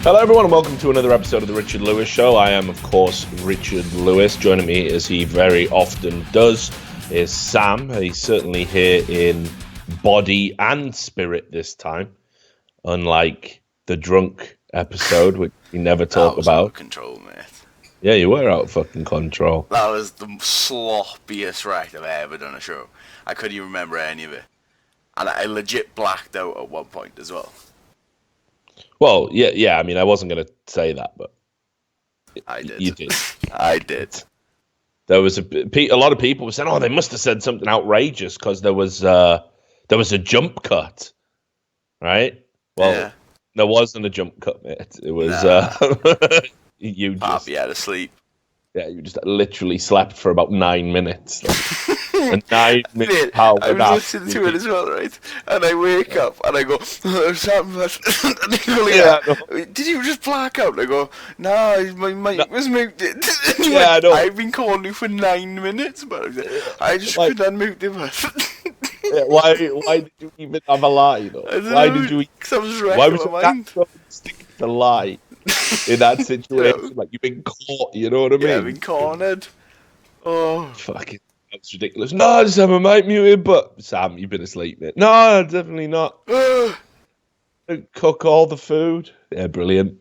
Hello, everyone, and welcome to another episode of The Richard Lewis Show. I am, of course, Richard Lewis. Joining me, as he very often does, is Sam. He's certainly here in body and spirit this time, unlike the drunk episode, which we never talk about. Out of control, mate. Yeah, you were out of fucking control. That was the sloppiest wreck I've ever done a show. I couldn't even remember any of it. And I legit blacked out at one point as well. Well, yeah. I mean, I wasn't going to say that, but I did. You did. I did. There was a lot of people were saying, "Oh, they must have said something outrageous because there was a jump cut, right?" Well, yeah. There wasn't a jump cut, mate. It was you just had to sleep. Yeah, you just literally slept for about 9 minutes. And 9 minutes power I was listening to it as well, right? And I wake up and I go, Sam, and they go, no. Did you just black out? And I go, no, my mic was muted. And he went, I've been calling you for 9 minutes, but I just couldn't unmute him. Why did you even have a lie, though? Why did you? Because I was wrecking my mind. To lie in that situation, like you've been caught. You know what I mean? Yeah, I've been cornered. Oh, fucking. That's ridiculous. No, I just have my mic muted, but Sam, you've been asleep, mate. No, definitely not. Cook all the food. Yeah, brilliant.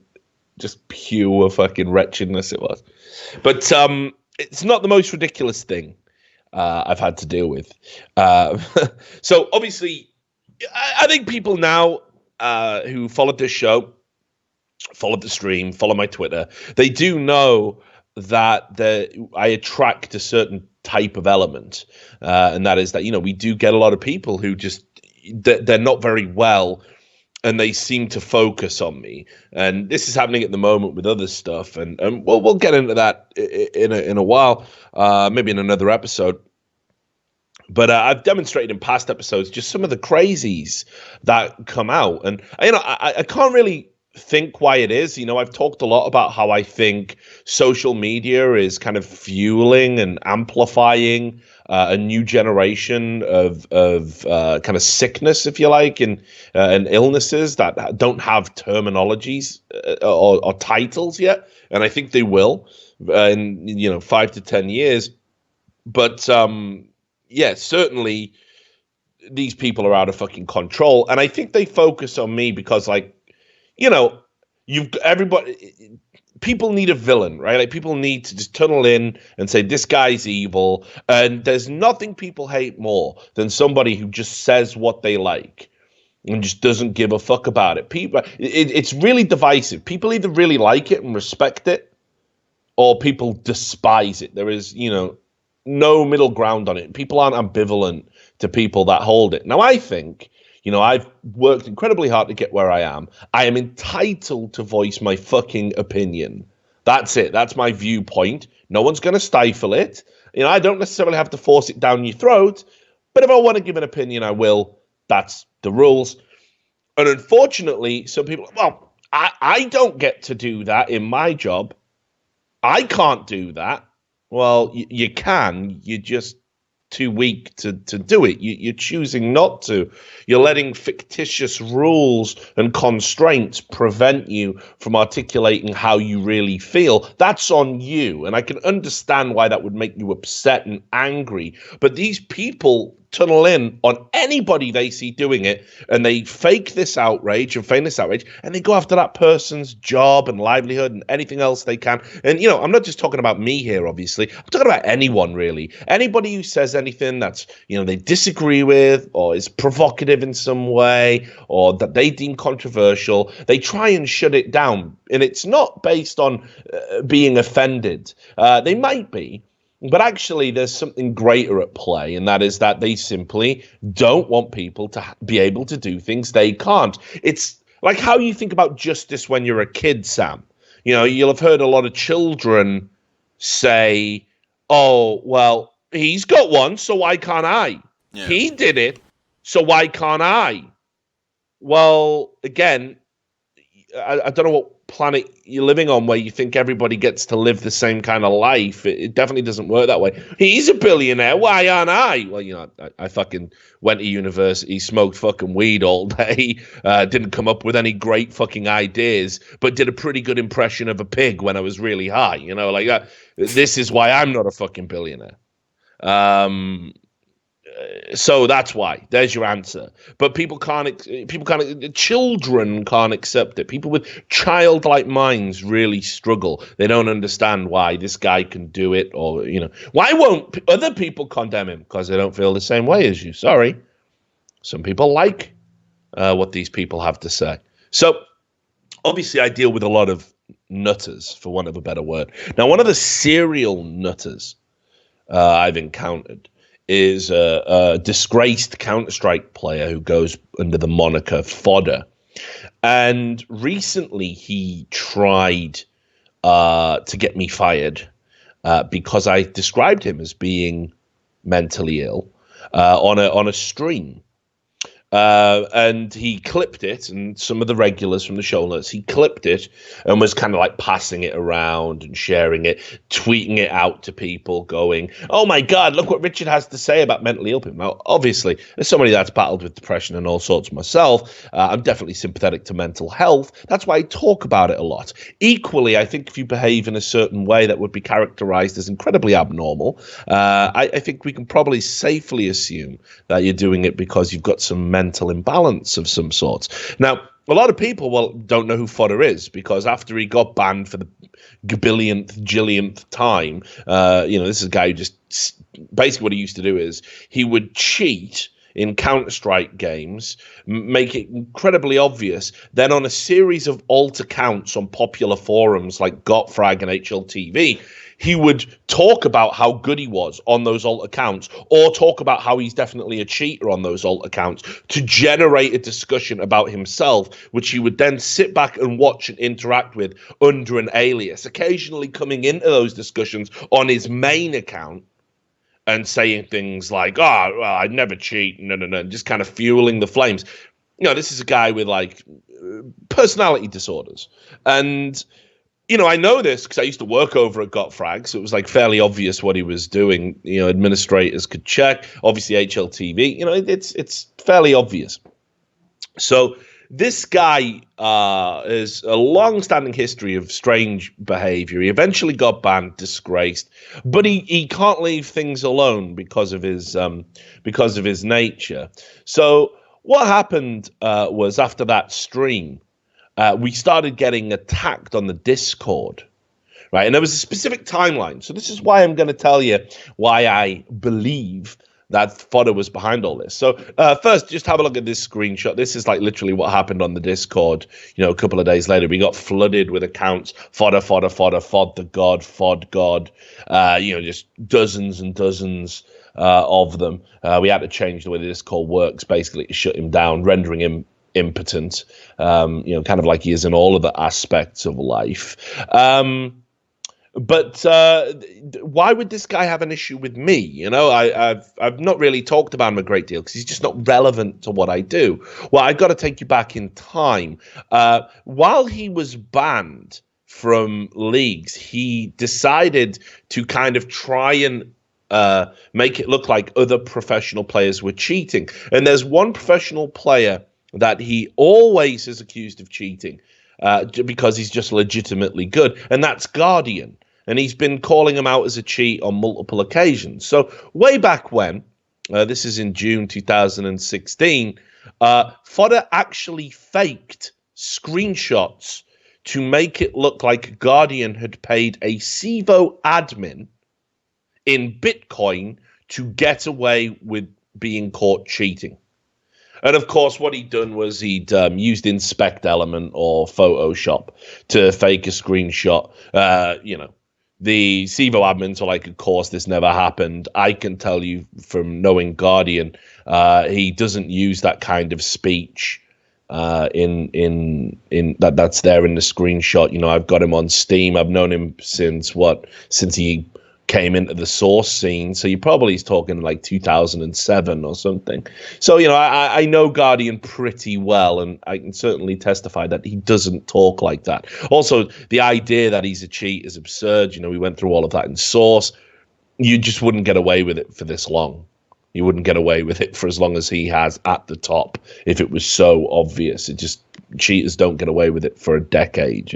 Just pure fucking wretchedness it was. But it's not the most ridiculous thing I've had to deal with. So obviously, I think people now who followed this show, followed the stream, follow my Twitter, they do know that I attract a certain type of element, and that is that, you know, we do get a lot of people who just they're not very well, and they seem to focus on me. And this is happening at the moment with other stuff, and we'll get into that in a while, maybe in another episode. But I've demonstrated in past episodes just some of the crazies that come out, and you know, I can't really think why it is. You know, I've talked a lot about how I think social media is kind of fueling and amplifying a new generation of kind of sickness, if you like, and illnesses that don't have terminologies or titles yet, and I think they will in 5 to 10 years. But yeah, certainly these people are out of fucking control, and I think they focus on me because, like, you know, people need a villain, right? Like, people need to just tunnel in and say, this guy's evil. And there's nothing people hate more than somebody who just says what they like and just doesn't give a fuck about it. It's really divisive. People either really like it and respect it, or people despise it. There is, no middle ground on it. People aren't ambivalent to people that hold it. Now, I think, I've worked incredibly hard to get where I am. I am entitled to voice my fucking opinion. That's it. That's my viewpoint. No one's going to stifle it. I don't necessarily have to force it down your throat, but if I want to give an opinion, I will. That's the rules. And unfortunately, some people, I don't get to do that in my job. I can't do that. Well, you can. You're just too weak to do it. You're choosing not to. You're letting fictitious rules and constraints prevent you from articulating how you really feel. That's on you. And I can understand why that would make you upset and angry. But these people tunnel in on anybody they see doing it, and they fake this outrage and feign this outrage, and they go after that person's job and livelihood and anything else they can. And, I'm not just talking about me here, obviously. I'm talking about anyone, really. Anybody who says anything that's, they disagree with, or is provocative in some way, or that they deem controversial, they try and shut it down. And it's not based on being offended. They might be. But actually, there's something greater at play, and that is that they simply don't want people to be able to do things they can't. It's like how you think about justice when you're a kid, Sam. You'll have heard a lot of children say, oh, well, he's got one, so why can't I? Yeah. He did it, so why can't I? Well, again, I don't know what planet you're living on where you think everybody gets to live the same kind of life. It definitely doesn't work that way. He's a billionaire. Why aren't I? Well, you know, I fucking went to university, smoked fucking weed all day, didn't come up with any great fucking ideas, but did a pretty good impression of a pig when I was really high. You know, like that. This is why I'm not a fucking billionaire. So that's why. There's your answer. But children can't accept it. People with childlike minds really struggle. They don't understand why this guy can do it, or, you know, why won't other people condemn him? Because they don't feel the same way as you. Sorry. Some people like what these people have to say. So obviously I deal with a lot of nutters, for want of a better word. Now, one of the serial nutters I've encountered is a disgraced Counter-Strike player who goes under the moniker Fodder. And recently he tried to get me fired because I described him as being mentally ill on a stream. And he clipped it, and some of the regulars from the show notes, he clipped it and was kind of like passing it around and sharing it, tweeting it out to people going, oh my God, look what Richard has to say about mentally ill people. Now, obviously, as somebody that's battled with depression and all sorts myself, I'm definitely sympathetic to mental health. That's why I talk about it a lot. Equally, I think if you behave in a certain way that would be characterized as incredibly abnormal, I think we can probably safely assume that you're doing it because you've got some mental imbalance of some sort. Now, a lot of people, don't know who Fodder is, because after he got banned for the jillionth time, this is a guy who just, basically what he used to do is he would cheat in Counter-Strike games, make it incredibly obvious. Then on a series of alt accounts on popular forums like Gotfrag and HLTV, he would talk about how good he was on those alt accounts, or talk about how he's definitely a cheater on those alt accounts, to generate a discussion about himself, which he would then sit back and watch and interact with under an alias, occasionally coming into those discussions on his main account and saying things like, oh, well, I'd never cheat, no, just kind of fueling the flames. You know, this is a guy with, like, personality disorders. And I know this because I used to work over at Gotfrag, so it was like fairly obvious what he was doing. Administrators could check. Obviously, HLTV. It's fairly obvious. So this guy is a long-standing history of strange behavior. He eventually got banned, disgraced, but he can't leave things alone because of his nature. So what happened was, after that stream, we started getting attacked on the Discord, right? And there was a specific timeline. So this is why I'm going to tell you why I believe that Fodder was behind all this. So first, just have a look at this screenshot. This is like literally what happened on the Discord. A couple of days later, we got flooded with accounts. Fod the God, Fod God. Just dozens and dozens of them. We had to change the way the Discord works, basically, to shut him down, rendering him impotent, kind of like he is in all of the aspects of life. But why would this guy have an issue with me? I've not really talked about him a great deal because he's just not relevant to what I do. Well, I've got to take you back in time. While he was banned from leagues, he decided to kind of try and make it look like other professional players were cheating. And there's one professional player that he always is accused of cheating because he's just legitimately good, and that's Guardian. And he's been calling him out as a cheat on multiple occasions. So way back when, this is in June 2016, Fodder actually faked screenshots to make it look like Guardian had paid a CEVO admin in Bitcoin to get away with being caught cheating. And of course, what he'd done was he'd used Inspect Element or Photoshop to fake a screenshot. The CEVO admins are like, of course, this never happened. I can tell you from knowing Guardian, he doesn't use that kind of speech in that's there in the screenshot. I've got him on Steam. I've known him since he came into the source scene. So he's talking like 2007 or something. So, I know Guardian pretty well, and I can certainly testify that he doesn't talk like that. Also, the idea that he's a cheat is absurd. We went through all of that in source. You just wouldn't get away with it for this long. You wouldn't get away with it for as long as he has at the top if it was so obvious. Cheaters don't get away with it for a decade,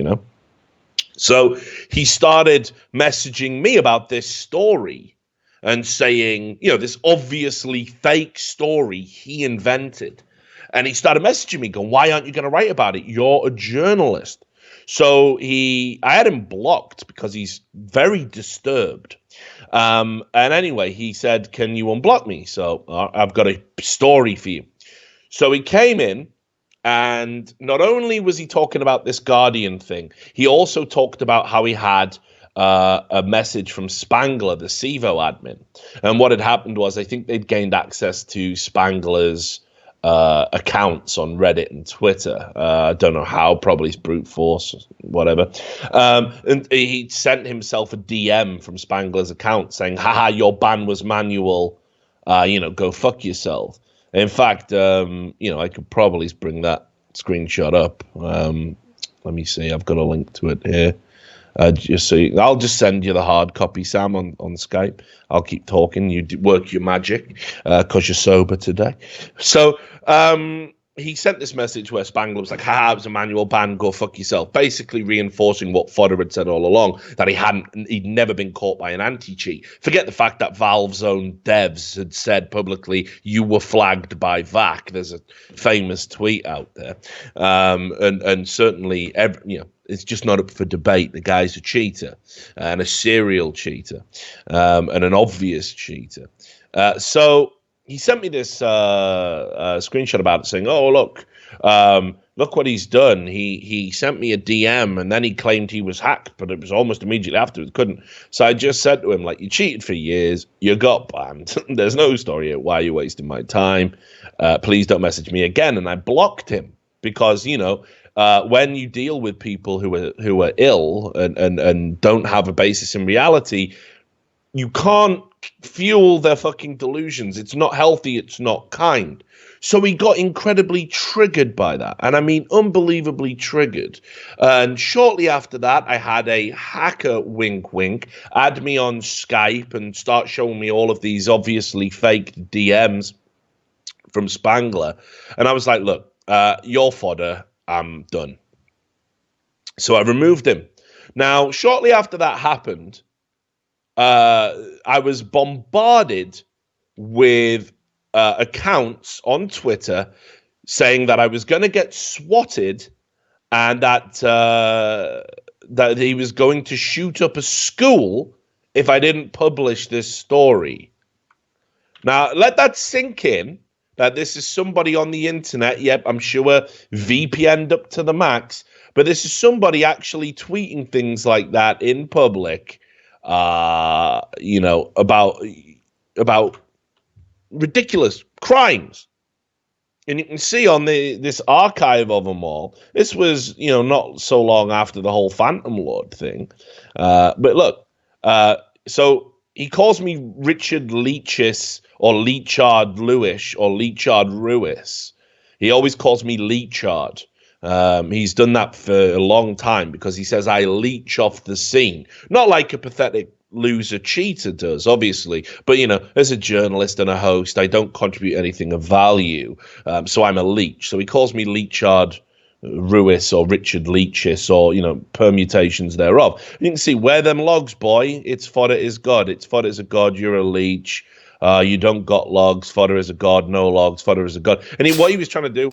So he started messaging me about this story and saying, this obviously fake story he invented. And he started messaging me going, why aren't you going to write about it? You're a journalist. So I had him blocked because he's very disturbed. And anyway, he said, can you unblock me? So I've got a story for you. So he came in, and not only was he talking about this Guardian thing, he also talked about how he had a message from Spangler, the Sevo admin. And what had happened was I think they'd gained access to Spangler's accounts on Reddit and Twitter. I don't know how, probably it's brute force, whatever. And he sent himself a DM from Spangler's account saying, haha, your ban was manual, go fuck yourself. In fact, I could probably bring that screenshot up. Let me see, I've got a link to it here. I'll just send you the hard copy, Sam, on Skype. I'll keep talking. You work your magic because you're sober today. So he sent this message where Spangler was like, haha, it was a manual ban, go fuck yourself. Basically reinforcing what Fodder had said all along, that he'd never been caught by an anti-cheat. Forget the fact that Valve's own devs had said publicly, you were flagged by VAC. There's a famous tweet out there. And certainly, it's just not up for debate. The guy's a cheater and a serial cheater and an obvious cheater. So he sent me this screenshot about it saying, oh, look what he's done. He sent me a DM and then he claimed he was hacked, but it was almost immediately afterwards. Couldn't. So I just said to him, like, you cheated for years. You got banned. There's no story here. Why are you wasting my time? Please don't message me again. And I blocked him because, when you deal with people who are ill and don't have a basis in reality, you can't fuel their fucking delusions. It's not healthy. It's not kind. So he got incredibly triggered by that. And I mean, unbelievably triggered. And shortly after that, I had a hacker, wink, wink, add me on Skype and start showing me all of these obviously fake DMs from Spangler. And I was like, look, you're fodder. I'm done. So I removed him. Now, shortly after that happened, I was bombarded with accounts on Twitter saying that I was going to get swatted and that he was going to shoot up a school if I didn't publish this story. Now, let that sink in, that this is somebody on the internet. Yep, I'm sure VPN'd up to the max, but this is somebody actually tweeting things like that in public, about ridiculous crimes. And you can see on this archive of them all, this was, not so long after the whole Phantom Lord thing. But look, so he calls me Richard Leachis or Leachard Lewis or Leachard Ruiz. He always calls me Leachard. He's done that for a long time because he says I leech off the scene. Not like a pathetic loser cheater does, obviously. But, as a journalist and a host, I don't contribute anything of value. So I'm a leech. So he calls me Leachard Ruiz or Richard Leachis or, permutations thereof. You can see, wear them logs, boy. It's fodder is God. It's fodder is a God. You're a leech. You don't got logs. Fodder is a God. No logs. Fodder is a God. And what he was trying to do,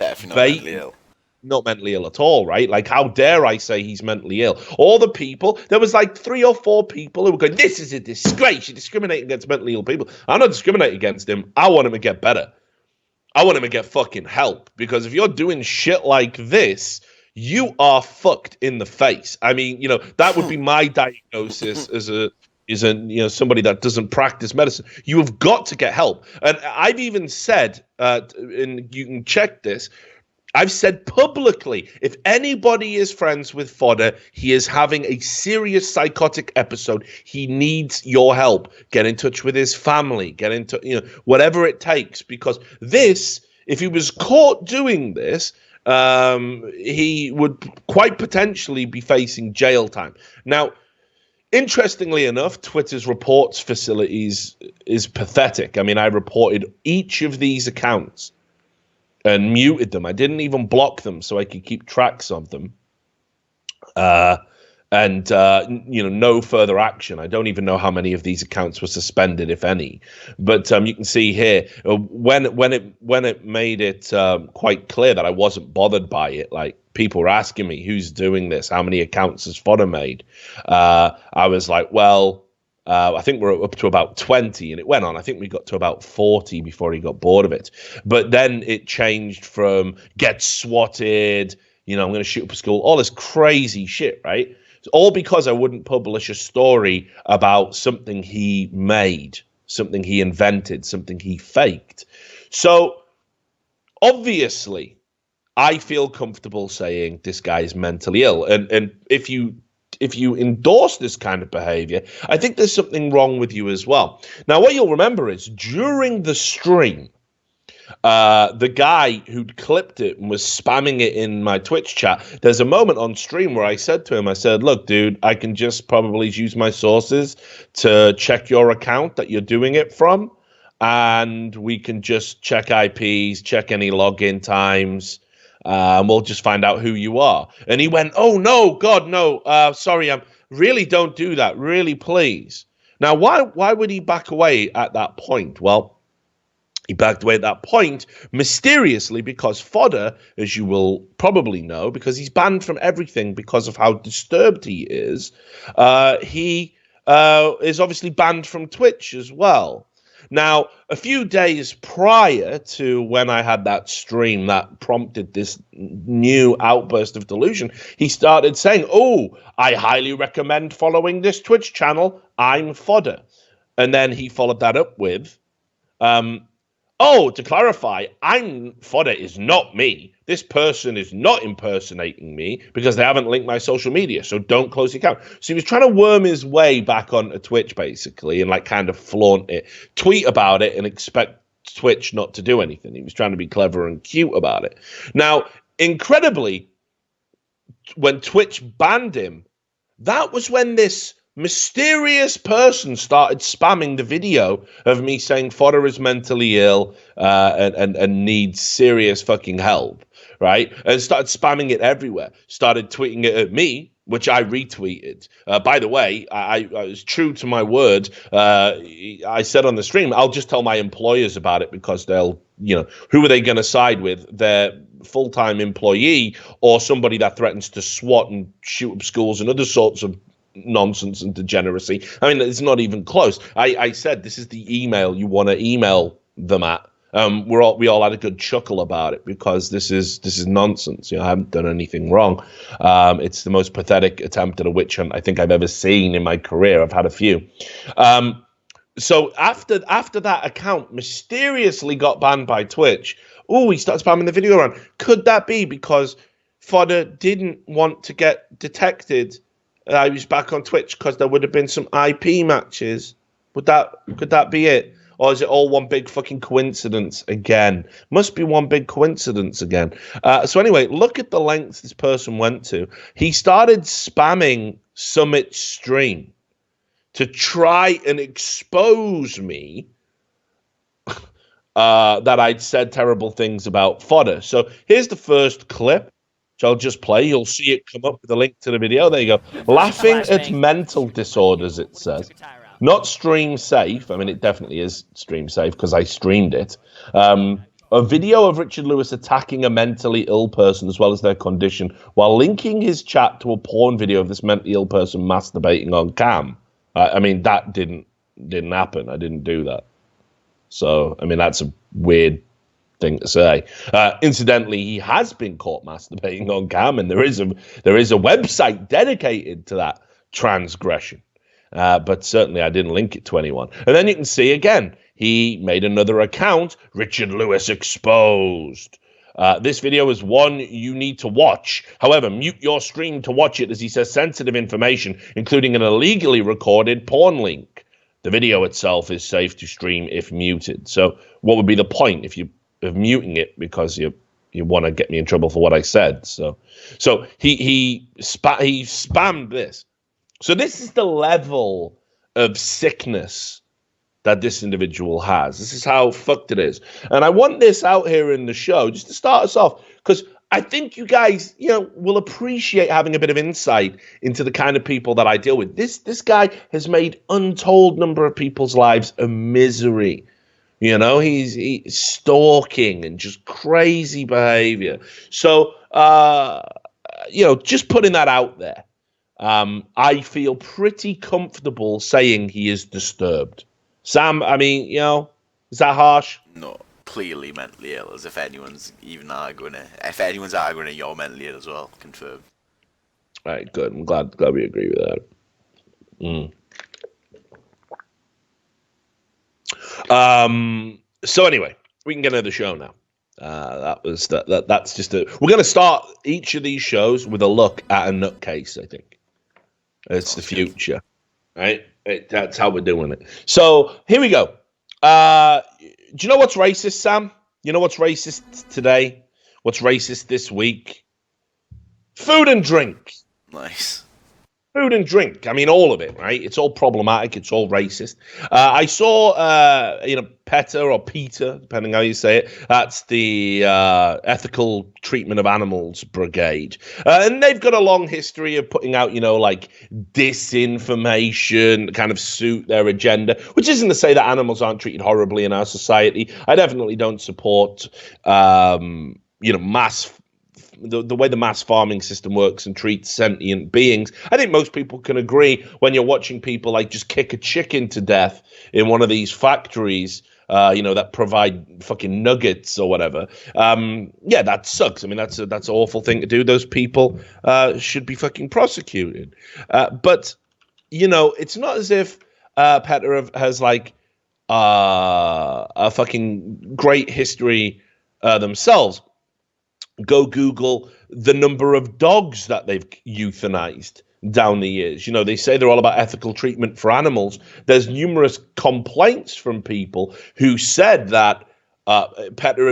not mentally ill at all, right? Like, how dare I say he's mentally ill? All the people, there was like 3 or 4 people who were going, this is a disgrace. You're discriminating against mentally ill people. I'm not discriminating against him. I want him to get better. I want him to get fucking help. Because if you're doing shit like this, you are fucked in the face. I mean, that would be my diagnosis as somebody that doesn't practice medicine. You have got to get help. And I've even said, and you can check this, I've said publicly, if anybody is friends with Fodder, he is having a serious psychotic episode. He needs your help. Get in touch with his family. Get into, whatever it takes. Because this, if he was caught doing this, he would quite potentially be facing jail time. Now, interestingly enough, Twitter's reports facilities is pathetic. I mean, I reported each of these accounts and muted them. I didn't even block them so I could keep tracks of them. No further action. I don't even know how many of these accounts were suspended, if any. But you can see here when it made it quite clear that I wasn't bothered by it. Like, people were asking me, who's doing this? How many accounts has Fodder made? I was like, well, I think we're up to about 20, and it went on. I think we got to about 40 before he got bored of it. But then it changed from get swatted, I'm going to shoot up a school, all this crazy shit, right? It's all because I wouldn't publish a story about something he made, something he invented, something he faked. So obviously, I feel comfortable saying this guy is mentally ill. And if you endorse this kind of behavior, I think there's something wrong with you as well. Now, what you'll remember is during the stream, the guy who'd clipped it and was spamming it in my Twitch chat, there's a moment on stream where I said to him, look, dude, I can just probably use my sources to check your account that you're doing it from, and we can just check IPs, check any login times, and we'll just find out who you are. And he went, oh, no, God, no, sorry, really don't do that, really, please. Now, why would he back away at that point? Well, he backed away at that point mysteriously because Fodder, as you will probably know, because he's banned from everything because of how disturbed he is, he is obviously banned from Twitch as well. Now, a few days prior to when I had that stream that prompted this new outburst of delusion, he started saying, oh, I highly recommend following this Twitch channel. I'm Fodder. And then he followed that up with, oh, to clarify, Fodder is not me. This person is not impersonating me because they haven't linked my social media, so don't close the account. So he was trying to worm his way back onto Twitch, basically, and kind of flaunt it, tweet about it, and expect Twitch not to do anything. He was trying to be clever and cute about it. Now, incredibly, when Twitch banned him, that was when this mysterious person started spamming the video of me saying Fodder is mentally ill and needs serious fucking help, right? And started spamming it everywhere. Started tweeting it at me, which I retweeted. By the way, I was true to my word. I said on the stream, I'll just tell my employers about it because they'll, who are they going to side with? Their full-time employee or somebody that threatens to SWAT and shoot up schools and other sorts of nonsense and degeneracy. I mean, it's not even close. I said this is the email you want to email them at. We all had a good chuckle about it because this is nonsense. I haven't done anything wrong. It's the most pathetic attempt at a witch hunt I think I've ever seen in my career. I've had a few. So after that account mysteriously got banned by Twitch, he started spamming the video around. Could that be because Fodder didn't want to get detected? I was back on Twitch because there would have been some IP matches. Could that be it? Or is it all one big fucking coincidence again? Must be one big coincidence again. So anyway, look at the lengths this person went to. He started spamming Summit's stream to try and expose me that I'd said terrible things about Fodder. So here's the first clip. I'll just play. You'll see it come up with a link to the video. There you go. Laughing at mental disorders, it says. Not stream safe. I mean, it definitely is stream safe because I streamed it. A video of Richard Lewis attacking a mentally ill person as well as their condition while linking his chat to a porn video of this mentally ill person masturbating on cam. I mean, that didn't happen. I didn't do that. So, I mean, that's a weird thing to say. Incidentally, he has been caught masturbating on cam, and there is a website dedicated to that transgression. But certainly I didn't link it to anyone. And then you can see again, he made another account, Richard Lewis Exposed. This video is one you need to watch. However, mute your stream to watch it, as he says sensitive information, including an illegally recorded porn link. The video itself is safe to stream if muted. So what would be the point of muting it because you want to get me in trouble for what I said? So he spammed this. So this is the level of sickness that this individual has. This is how fucked it is. And I want this out here in the show just to start us off, because I think you guys, will appreciate having a bit of insight into the kind of people that I deal with. This guy has made untold number of people's lives a misery. He's stalking and just crazy behavior. So, just putting that out there, I feel pretty comfortable saying he is disturbed. Sam, I mean, is that harsh? No, clearly mentally ill, as if anyone's arguing it, you're mentally ill as well, confirmed. All right, good. I'm glad we agree with that. So anyway, we can get into the show now. That's just we're going to start each of these shows with a look at a nutcase, I think. It's the future, right? That's how we're doing it. So here we go. Do you know what's racist, Sam? You know what's racist today? What's racist this week? Food and drink. Nice. Food and drink. I mean, all of it, right? It's all problematic. It's all racist. I saw, PETA or PETA, depending how you say it. That's the Ethical Treatment of Animals Brigade. And they've got a long history of putting out, disinformation to kind of suit their agenda, which isn't to say that animals aren't treated horribly in our society. I definitely don't support, the way the mass farming system works and treats sentient beings. I think most people can agree when you're watching people like just kick a chicken to death in one of these factories, that provide fucking nuggets or whatever. That sucks. I mean, that's an awful thing to do. Those people should be fucking prosecuted. But it's not as if PETA has like a fucking great history themselves. Go Google the number of dogs that they've euthanized down the years. They say they're all about ethical treatment for animals. There's numerous complaints from people who said that PETA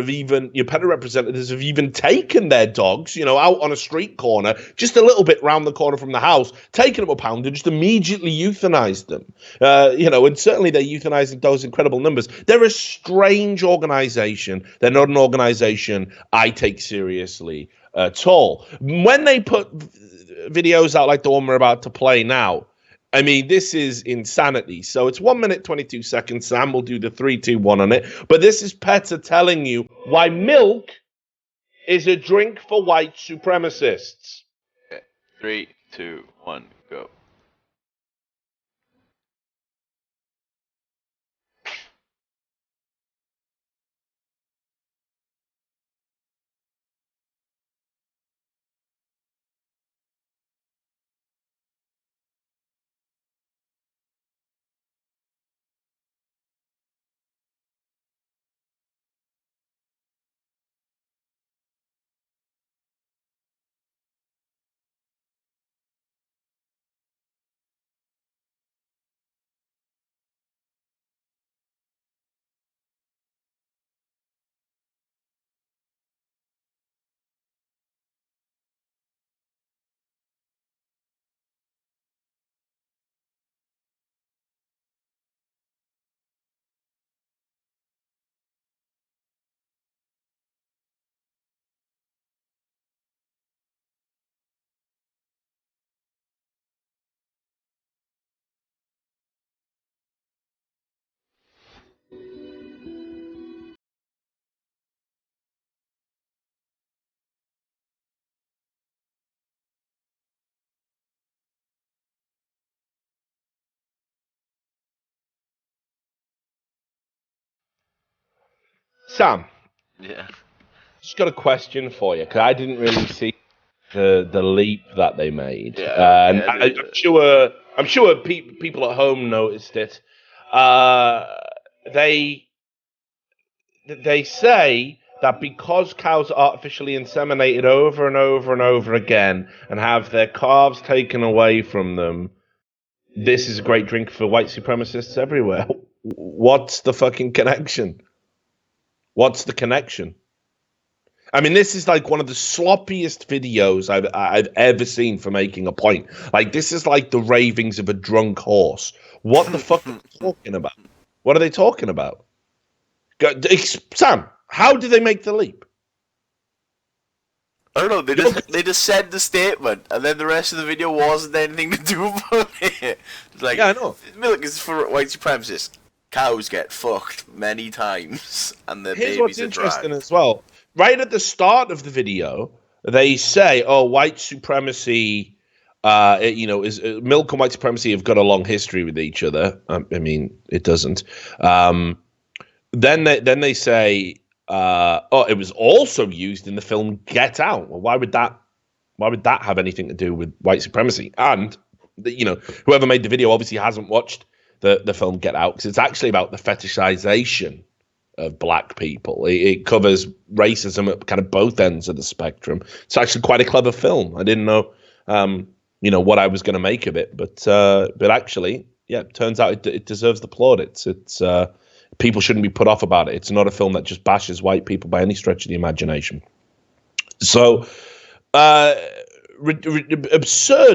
representatives have even taken their dogs, out on a street corner, just a little bit round the corner from the house, taken them a pound and just immediately euthanized them. And certainly they're euthanizing dogs in incredible numbers. They're a strange organization. They're not an organization I take seriously at all. When they put videos out like the one we're about to play now, I mean, this is insanity. So it's 1 minute, 22 seconds. Sam will do the 3, 2, 1 on it. But this is PETA telling you why milk is a drink for white supremacists. Okay. 3, 2, 1, go. Sam. Yeah. Just got a question for you, because I didn't really see the leap that they made. I'm sure people at home noticed it. They say that because cows are artificially inseminated over and over and over again and have their calves taken away from them, this is a great drink for white supremacists everywhere. What's the fucking connection? What's the connection? I mean, this is like one of the sloppiest videos I've ever seen for making a point. Like, this is like the ravings of a drunk horse. What the fuck are they talking about? What are they talking about? Sam, how do they make the leap? I don't know. They just said the statement, and then the rest of the video wasn't anything to do about it. It's like, yeah, I know. Milk is for white supremacists. Cows get fucked many times, and their Here's babies what's are interesting dragged. as well. Right at the start of the video, they say, "Oh, white supremacy, is milk and white supremacy have got a long history with each other." I mean, it doesn't. Then they say, it was also used in the film Get Out. Well, why would that have anything to do with white supremacy? And whoever made the video obviously hasn't watched the film Get Out, because it's actually about the fetishization of black people. It covers racism at kind of both ends of the spectrum. It's actually quite a clever film. I didn't know what I was going to make of it, but actually, yeah, it turns out it deserves the plaudits. It's people shouldn't be put off about it. It's not a film that just bashes white people by any stretch of the imagination. So, absurd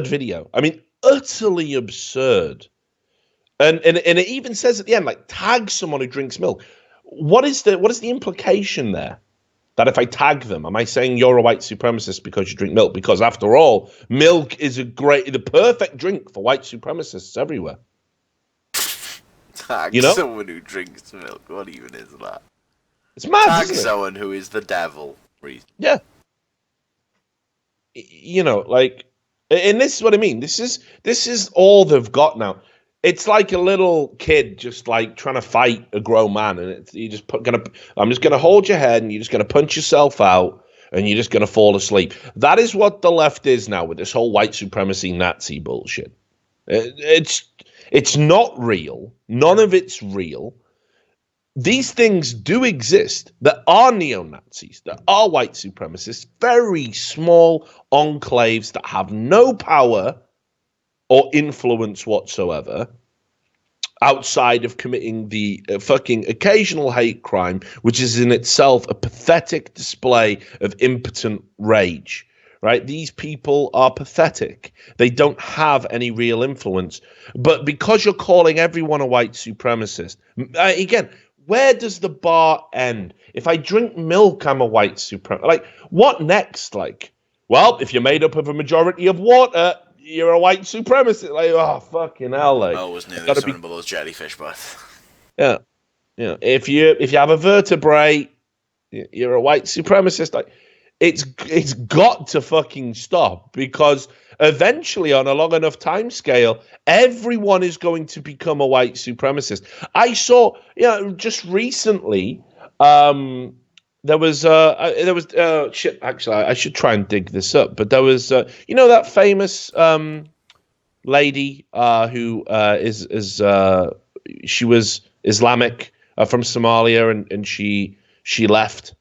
video. I mean, utterly absurd. And it even says at the end, like, tag someone who drinks milk. What is the implication there? That if I tag them, am I saying you're a white supremacist because you drink milk? Because after all, milk is the perfect drink for white supremacists everywhere. Tag someone who drinks milk. What even is that? It's mad. Tag isn't it? someone who is the devil. Yeah. Like, and this is what I mean. This is all they've got now. It's like a little kid just like trying to fight a grown man, and I'm just gonna hold your head, and you're just gonna punch yourself out, and you're just gonna fall asleep. That is what the left is now with this whole white supremacy Nazi bullshit. It's not real. None of it's real. These things do exist. There are neo-Nazis. There are white supremacists. Very small enclaves that have no power or influence whatsoever outside of committing the fucking occasional hate crime, which is in itself a pathetic display of impotent rage. Right? These people are pathetic. They don't have any real influence. But because you're calling everyone a white supremacist, again, where does the bar end? If I drink milk, I'm a white supremacist. Like, what next? Like, well, if you're made up of a majority of water, you're a white supremacist. Like, oh, fucking hell. Like, I was nearly something about those jellyfish, but yeah. If you have a vertebrae, you're a white supremacist. Like, it's got to fucking stop, because eventually, on a long enough time scale, everyone is going to become a white supremacist. I saw, just recently, there was shit. Actually, I should try and dig this up. But there was, that famous lady who she was Islamic from Somalia, and she left.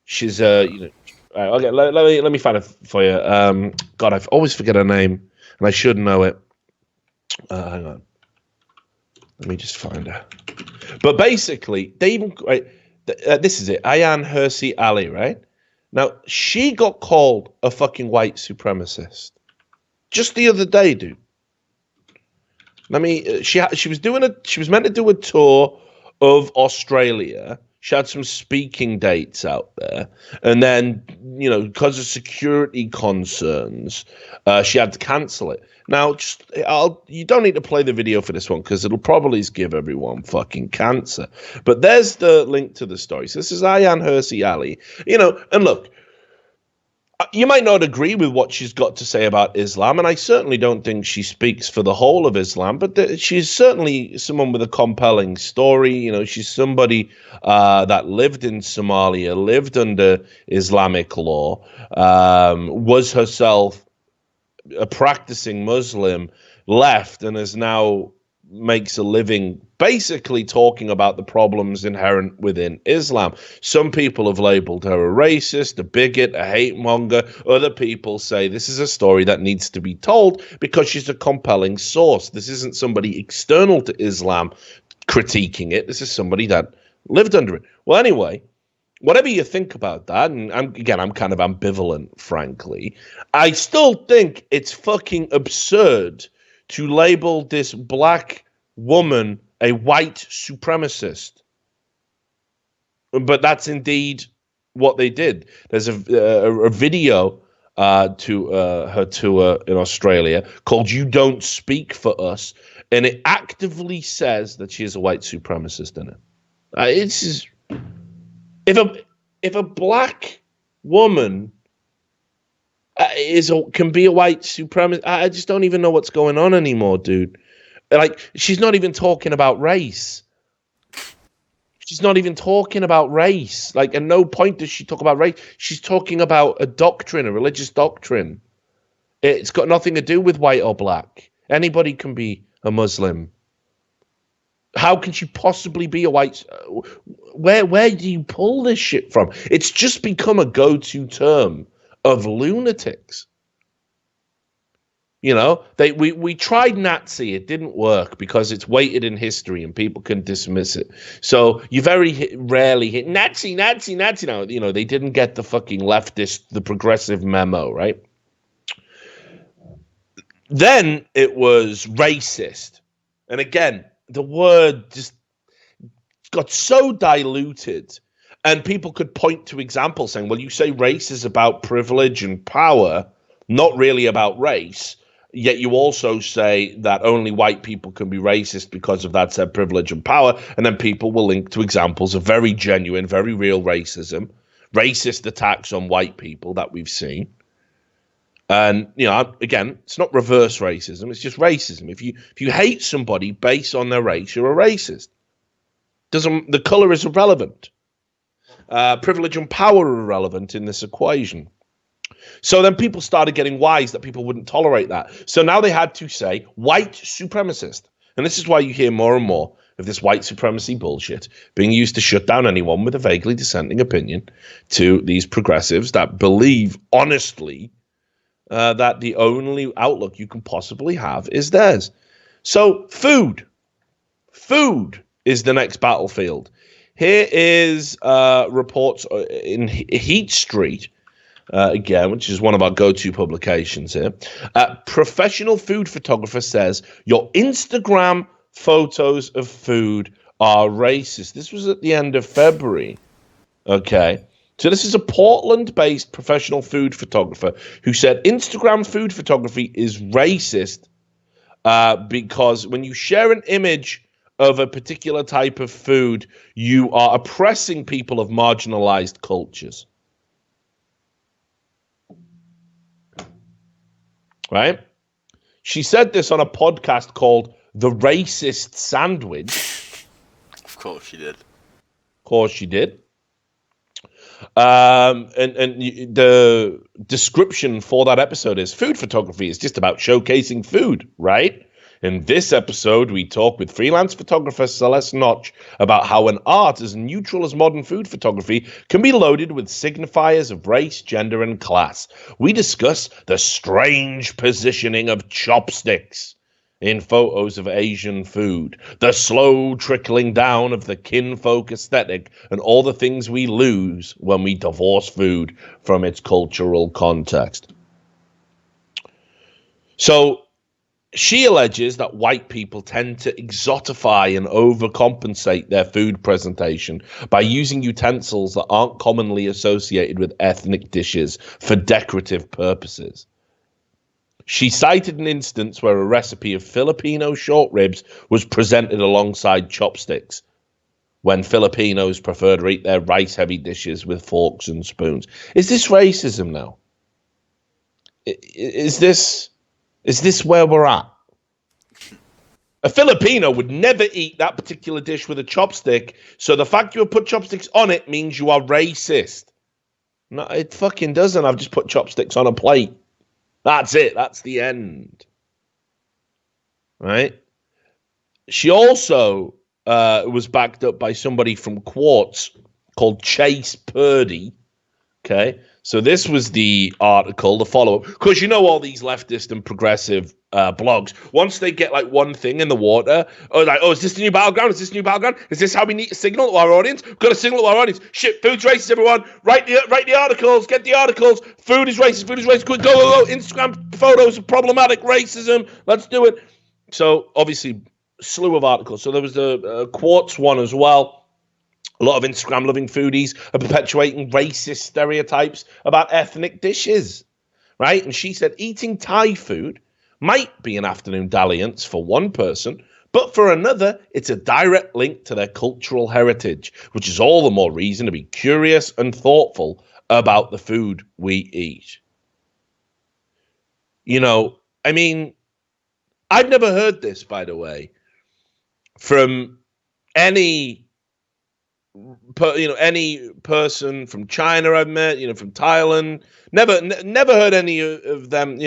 She's okay. Let me find it for you. God, I always forget her name, and I should know it. Hang on. Let me just find her. But basically, they even this is it. Ayaan Hirsi Ali, right? Now, she got called a fucking white supremacist just the other day, dude. I mean, she was meant to do a tour of Australia. She had some speaking dates out there, and then, because of security concerns, she had to cancel it. Now, you don't need to play the video for this one, because it'll probably give everyone fucking cancer. But there's the link to the story. So this is Ayaan Hirsi Ali. And look, you might not agree with what she's got to say about Islam, and I certainly don't think she speaks for the whole of Islam, but she's certainly someone with a compelling story. She's somebody that lived in Somalia, lived under Islamic law, was herself a practicing Muslim, left, and is now makes a living basically talking about the problems inherent within Islam. Some people have labeled her a racist, a bigot, a hate monger. Other people say this is a story that needs to be told because she's a compelling source. This isn't somebody external to Islam critiquing it. This is somebody that lived under it. Well, anyway, whatever you think about that, and I'm kind of ambivalent, frankly, I still think it's fucking absurd to label this black woman a white supremacist. But that's indeed what they did. There's a video to her tour in Australia called "You Don't Speak for Us," and it actively says that she is a white supremacist in it. It's just, if a black woman can be a white supremacist, I just don't even know what's going on anymore, dude. Like, she's not even talking about race. She's not even talking about race. Like, at no point does she talk about race. She's talking about a doctrine, a religious doctrine. It's got nothing to do with white or black. Anybody can be a Muslim. How can she possibly be a white? Where do you pull this shit from? It's just become a go-to term of lunatics. You know, we tried Nazi. It didn't work because it's weighted in history and people can dismiss it. So you very rarely hit Nazi. Now, you know, they didn't get the fucking leftist, the progressive memo, right? Then it was racist. And again, the word just got so diluted, and people could point to examples saying, well, you say race is about privilege and power, not really about race, yet you also say that only white people can be racist because of that said privilege and power, and then people will link to examples of very genuine, very real racism, racist attacks on white people that we've seen. And, you know, again, it's not reverse racism, it's just racism. If you hate somebody based on their race, you're a racist. The color is irrelevant. Privilege and power are irrelevant in this equation. So then people started getting wise that people wouldn't tolerate that. So now they had to say white supremacist. And this is why you hear more and more of this white supremacy bullshit being used to shut down anyone with a vaguely dissenting opinion to these progressives that believe honestly that the only outlook you can possibly have is theirs. So food is the next battlefield. Here is reports in Heat Street, again, which is one of our go-to publications here. Professional food photographer says your Instagram photos of food are racist. This was at the end of February. Okay. So this is a Portland-based professional food photographer who said Instagram food photography is racist because when you share an image of a particular type of food, you are oppressing people of marginalized cultures. Right? She said this on a podcast called The Racist Sandwich. Of course she did. Of course she did. And the description for that episode is food photography is just about showcasing food, right? In this episode, we talk with freelance photographer Celeste Notch about how an art as neutral as modern food photography can be loaded with signifiers of race, gender, and class. We discuss the strange positioning of chopsticks in photos of Asian food, the slow trickling down of the kinfolk aesthetic, and all the things we lose when we divorce food from its cultural context. So she alleges that white people tend to exotify and overcompensate their food presentation by using utensils that aren't commonly associated with ethnic dishes for decorative purposes. She cited an instance where a recipe of Filipino short ribs was presented alongside chopsticks when Filipinos prefer to eat their rice-heavy dishes with forks and spoons. Is this racism now? Is this where we're at? A Filipino would never eat that particular dish with a chopstick, so the fact you have put chopsticks on it means you are racist. No, it fucking doesn't. I've just put chopsticks on a plate. That's it. That's the end. Right? She also was backed up by somebody from Quartz called Chase Purdy. Okay, so this was the article, the follow-up, because all these leftist and progressive blogs, once they get like one thing in the water, is this the new battleground? Is this the new battleground? Is this how we need to signal to our audience? We've got to signal to our audience. Shit, food's racist, everyone. Write the articles, get the articles. Food is racist, go. Instagram photos of problematic racism. Let's do it. So obviously, slew of articles. So there was the Quartz one as well. A lot of Instagram-loving foodies are perpetuating racist stereotypes about ethnic dishes, right? And she said eating Thai food might be an afternoon dalliance for one person, but for another, it's a direct link to their cultural heritage, which is all the more reason to be curious and thoughtful about the food we eat. I've never heard this, by the way, from any person from China I've met, from Thailand. Never heard any of them,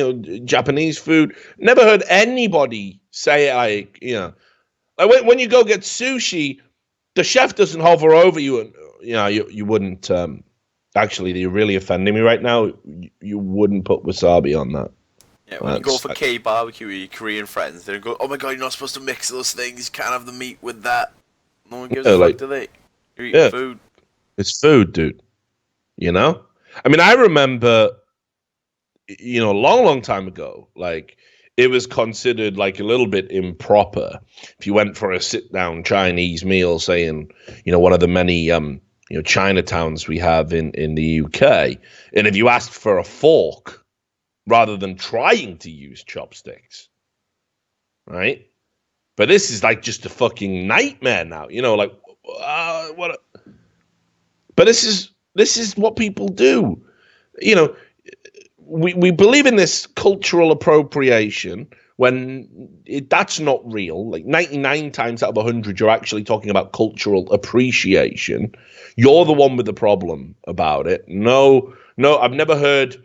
Japanese food. Never heard anybody say like when you go get sushi, the chef doesn't hover over you and you wouldn't actually, you're really offending me right now. You wouldn't put wasabi on that. Yeah, when you go for K barbecue with your Korean friends, they go, "Oh my god, you're not supposed to mix those things. You can't have the meat with that." No one gives a fuck, do they? You're eating food. It's food, dude. I remember, a long time ago, like, it was considered like a little bit improper if you went for a sit-down Chinese meal, say in, one of the many, Chinatowns we have in the UK, and if you asked for a fork rather than trying to use chopsticks, right? But this is like just a fucking nightmare now, what? But this is what people do. We believe in this cultural appropriation when that's not real. Like 99 times out of 100, you're actually talking about cultural appreciation. You're the one with the problem about it. No, I've never heard.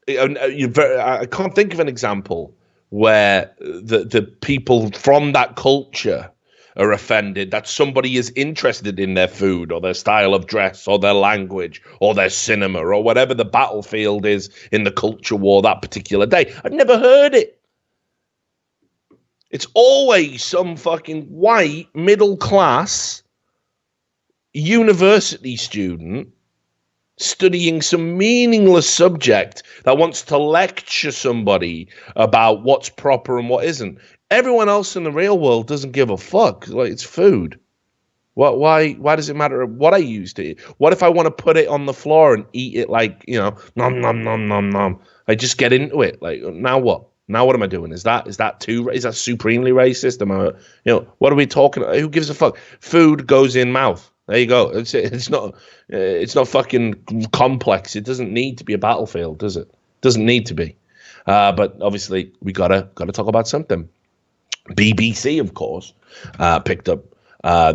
I can't think of an example where the people from that culture are offended that somebody is interested in their food or their style of dress or their language or their cinema or whatever the battlefield is in the culture war that particular day. I've never heard it. It's always some fucking white, middle class university student studying some meaningless subject that wants to lecture somebody about what's proper and what isn't. Everyone else in the real world doesn't give a fuck. Like, it's food. Why does it matter what I use to eat? What if I want to put it on the floor and eat it like, nom, nom, nom, nom, nom? I just get into it. Like, now what? Now what am I doing? Is that supremely racist? Am I, what are we talking about? Who gives a fuck? Food goes in mouth. There you go. It's not fucking complex. It doesn't need to be a battlefield, does it? Doesn't need to be. But obviously we gotta talk about something. BBC, of course, picked up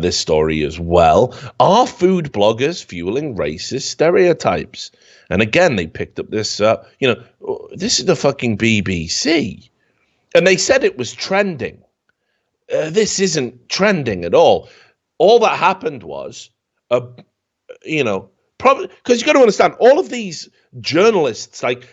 this story as well. Are food bloggers fueling racist stereotypes? And again, they picked up this. This is the fucking BBC, and they said it was trending. This isn't trending at all. All that happened was, probably because you got to understand, all of these journalists, like,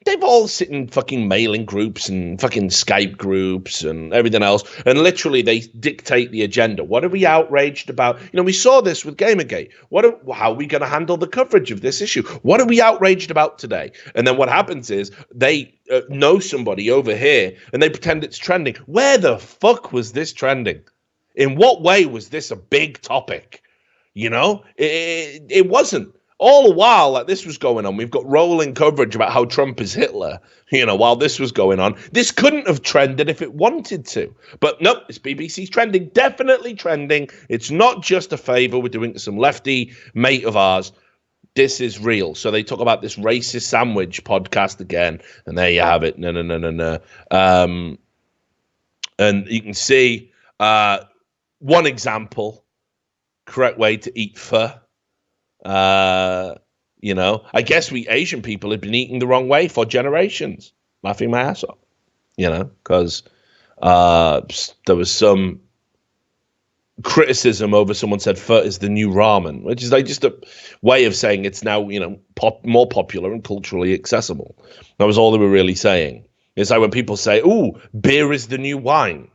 they've all sit in fucking mailing groups and fucking Skype groups and everything else, and literally they dictate the agenda. What are we outraged about? We saw this with Gamergate. How are we going to handle the coverage of this issue? What are we outraged about today? And then what happens is they know somebody over here and they pretend it's trending. Where the fuck was this trending? In what way was this a big topic? It wasn't. All the while that this was going on, we've got rolling coverage about how Trump is Hitler, while this was going on. This couldn't have trended if it wanted to. But nope, it's BBC's trending, definitely trending. It's not just a favor we're doing to some lefty mate of ours. This is real. So they talk about this racist sandwich podcast again, and there you have it. No. And you can see one example, correct way to eat pho. I guess we Asian people have been eating the wrong way for generations, laughing my ass off, because there was some criticism over someone said pho is the new ramen, which is like just a way of saying it's now, more popular and culturally accessible. That was all they were really saying. It's like when people say, "Ooh, beer is the new wine."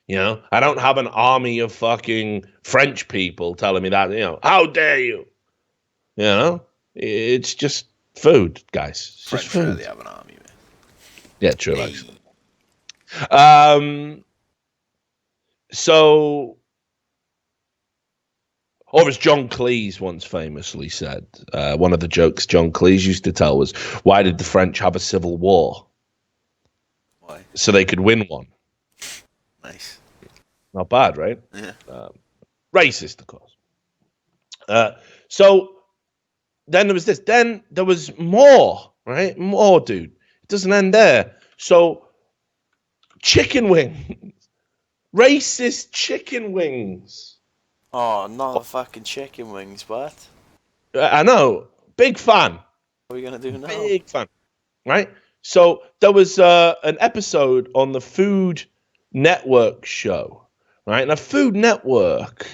I don't have an army of fucking French people telling me that, how dare you? It's just food, guys. It's French just food. really have an army, man. Yeah, true, actually. So, or as John Cleese once famously said, one of the jokes John Cleese used to tell was, why did the French have a civil war? Why? So they could win one. Nice. Not bad, right? Yeah. Racist, of course. So then there was this. Then there was more, right? More, dude. It doesn't end there. So chicken wings. Racist chicken wings. Oh, not the fucking chicken wings, but I know. Big fan. What are we going to do now? Big fan. Right? So there was an episode on the Food Network show, right? Now, Food Network,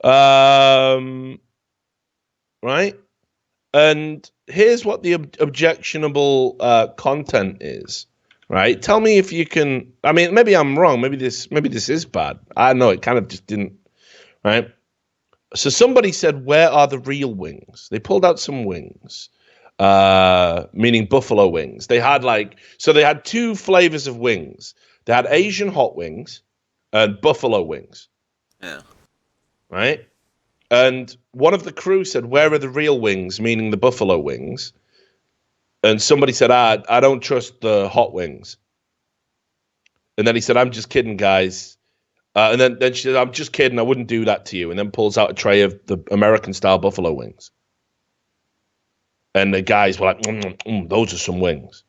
right? And here's what the objectionable content is, right? Tell me if you can. I mean, maybe I'm wrong. Maybe this is bad. I don't know. It kind of just didn't, right? So somebody said, "Where are the real wings?" They pulled out some wings. Meaning buffalo wings. They had they had two flavors of wings. They had Asian hot wings and buffalo wings. Yeah. Right? And one of the crew said, "Where are the real wings?" Meaning the buffalo wings. And somebody said, I don't trust the hot wings. And then he said, "I'm just kidding, guys." And then she said, "I'm just kidding. I wouldn't do that to you." And then pulls out a tray of the American style buffalo wings. And the guys were like, "Those are some wings."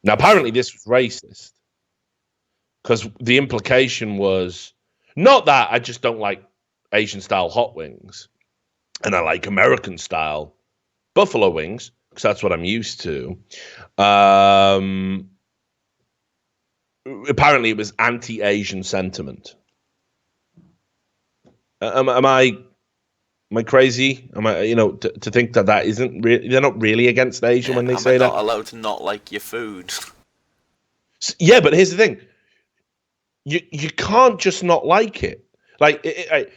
Now, apparently this was racist because the implication was not that I just don't like Asian-style hot wings and I like American-style buffalo wings because that's what I'm used to. Apparently it was anti-Asian sentiment. Am I crazy? Am I, to think that isn't really, they're not really against Asia when they say that? Am I not allowed to not like your food? Yeah, but here's the thing. You can't just not like it.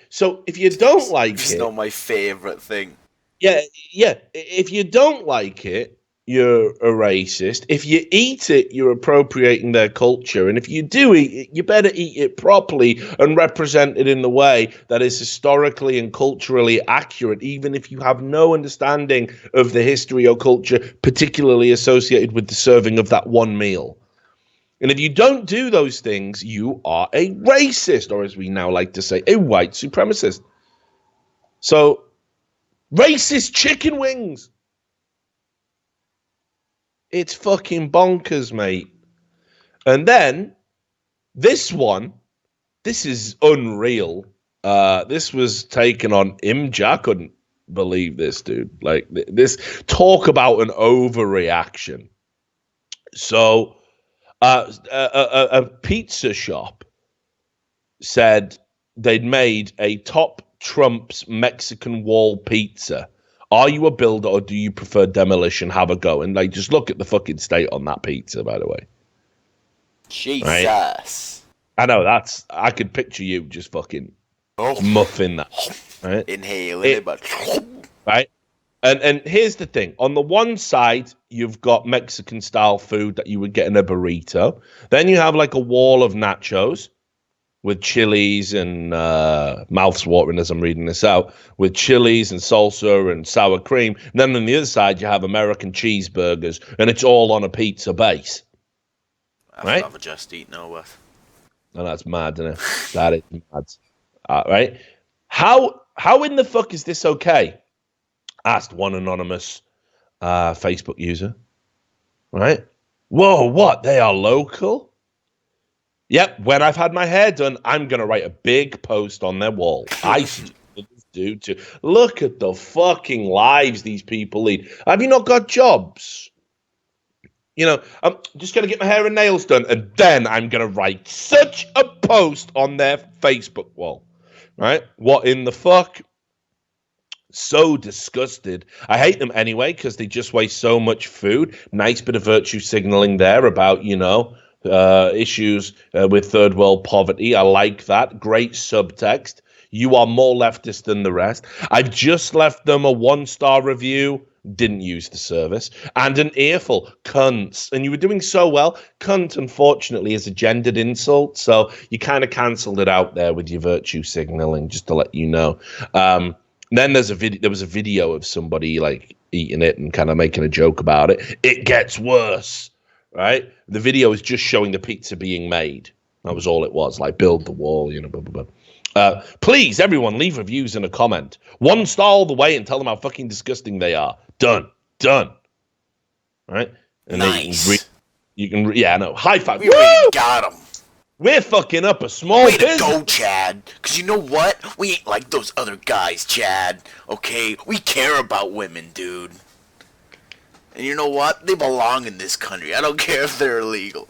So if you don't like it's it... It's not my favorite thing. Yeah. If you don't like it, you're a racist. If you eat it, you're appropriating their culture. And if you do eat it, you better eat it properly and represent it in the way that is historically and culturally accurate, even if you have no understanding of the history or culture, particularly associated with the serving of that one meal. And if you don't do those things, you are a racist, or as we now like to say, a white supremacist. So, racist chicken wings. It's fucking bonkers, mate. And then this is unreal. This was taken on Imja. I couldn't believe this, dude. Like this, talk about an overreaction. So, a pizza shop said they'd made a top Trump's Mexican wall pizza. Are you a builder or do you prefer demolition? Have a go. And just look at the fucking state on that pizza, by the way. Jesus. Right? I know, I could picture you just fucking muffin that. Right? Inhaling it, but... Right? And here's the thing. On the one side, you've got Mexican-style food that you would get in a burrito. Then you have a wall of nachos with chilies and mouth's watering as I'm reading this out, with chilies and salsa and sour cream. And then on the other side, you have American cheeseburgers, and it's all on a pizza base. I'd rather just eat no with. And that's mad, isn't it? That is mad. Right? How in the fuck is this okay? Asked one anonymous Facebook user. Right? Whoa, what? They are local? Yep, when I've had my hair done, I'm going to write a big post on their wall. I do too. Look at the fucking lives these people lead. Have you not got jobs? I'm just going to get my hair and nails done, and then I'm going to write such a post on their Facebook wall. right? What in the fuck? So disgusted. I hate them anyway because they just waste so much food. Nice bit of virtue signaling there about, issues with third world poverty. I like that. Great subtext. You are more leftist than the rest. I've just left them a 1-star review. Didn't use the service. And an earful. Cunts. And you were doing so well. Cunt, unfortunately, is a gendered insult. So you kind of cancelled it out there with your virtue signaling, just to let you know. Then there was a video of somebody like eating it and kind of making a joke about it. It gets worse, right? The video is just showing the pizza being made. That was all it was. Like, build the wall, blah, blah, blah. Please, everyone, leave reviews and a comment. 1 star all the way and tell them how fucking disgusting they are. Done. Right? And nice. You can high five. We really got them. We're fucking up a small business. Way to go, Chad. Because you know what? We ain't like those other guys, Chad. Okay? We care about women, dude. And you know what? They belong in this country. I don't care if they're illegal.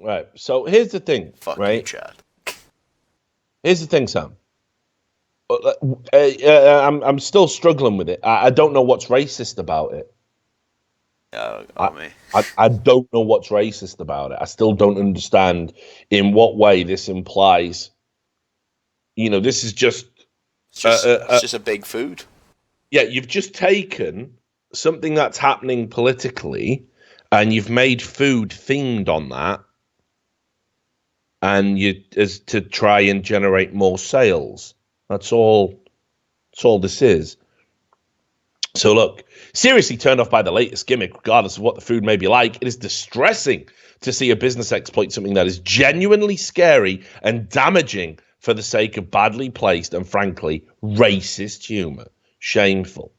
Right. So here's the thing, Fuck right? you, Chad. Here's the thing, Sam. I'm still struggling with it. I don't know what's racist about it. I don't know what's racist about it. I still don't understand in what way this implies. This is just... It's just a big food. Yeah, you've just taken something that's happening politically and you've made food themed on that, and as to try and generate more sales. That's all this is. So look, seriously turned off by the latest gimmick, regardless of what the food may be like. It is distressing to see a business exploit something that is genuinely scary and damaging for the sake of badly placed and, frankly, racist humor. Shameful.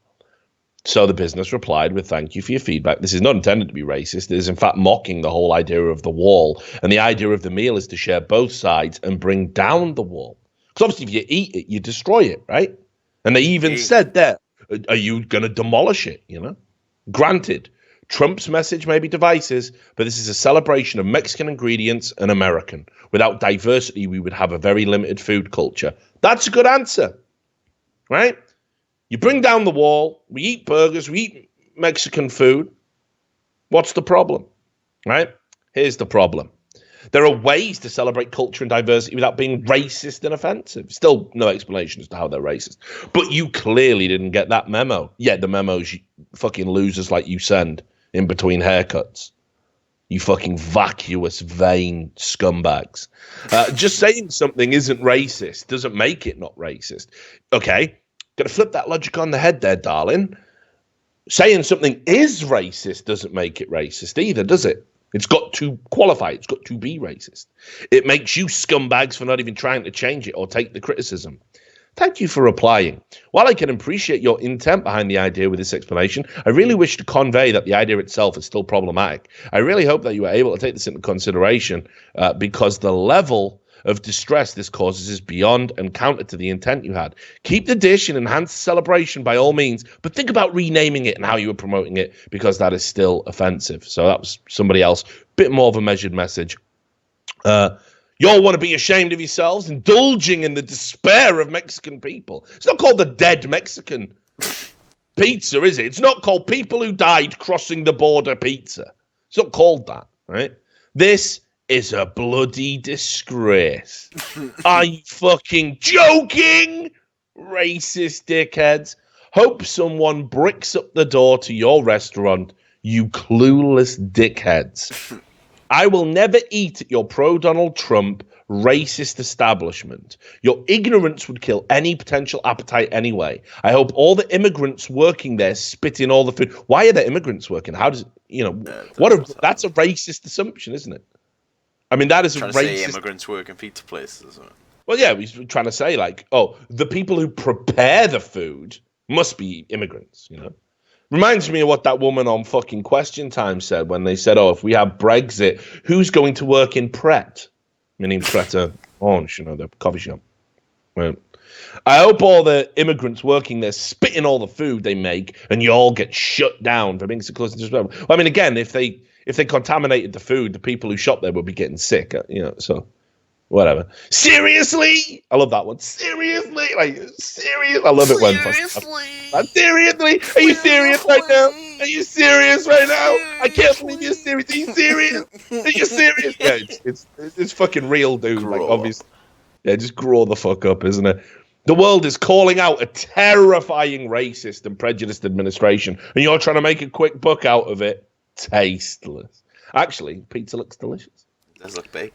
So the business replied with, "Thank you for your feedback. This is not intended to be racist. It is, in fact, mocking the whole idea of the wall. And the idea of the meal is to share both sides and bring down the wall. Because obviously if you eat it, you destroy it, right? And they even said there, are you going to demolish it, Granted, Trump's message may be divisive, but this is a celebration of Mexican ingredients and American. Without diversity, we would have a very limited food culture." That's a good answer, right? You bring down the wall, we eat burgers, we eat Mexican food. What's the problem, right? Here's the problem. There are ways to celebrate culture and diversity without being racist and offensive. Still no explanation as to how they're racist. But you clearly didn't get that memo. Yeah, the memos fucking losers like you send in between haircuts. You fucking vacuous, vain scumbags. Just saying something isn't racist doesn't make it not racist. Okay, got to flip that logic on the head there, darling. Saying something is racist doesn't make it racist either, does it? It's got to qualify. It's got to be racist. It makes you scumbags for not even trying to change it or take the criticism. Thank you for replying. While I can appreciate your intent behind the idea with this explanation, I really wish to convey that the idea itself is still problematic. I really hope that you are able to take this into consideration because the level of distress this causes is beyond and counter to the intent you had. Keep the dish and enhance the celebration by all means, but think about renaming it and how you were promoting it, because that is still offensive. So that was somebody else, bit more of a measured message. Y'all want to be ashamed of yourselves, indulging in the despair of Mexican people. It's not called the dead Mexican pizza, is it? It's not called people who died crossing the border pizza. It's not called that, right? This is a bloody disgrace. Are you fucking joking? Racist dickheads. Hope someone bricks up the door to your restaurant, you clueless dickheads. I will never eat at your pro-Donald Trump racist establishment. Your ignorance would kill any potential appetite anyway. I hope all the immigrants working there spit in all the food. Why are there immigrants working? How does, that's a racist assumption, isn't it? I mean, that is trying a to racist... say immigrants work in pizza places, isn't it? Well, yeah, he's trying to say, like, the people who prepare the food must be immigrants, Reminds me of what that woman on fucking Question Time said when they said, if we have Brexit, who's going to work in Pret? Meaning Pret Orange, the coffee shop. Right. I hope all the immigrants working there spit in all the food they make and you all get shut down for being so close to disrespectful. Well, I mean, again, if they contaminated the food, the people who shop there would be getting sick, so Whatever. Seriously? I love that one. Seriously? Like, serious? I love it when... Seriously? Are you serious right now? Are you serious right now? I can't believe you're serious. Are you serious? Are you serious? Yeah, it's fucking real, dude. Like, obviously. Yeah, just grow the fuck up, isn't it? The world is calling out a terrifying racist and prejudiced administration, and you're trying to make a quick buck out of it. Tasteless. Actually, pizza looks delicious. It does look big.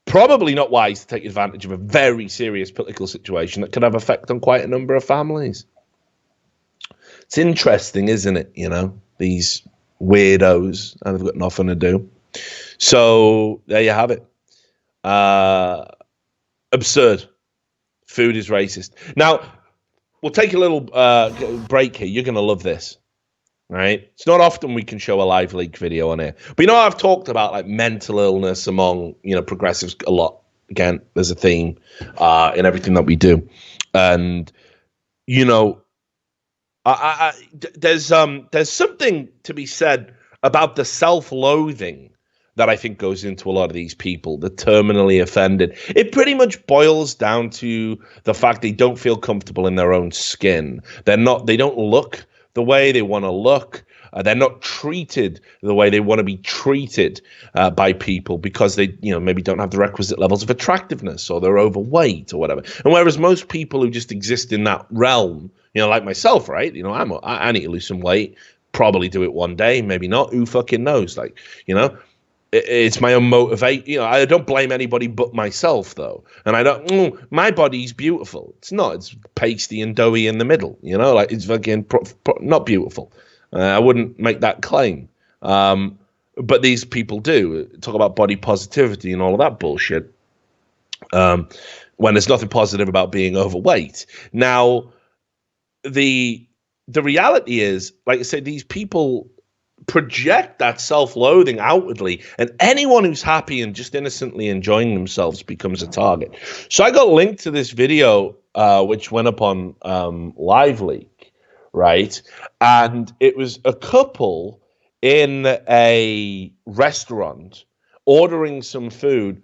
Probably not wise to take advantage of a very serious political situation that could have effect on quite a number of families. It's interesting, isn't it? You know, these weirdos, and they've got nothing to do. So there you have it. Absurd. Food is racist. Now, we'll take a little break here. You're going to love this. Right? It's not often we can show a live leak video on here. But you know, I've talked about like mental illness among, you know, progressives a lot. Again, there's a theme in everything that we do. And, you know, there's something to be said about the self-loathing that I think goes into a lot of these people, the terminally offended. It pretty much boils down to the fact they don't feel comfortable in their own skin. They don't look the way they want to look. They're not treated the way they want to be treated by people because they, you know, maybe don't have the requisite levels of attractiveness or they're overweight or whatever. And whereas most people who just exist in that realm, you know, like myself, right? You know, I need to lose some weight, probably do it one day, maybe not. Who fucking knows? Like, you know, it's my own motivate. You know, I don't blame anybody but myself, though. And I don't. My body's beautiful. It's not. It's pasty and doughy in the middle. You know, like it's fucking not beautiful. I wouldn't make that claim. But these people do talk about body positivity and all of that bullshit. When there's nothing positive about being overweight. Now, the reality is, like I said, these people project that self-loathing outwardly, and anyone who's happy and just innocently enjoying themselves becomes a target. So I got linked to this video which went up on Live Leak, right? And it was a couple in a restaurant ordering some food,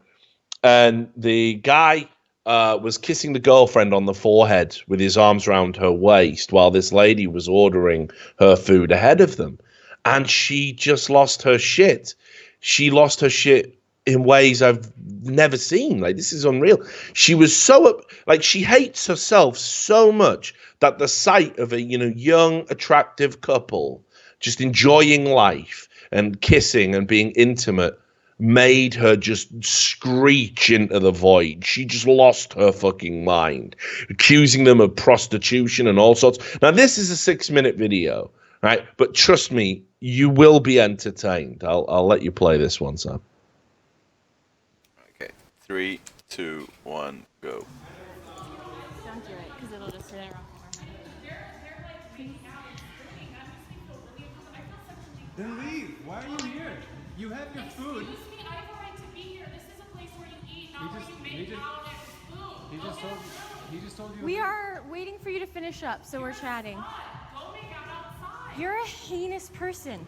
and the guy was kissing the girlfriend on the forehead with his arms around her waist while this lady was ordering her food ahead of them. And she just lost her shit. She lost her shit in ways I've never seen. Like, this is unreal. She was so, like, she hates herself so much that the sight of a, you know, young, attractive couple just enjoying life and kissing and being intimate made her just screech into the void. She just lost her fucking mind, accusing them of prostitution and all sorts. Now, this is a 6-minute video, right? But trust me, you will be entertained. I'll let you play this one, Sam. Okay, 3, 2, 1, go. Don't do it, because it'll just turn it wrong. Then leave. Why are you here? You have your food. Excuse me, I have a right to be here. This is a place where you eat, not where you make out and food. He just told you. We are waiting for you to finish up, so we're chatting. Go make out outside. You're a heinous person.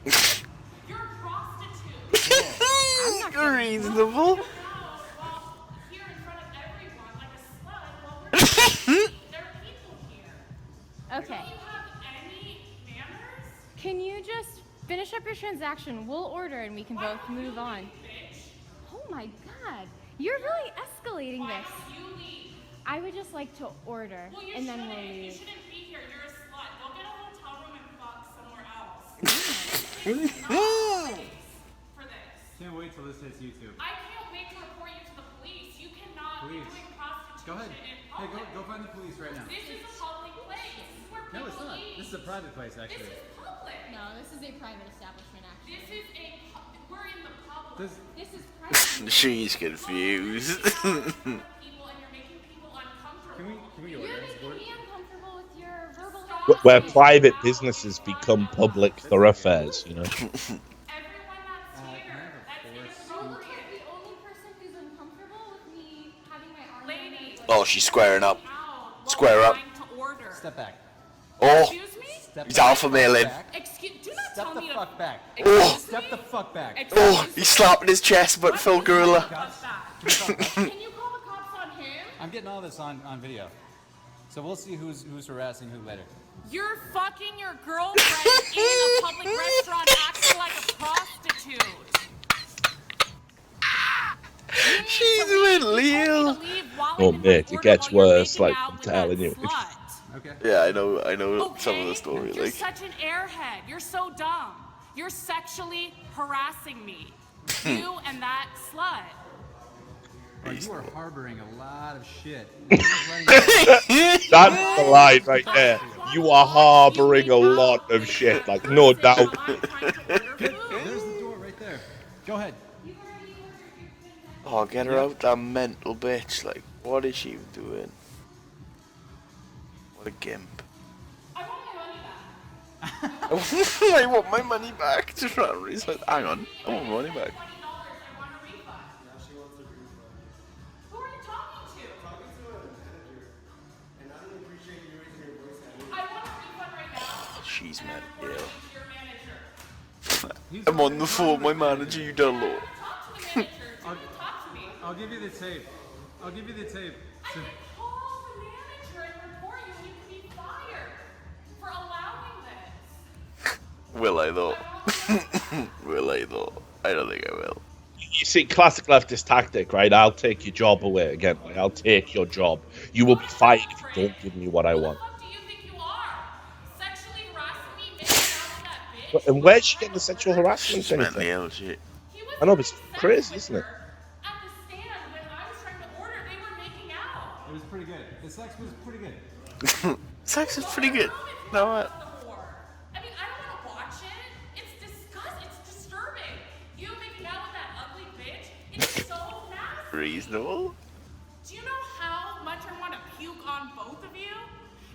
You're a prostitute. Reasonable. Well, here in front of everyone, like a slut, while we're there are people here. Okay. Do you have any manners? Can you just finish up your transaction? We'll order and we can both move on. Oh my god. You're really escalating this. You leave. I would just like to order Well, you and then shouldn't. we'll You leave. shouldn't be here. You're a slut. Go get a hotel room and fuck somewhere else. It's not a place for this. Can't wait till this hits YouTube. I can't wait to report you to the police. You cannot be Please. doing prostitution Go ahead. in Hey, public. go find the police right now. This is a public place. This is where No, it's people not. eat. This is a private place, This actually. is public. No, this is a private establishment actually. This is a we're in the public. This is private. She's confused. People and you're making people uncomfortable. Can we You're order? making me uncomfortable with your verbal Where harassment. private businesses become public thoroughfares, you know. Everyone that's here, that's You're inappropriate. the only person who's uncomfortable with me having my arm around Lady. you. Oh, she's squaring up. Out. Square What up. we're trying to order. Step back. Oh, Excuse me? Step he's back. alpha mailing. Excuse. Do not Step tell the me to. fuck back. Excuse Oh. me? Step the fuck back. Excuse Oh, me? he's slapping his chest, but Phil Gorilla. What's that? Can you call the cops on him? I'm getting all this on video. So we'll see who's harassing who later. You're fucking your girlfriend in a public restaurant acting like a prostitute. She's mentally ill. Oh, mate, it gets worse, like, I'm telling you. Okay. Yeah, I know some of the story. You're Like, such an airhead. You're so dumb. You're sexually harassing me. You and that slut. Oh, you are harboring a lot of shit. That's the line right there. You are harboring a lot of shit, like, no doubt. There's the door right there. Go ahead. oh, get her out, that mental bitch. Like, what is she even doing? What a gimp. I want my money back. I want my money back. Just randomly said, hang on, I want my money back. $20, I want a refund. Who are you talking to? I want a refund right now. She's mad, yeah. To your manager. I'm on the phone, my manager, you done law. Talk to the manager. Talk to me. I'll give you the tape. I'll give you the tape. I can call the manager and report you and you can be fired for allowing this. Will I though? Will I though? I don't think I will. You see, classic leftist tactic, right? I'll take your job away again. Like, I'll take your job. You will be fired if you don't give me what I want. What do you think you are? Sexually harassing me, making out with that bitch? And where's she getting the sexual harassment She's thing mentally from? ill, shit. He was I know, but it's having sex crazy, with isn't it? her at the stand when I was trying to order, they were making out. It was pretty good. The sex was pretty good. Sex is pretty good. Know what? I mean, I don't want to watch it. It's disgusting. It's disturbing. You making out with that ugly bitch. It's so nasty. Reasonable. Do you know how much I want to puke on both of you?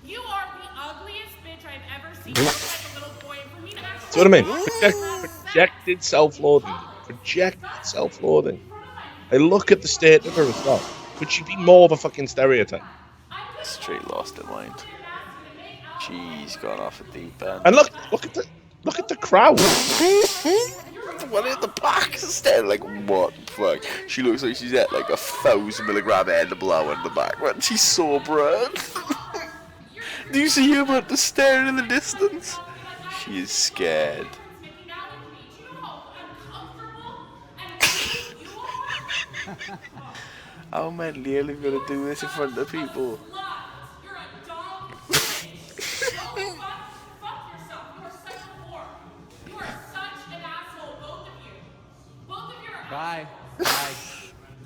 You are the ugliest bitch I've ever seen. You look like a little boy. And for me to actually See what I mean? Projected self-loathing. Projected self-loathing. I look at the state of her as well. Could she be more of a fucking stereotype? Straight lost her mind. She's gone off a deep end. And look at the crowd. What in the back instead? Like, what the fuck? She looks like she's at like 1,000 milligram blow in the back. What? She's so bright. Do you see her about to stare in the distance? She is scared. How mentally ill are you gonna do this in front of people? You're a dumb bitch. Fuck yourself. You are such a whore. You are such an asshole, both of you. Both of you are Bye. Bye.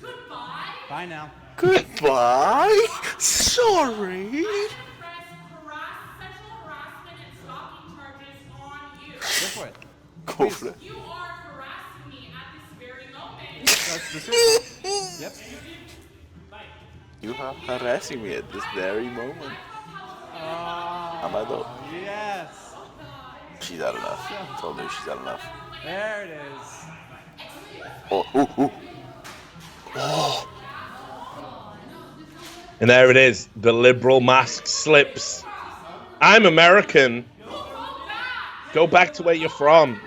Goodbye. Bye now. Goodbye. Sorry. Sexual harassment and stalking charges on you. Go for it. Go for it. You are harassing me at this very moment. That's the truth. Yep. You are harassing me at this very moment. Am I though? Yes. She's had enough. I told her she's had enough. There it is. Oh. And there it is. The liberal mask slips. I'm American. Go back to where you're from.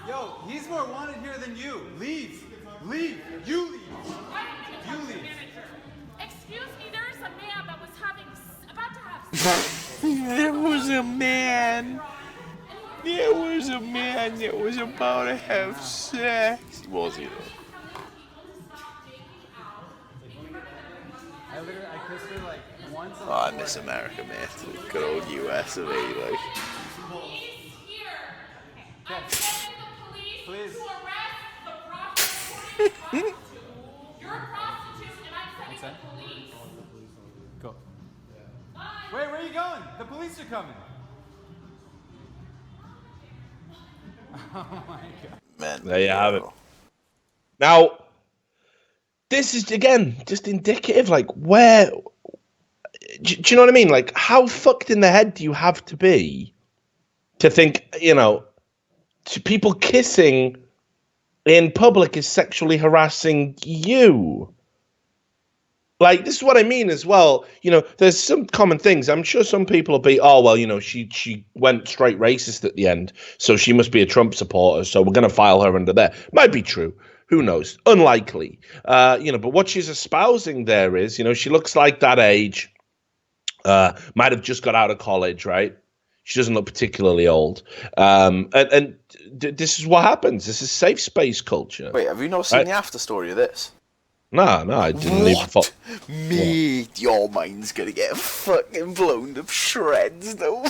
Yo, he's more wanted here than you. Leave. Leave. You leave. You leave. Excuse me, there is a man that was about to have sex. There was a man. There was a man that was about to have sex. He was either. I kissed her like once. Oh, I miss America, mate. Good old US of A, like. Police here. I'm sending the police Please. to arrest the prostitute. You're a prostitute, and I'm sending the police. Go. Wait, where are you going? The police are coming. Oh my god. Man, There you have it. Now, this is, again, just indicative, like, where... Do you know what I mean? Like, how fucked in the head do you have to be to think, to people kissing in public is sexually harassing you? Like, this is what I mean as well. There's some common things. I'm sure some people will be, she went straight racist at the end, so she must be a Trump supporter, so we're going to file her under there. Might be true. Who knows? Unlikely. But what she's espousing there is, she looks like that age, might have just got out of college, right? She doesn't look particularly old. This is what happens. This is safe space culture. Wait, have you not seen the after story of this? No, I didn't even follow. Mate, your mind's gonna get fucking blown to shreds, though.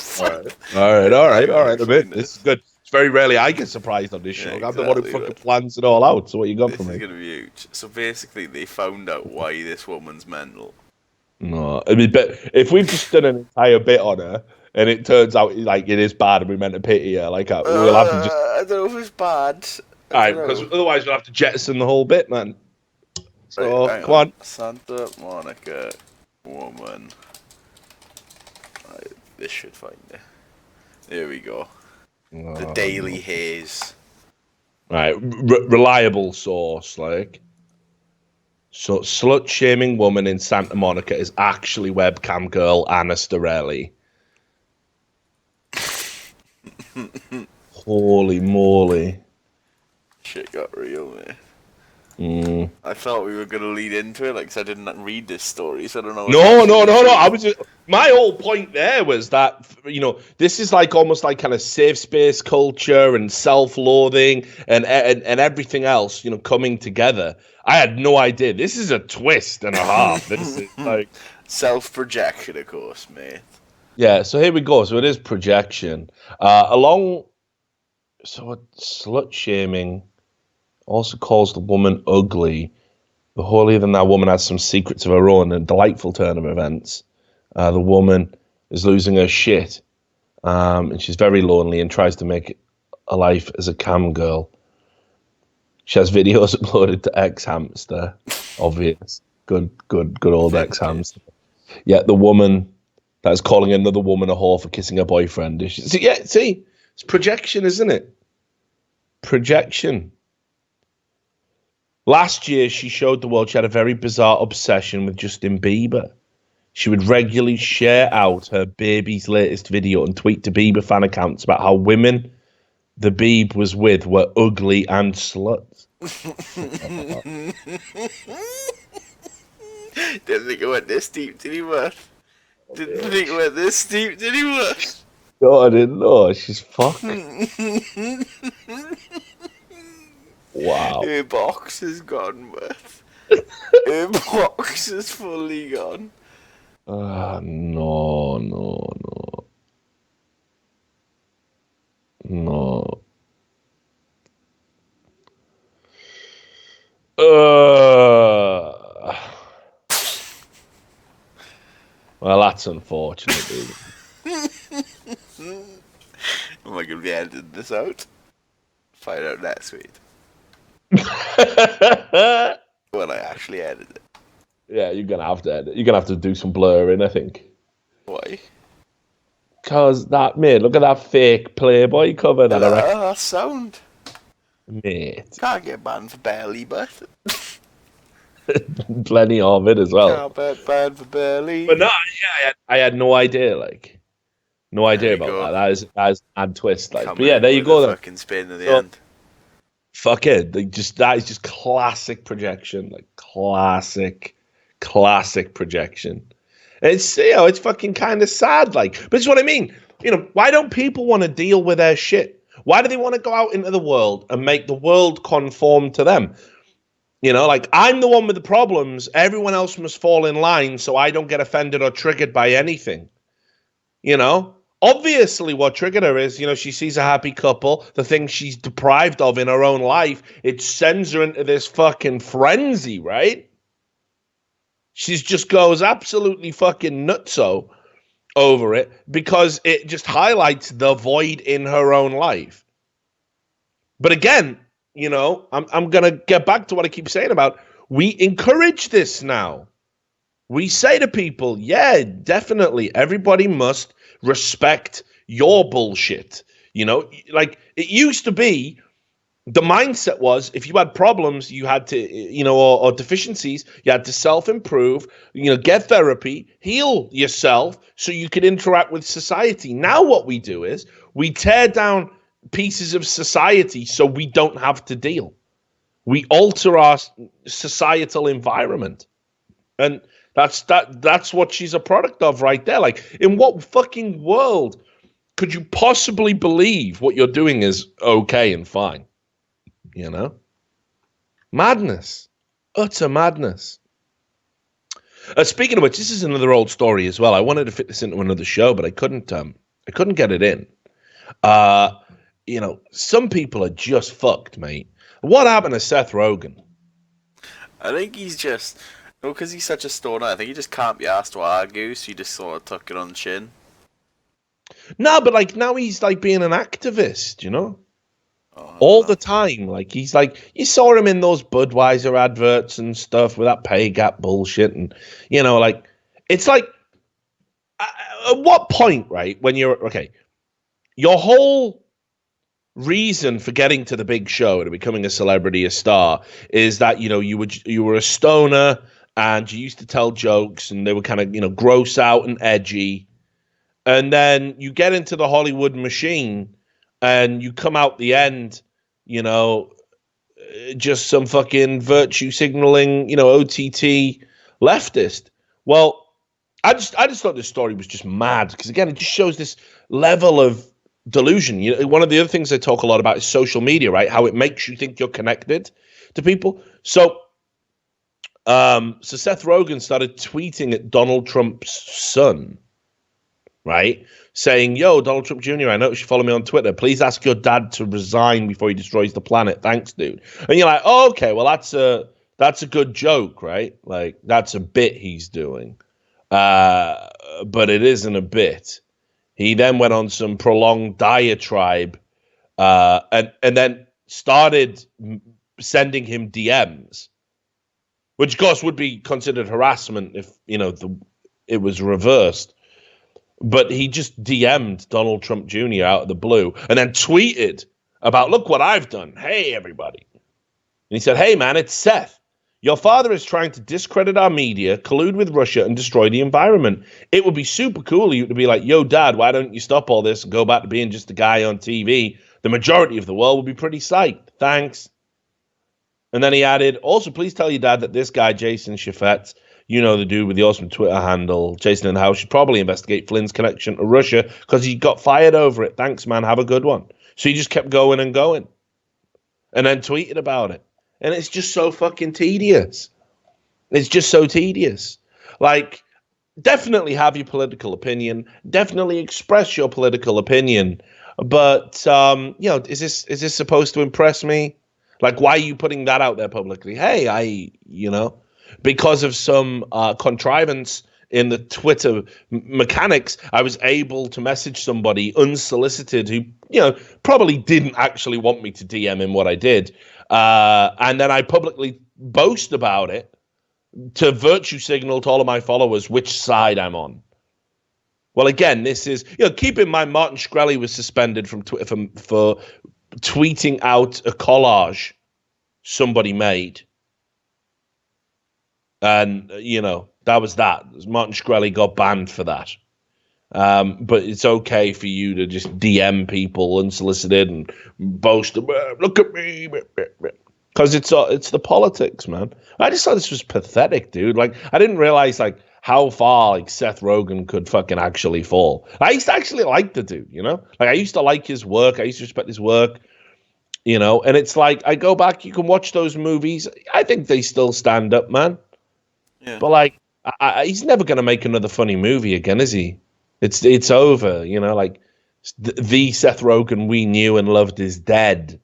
All right. A bit. This is good. It's very rarely I get surprised on this show. I'm the one who fucking plans it all out. So what you got for me? This is gonna be huge. So basically, they found out why this woman's mental. No, I mean, but if we've just done an entire bit on her, and it turns out like it is bad, and we meant to pity her, like we'll have to just. I don't know if it's bad. All right, because otherwise we'll have to jettison the whole bit, man. So right, come on. Santa Monica woman. This should find it. There we go. The Daily Haze. Right, reliable source, like. So, slut-shaming woman in Santa Monica is actually webcam girl Anna Starelli. Holy moly. Shit got real, man. I thought we were going to lead into it, cause I didn't read this story, so I don't know. No. I was just, my whole point there was that, this is like almost like kind of safe space culture and self-loathing and everything else, coming together. I had no idea. This is a twist and a half. This is like self-projection, of course, mate. Yeah, so here we go. So it is projection. Slut-shaming also calls the woman ugly. The holier than thou woman has some secrets of her own, a delightful turn of events. The woman is losing her shit, and she's very lonely and tries to make a life as a cam girl. She has videos uploaded to X Hamster. Obvious. Good old X Hamster. Yeah, the woman that's calling another woman a whore for kissing her boyfriend. See, it's projection, isn't it? Projection. Last year, she showed the world she had a very bizarre obsession with Justin Bieber. She would regularly share out her baby's latest video and tweet to Bieber fan accounts about how women the Bieb was with were ugly and sluts. Didn't think it went this deep, did he, man? Didn't think it went this deep, did he, man? No, I didn't know. She's fucked. Wow. Her box is gone, man. Her box is fully gone. No. Well, that's unfortunate, dude. Am I going to be editing this out? Find out next week. When I actually edit it. Yeah, you're going to have to edit. You're going to have to do some blurring, I think. Why? Because look at that fake Playboy cover that I reckon. That's sound. Mate. Can't get banned for barely, but. Plenty of it as well. Can't get banned for barely. But no, yeah, I had no idea, no idea about that. That is a twist, But yeah, there you go. Then. Fucking spin at the end. Fuck it. That is just classic projection, classic projection. It's fucking kind of sad, but it's what I mean. Why don't people want to deal with their shit? Why do they want to go out into the world and make the world conform to them? I'm the one with the problems. Everyone else must fall in line so I don't get offended or triggered by anything. Obviously what triggered her is, she sees a happy couple, the thing she's deprived of in her own life, it sends her into this fucking frenzy, right? She just goes absolutely fucking nutso over it because it just highlights the void in her own life. But again, I'm going to get back to what I keep saying about we encourage this now. We say to people, yeah, definitely, everybody must respect your bullshit. It used to be, the mindset was if you had problems, you had to, or deficiencies, you had to self-improve, get therapy, heal yourself so you could interact with society. Now what we do is we tear down pieces of society so we don't have to deal. We alter our societal environment. And that's what she's a product of right there. Like, in what fucking world could you possibly believe what you're doing is okay and fine? You know? Madness. Utter madness. Speaking of which, this is another old story as well. I wanted to fit this into another show, but I couldn't get it in. You know, some people are just fucked, mate. What happened to Seth Rogen? I think he's just, because he's such a stoner, I think he just can't be asked to argue, so he just sort of took it on the chin. No, but like now he's like being an activist, you know? All the time. Like he's like, you saw him in those Budweiser adverts and stuff with that pay gap bullshit. And, you know, like, it's like, at what point, right, when you're, okay, your whole reason for getting to the big show and becoming a celebrity, a star, is that, you know, you were a stoner and you used to tell jokes and they were kind of, you know, gross out and edgy. And then you get into the Hollywood machine and you come out the end, you know, just some fucking virtue signaling, you know, OTT leftist. Well, I just thought this story was just mad because, again, it just shows this level of delusion. You know, one of the other things I talk a lot about is social media, right? How it makes you think you're connected to people. So Seth Rogen started tweeting at Donald Trump's son, right? Saying, yo, Donald Trump Jr., I noticed you follow me on Twitter. Please ask your dad to resign before he destroys the planet. Thanks, dude. And you're like, oh, okay, well, that's a good joke, right? Like, that's a bit he's doing. But it isn't a bit. He then went on some prolonged diatribe and then started sending him DMs, which, of course, would be considered harassment if, you know, it was reversed. But he just DM'd Donald Trump Jr. out of the blue and then tweeted about, look what I've done. Hey, everybody. And he said, hey, man, it's Seth. Your father is trying to discredit our media, collude with Russia, and destroy the environment. It would be super cool of you to be like, yo, Dad, why don't you stop all this and go back to being just a guy on TV? The majority of the world would be pretty psyched. Thanks. And then he added, also, please tell your dad that this guy, Jason Chaffetz, you know, the dude with the awesome Twitter handle, Jason in the House, should probably investigate Flynn's connection to Russia because he got fired over it. Thanks, man. Have a good one. So he just kept going and going and then tweeted about it. And it's just so fucking tedious. It's just so tedious. Like, definitely have your political opinion. Definitely express your political opinion. But, you know, is this supposed to impress me? Like, why are you putting that out there publicly? Hey, you know, because of some contrivance in the Twitter mechanics, I was able to message somebody unsolicited who, you know, probably didn't actually want me to DM him what I did. And then I publicly boast about it to virtue signal to all of my followers which side I'm on. Well, again, this is, you know, keep in mind Martin Shkreli was suspended from Twitter for tweeting out a collage somebody made. And, you know, that was that. Martin Shkreli got banned for that. But it's okay for you to just DM people unsolicited and boast, look at me. Because it's the politics, man. I just thought this was pathetic, dude. Like, I didn't realize, like, how far, like, Seth Rogen could fucking actually fall. I used to actually like the dude, you know? Like, I used to like his work. I used to respect his work, you know? And it's like, I go back, you can watch those movies. I think they still stand up, man. Yeah. But, like, he's never going to make another funny movie again, is he? It's over, you know? Like, the Seth Rogen we knew and loved is dead.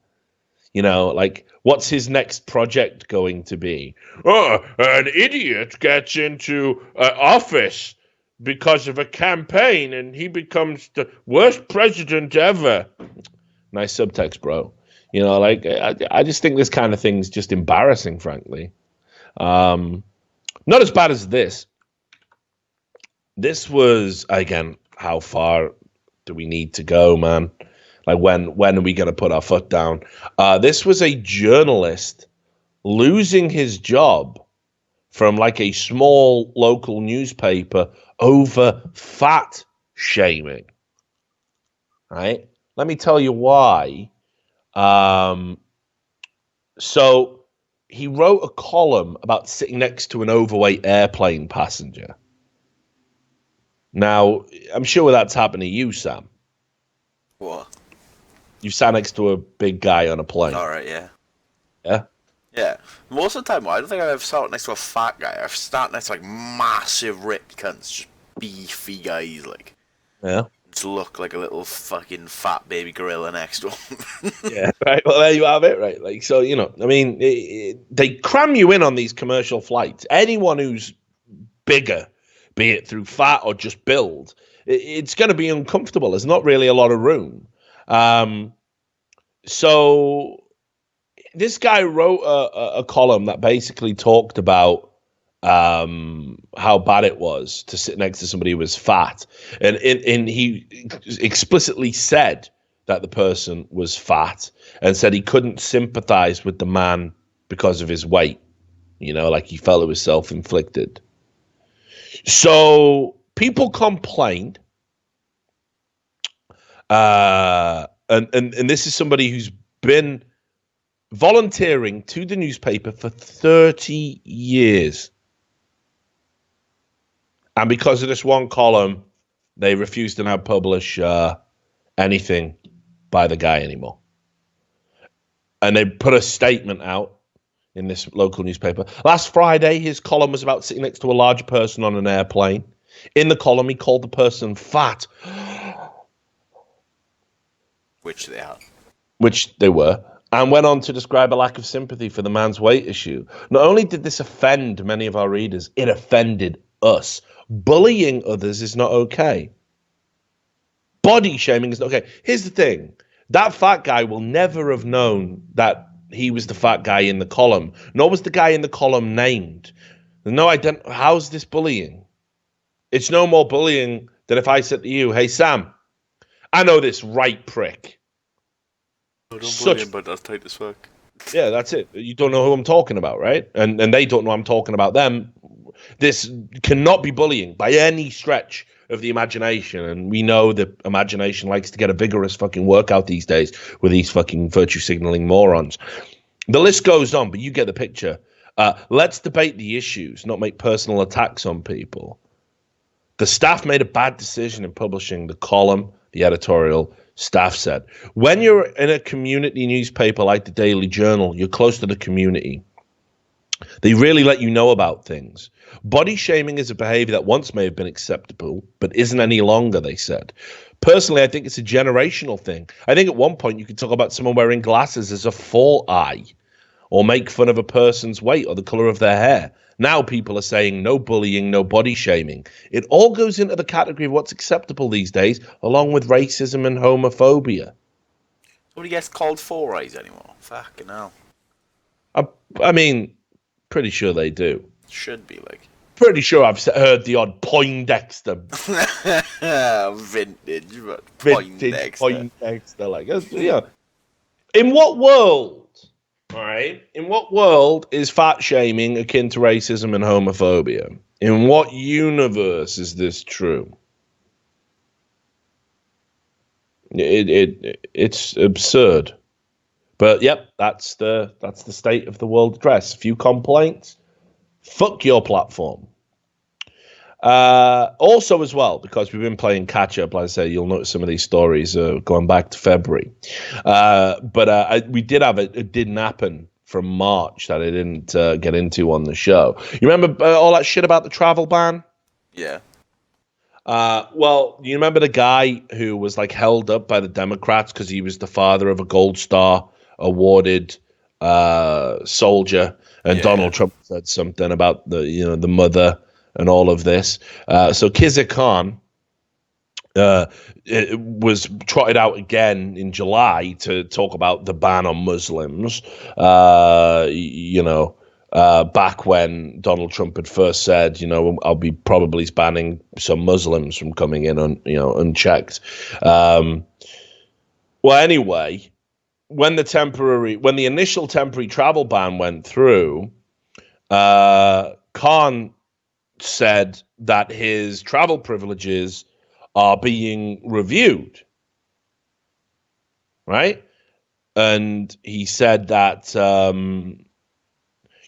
You know, like, what's his next project going to be? Oh, an idiot gets into office because of a campaign and he becomes the worst president ever. Nice subtext, bro. You know, like, I just think this kind of thing's just embarrassing, frankly. Not as bad as this. This was, again, how far do we need to go, man? Like, when are we going to put our foot down? This was a journalist losing his job from, like, a small local newspaper over fat shaming. Right? Let me tell you why. So he wrote a column about sitting next to an overweight airplane passenger. Now, I'm sure that's happened to you, Sam. What? You sat next to a big guy on a plane. All right, yeah. Yeah? Yeah. Most of the time, I don't think I've ever sat next to a fat guy. I've sat next to, like, massive ripped cunts, just beefy guys, like. Yeah. Just look like a little fucking fat baby gorilla next to him. Yeah, right. Well, there you have it, right? Like, so, you know, I mean, they cram you in on these commercial flights. Anyone who's bigger, be it through fat or just build, it's going to be uncomfortable. There's not really a lot of room. So this guy wrote a column that basically talked about how bad it was to sit next to somebody who was fat, and he explicitly said that the person was fat and said he couldn't sympathize with the man because of his weight, you know, like he felt it was self-inflicted. So people complained, and this is somebody who's been volunteering to the newspaper for 30 years. And because of this one column, they refused to now publish anything by the guy anymore. And they put a statement out in this local newspaper. Last Friday, his column was about sitting next to a large person on an airplane. In the column, he called the person fat. Which they are. Which they were. And went on to describe a lack of sympathy for the man's weight issue. Not only did this offend many of our readers, it offended us. Bullying others is not okay. Body shaming is not okay. Here's the thing. That fat guy will never have known that he was the fat guy in the column, nor was the guy in the column named. How's this bullying? It's no more bullying than if I said to you, hey, Sam, I know this right prick. I don't bully him, but that's tight as fuck. Yeah, that's it. You don't know who I'm talking about, right? And they don't know I'm talking about them. This cannot be bullying by any stretch of the imagination. And we know that imagination likes to get a vigorous fucking workout these days with these fucking virtue signaling morons. The list goes on, but you get the picture. Let's debate the issues, not make personal attacks on people. The staff made a bad decision in publishing the column, the editorial. Staff said, when you're in a community newspaper like the Daily Journal, you're close to the community. They really let you know about things. Body shaming is a behavior that once may have been acceptable, but isn't any longer, they said. Personally, I think it's a generational thing. I think at one point you could talk about someone wearing glasses as a fall eye, or make fun of a person's weight or the color of their hair. Now people are saying no bullying, no body shaming. It all goes into the category of what's acceptable these days, along with racism and homophobia. Nobody gets called four eyes anymore. Fucking hell. I mean, pretty sure they do. Should be, like. Pretty sure I've heard the odd Poindexter. Vintage, but Poindexter. Like, yeah. In what world? All right. In what world is fat shaming akin to racism and homophobia? In what universe is this true? It's absurd. But yep, that's the state of the world address. A few complaints. Fuck your platform. Also, as well, because we've been playing catch up, like I say, you'll notice some of these stories going back to February. But we did have it didn't happen from March that I didn't get into on the show. You remember all that shit about the travel ban? Yeah. Well, you remember the guy who was like held up by the Democrats because he was the father of a Gold Star awarded soldier, and Donald Trump said something about the mother and all of this. So Kizir Khan it was trotted out again in July to talk about the ban on Muslims. Back when Donald Trump had first said, I'll be probably banning some Muslims from coming in unchecked. Well, anyway, when the initial temporary travel ban went through, Khan said that his travel privileges are being reviewed, right? And he said that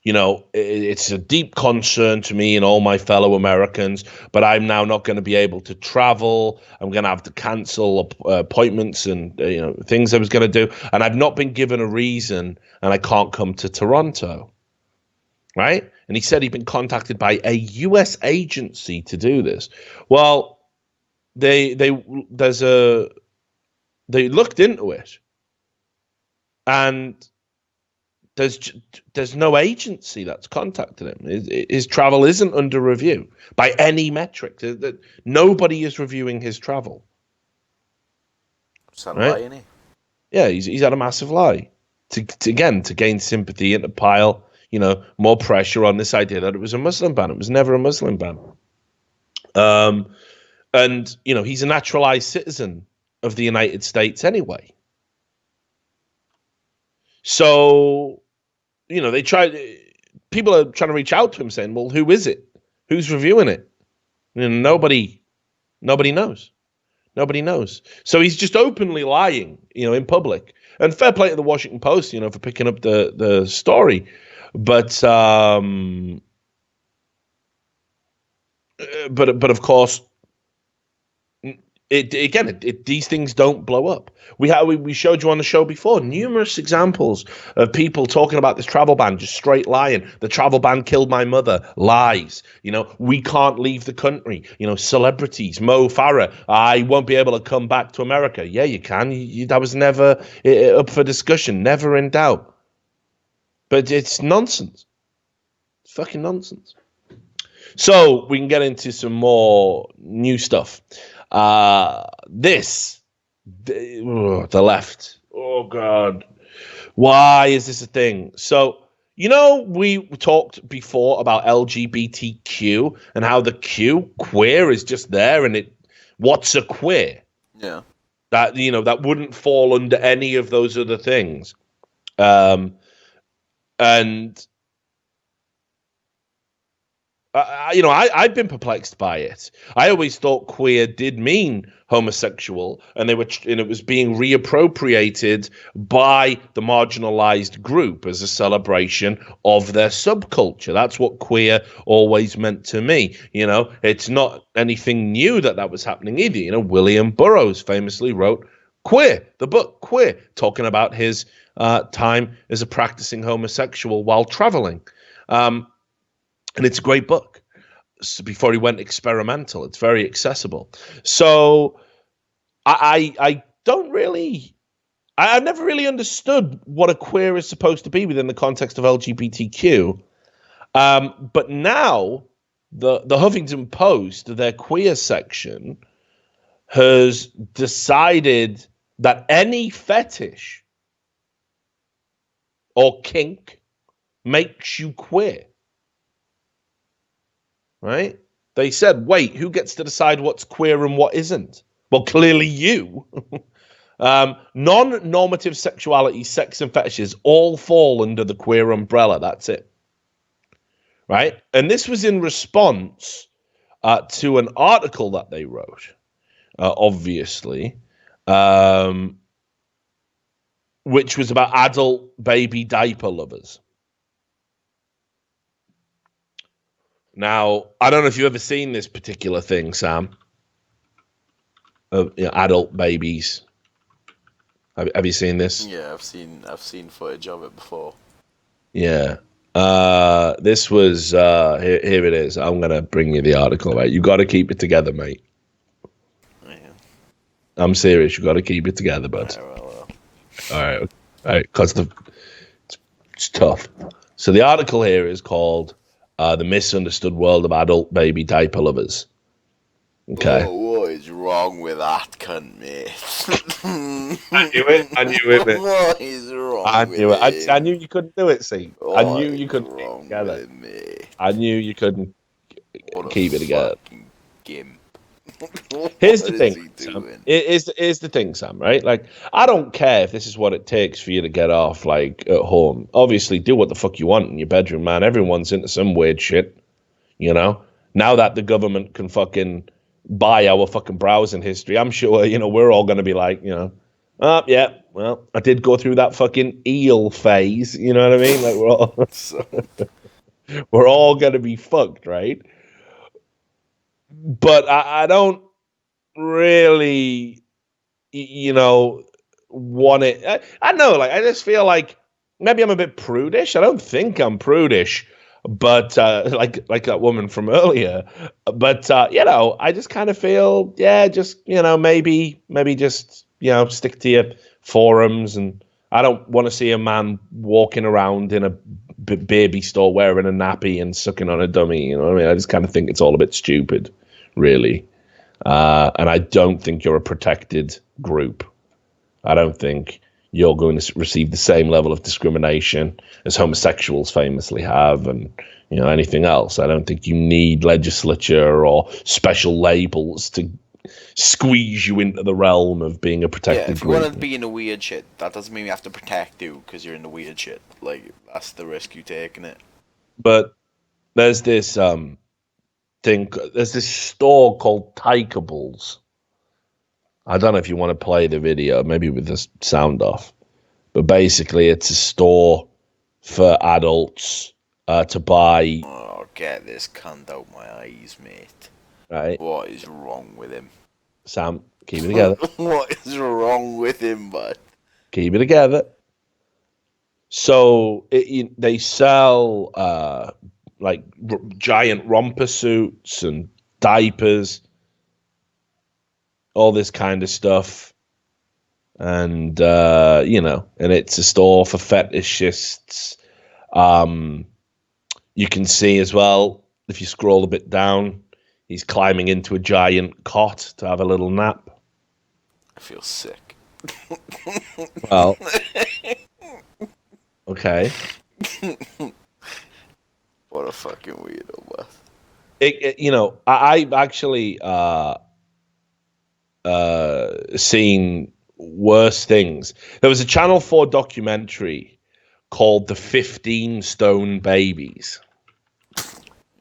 It's a deep concern to me and all my fellow Americans, but I'm now not going to be able to travel. I'm going to have to cancel appointments and things I was going to do. And I've not been given a reason, and I can't come to Toronto. Right? And he said he'd been contacted by a U.S. agency to do this. Well, they looked into it, and there's no agency that's contacted him. His travel isn't under review by any metric. Nobody is reviewing his travel. It's a lie, isn't he? Yeah, he's had a massive lie to gain sympathy and to pile more pressure on this idea that it was a Muslim ban. It was never a Muslim ban. And he's a naturalized citizen of the United States anyway. So, people are trying to reach out to him saying, well, who is it? Who's reviewing it? Nobody knows. Nobody knows. So he's just openly lying, in public. And fair play to the Washington Post, for picking up the story. But of course, these things don't blow up. We showed you on the show before numerous examples of people talking about this travel ban, just straight lying. The travel ban killed my mother. Lies. We can't leave the country. Celebrities. Mo Farah. I won't be able to come back to America. Yeah, you can. That was never up for discussion. Never in doubt. But it's nonsense. It's fucking nonsense. So we can get into some more new stuff. The left. Oh God, why is this a thing? So we talked before about LGBTQ and how the queer is just there, and what's a queer? Yeah, that wouldn't fall under any of those other things, and. I've been perplexed by it. I always thought queer did mean homosexual, and it was being reappropriated by the marginalized group as a celebration of their subculture. That's what queer always meant to me. It's not anything new that was happening either. William Burroughs famously wrote Queer, the book Queer, talking about his time as a practicing homosexual while traveling. And it's a great book. So before he went experimental, it's very accessible. So I've never really understood what a queer is supposed to be within the context of LGBTQ. But now the Huffington Post, their queer section, has decided that any fetish or kink makes you queer. Right? They said, wait, who gets to decide what's queer and what isn't? Well, clearly you. Non-normative sexuality, sex, and fetishes all fall under the queer umbrella. That's it. Right? And this was in response to an article that they wrote, obviously, which was about adult baby diaper lovers. Now, I don't know if you've ever seen this particular thing, Sam. Adult babies. Have you seen this? Yeah, I've seen footage of it before. Yeah. This was here it is. I'm gonna bring you the article, mate. You got to keep it together, mate. Yeah. I'm serious. You got to keep it together, bud. All right, because it's tough. So the article here is called "The Misunderstood World of Adult Baby Diaper Lovers." Okay. Oh, what is wrong with that cunt, mate? I knew it, mate. What is wrong with it? I knew you couldn't do it, see. I knew you couldn't keep it together. I knew you couldn't keep it together. Here's the thing, Sam. Here's the thing, Sam, right? Like, I don't care if this is what it takes for you to get off, like, at home. Obviously, do what the fuck you want in your bedroom, man. Everyone's into some weird shit, you know? Now that the government can fucking buy our fucking browsing history, I'm sure, we're all going to be like, Yeah. Well, I did go through that fucking eel phase. You know what I mean? Like we're all gonna be fucked, right? But I don't really, want it. I know, like, I just feel like maybe I'm a bit prudish. I don't think I'm prudish, but like that woman from earlier. But I just kind of feel, just maybe just stick to your forums, and I don't want to see a man walking around in a baby store wearing a nappy and sucking on a dummy. You know what I mean? I just kind of think it's all a bit stupid, really. And I don't think you're a protected group. I don't think you're going to receive the same level of discrimination as homosexuals famously have, and anything else. I don't think you need legislature or special labels to squeeze you into the realm of being a protected if you group. want to be in the weird shit, that doesn't mean we have to protect you because you're in the weird shit. Like, that's the risk you take in it. But there's this there's this store called Takeables. I don't know if you want to play the video, maybe with the sound off. But basically, it's a store for adults to buy. Oh, get this cunt out my eyes, mate. Right. What is wrong with him? Sam, keep it together. What is wrong with him, bud? Keep it together. So they sell like giant romper suits and diapers, all this kind of stuff. And, and it's a store for fetishists. You can see as well, if you scroll a bit down, he's climbing into a giant cot to have a little nap. I feel sick. Well, okay. What a fucking weirdo, man. I've actually seen worse things. There was a Channel 4 documentary called The 15 Stone Babies.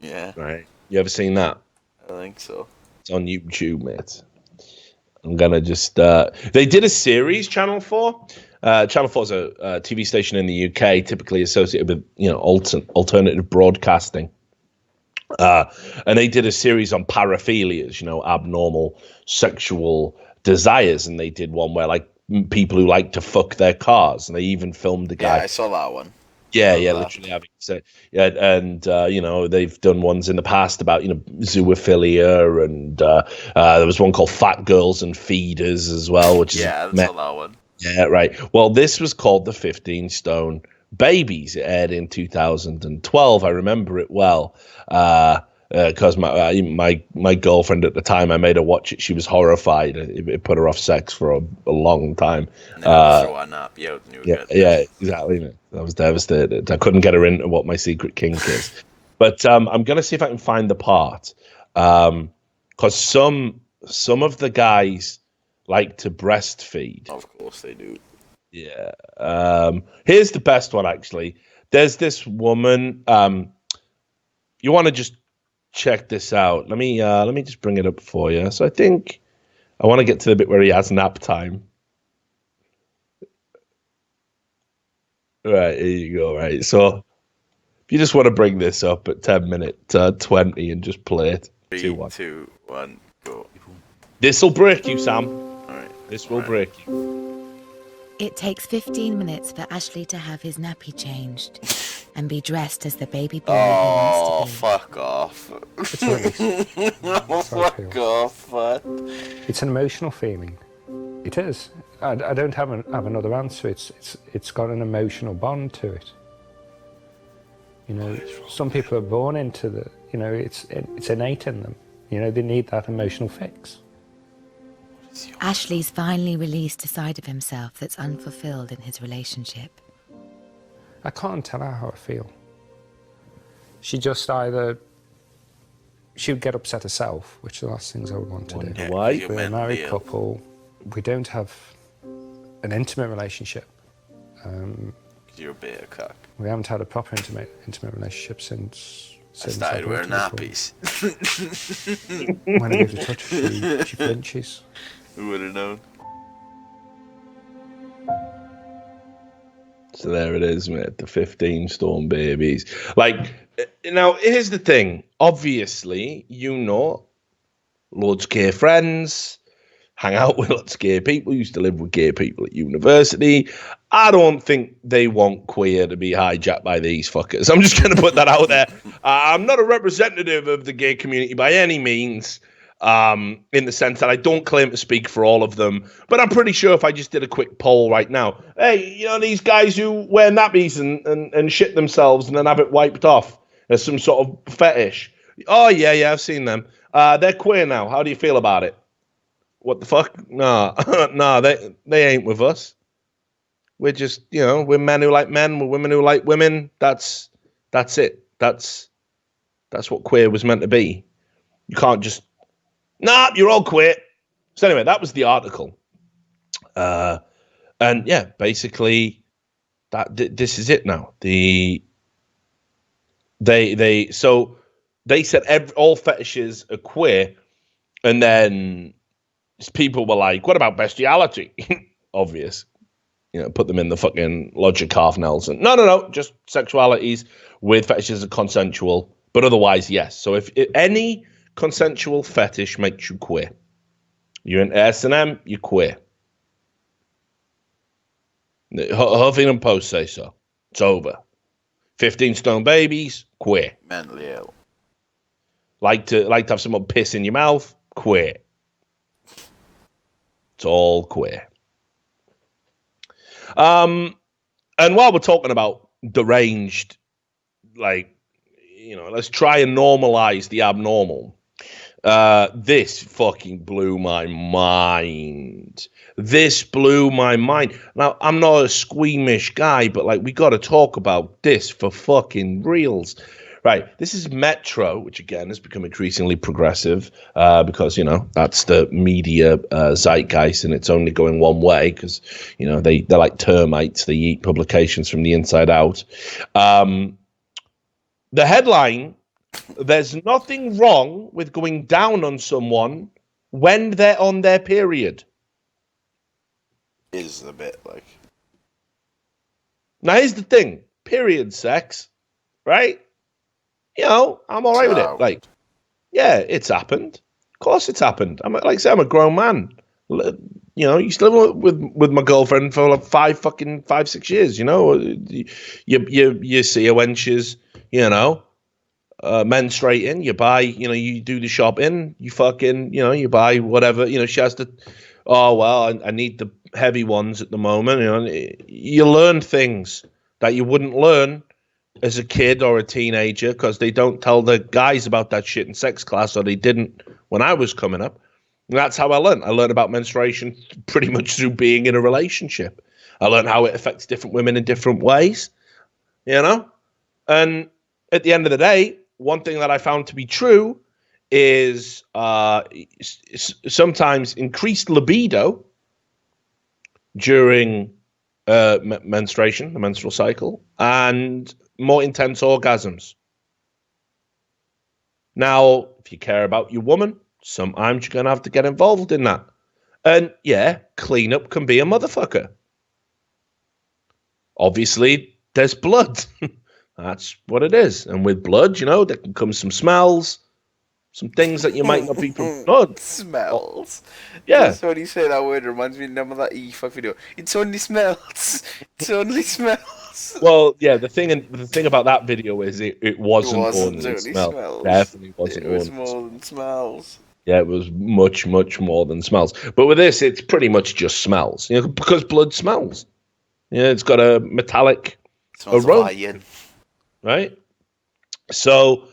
Yeah. Right. You ever seen that? I think so. It's on YouTube, mate. I'm gonna just they did a series, Channel 4. Channel 4 is a TV station in the UK, typically associated with alternative broadcasting. And they did a series on paraphilias, abnormal sexual desires, and they did one where like people who like to fuck their cars, and they even filmed the guy. Yeah, I saw that one. Yeah, literally having sex. Yeah, and they've done ones in the past about zoophilia, and there was one called Fat Girls and Feeders as well, which I saw that one. Yeah, right. Well, this was called The 15 Stone Babies. It aired in 2012. I remember it well. Because my girlfriend at the time, I made her watch it. She was horrified. It put her off sex for a long time. Throw a nap. Yeah, exactly. I was devastated. I couldn't get her into what my secret kink is. But I'm gonna see if I can find the part, because some of the guys like to breastfeed. Of course they do. Yeah. Here's the best one, actually. There's this woman. You want to just check this out. Let me just bring it up for you. So I think I want to get to the bit where he has nap time. Right, here you go. Right, so if you just want to bring this up at 10:20 and just play it. 3, 2, 1, go. This will break you, Sam. All right. This will break you. It takes 15 minutes for Ashley to have his nappy changed and be dressed as the baby boy he wants to be. Fuck off. It's release. Fuck off, man. It's an emotional feeling. It is. I don't have another answer. It's got an emotional bond to it. Some people are born into the. It's innate in them. They need that emotional fix. Ashley's finally released a side of himself that's unfulfilled in his relationship. I can't tell her how I feel. She just she would get upset herself, which are the last things I would want to do. Yeah, Why? We're a married couple. We don't have an intimate relationship. You're a bit of cock. We haven't had a proper intimate relationship since I started wearing nappies. When I give her a touch, she flinches. Who would have known? So there it is, mate. The 15 stone babies. Like, now, here's the thing. Obviously, you know, loads of gay friends, hang out with lots of gay people, used to live with gay people at university. I don't think they want queer to be hijacked by these fuckers. I'm just going to put that out there. I'm not a representative of the gay community by any means, in the sense that I don't claim to speak for all of them. But I'm pretty sure if I just did a quick poll right now, hey, you know, these guys who wear nappies and shit themselves and then have it wiped off as some sort of fetish. Oh, yeah, I've seen them. They're queer now. How do you feel about it? What the fuck? Nah, nah, they ain't with us. We're just, you know, we're men who like men, we're women who like women. That's it. That's what queer was meant to be. You can't just, nah, you're all queer. So anyway, that was the article. And yeah, basically this is it now. They said all fetishes are queer, and then people were like, what about bestiality? Obvious. You know, put them in the fucking Lodge of Calf Nelson. No. Just sexualities with fetishes are consensual, but otherwise, yes. So if any consensual fetish makes you queer, you're in S&M, you're queer. Huffington Post say so. It's over. 15 stone babies, queer. Mentally ill. Like to have someone piss in your mouth, queer. It's all queer. And while we're talking about deranged, like, you know, let's try and normalize the abnormal. This fucking blew my mind. This blew my mind. Now, I'm not a squeamish guy, but like, we got to talk about this for fucking reals. Right, this is Metro, which again has become increasingly progressive because, you know, that's the media zeitgeist, and it's only going one way because, you know, they're like termites. They eat publications from the inside out. The headline, there's nothing wrong with going down on someone when they're on their period. Is a bit like. Now, here's the thing. Period sex, right? You know, I'm all right with it. Like, yeah, it's happened. Of course it's happened. I'm like I say, I'm a grown man. You know, used to live with my girlfriend for like 5-6 years, you know. You see her when she's, you know, menstruating, you buy, you know, you do the shopping, you fucking, you know, you buy whatever, you know, she has to, oh, well, I need the heavy ones at the moment, you know. You learn things that you wouldn't learn as a kid or a teenager because they don't tell the guys about that shit in sex class, or they didn't when I was coming up. And that's how I learned. I learned about menstruation pretty much through being in a relationship. I learned how it affects different women in different ways, you know? And at the end of the day, one thing that I found to be true is sometimes increased libido during menstruation, the menstrual cycle, and more intense orgasms. Now, if you care about your woman, sometimes you're going to have to get involved in that. And yeah, cleanup can be a motherfucker. Obviously, there's blood. That's what it is. And with blood, you know, there can come some smells, some things that you might not be from blood. Smells. Yeah. That's when you say that word, reminds me of that E5 video. It's only smells. It's only smells. Well, yeah, the thing about that video is it wasn't only smell. Smells. Definitely wasn't. It was more than smells. Yeah, it was much, much more than smells. But with this, it's pretty much just smells. You know, because blood smells. Yeah, it's got a metallic aroma, right? So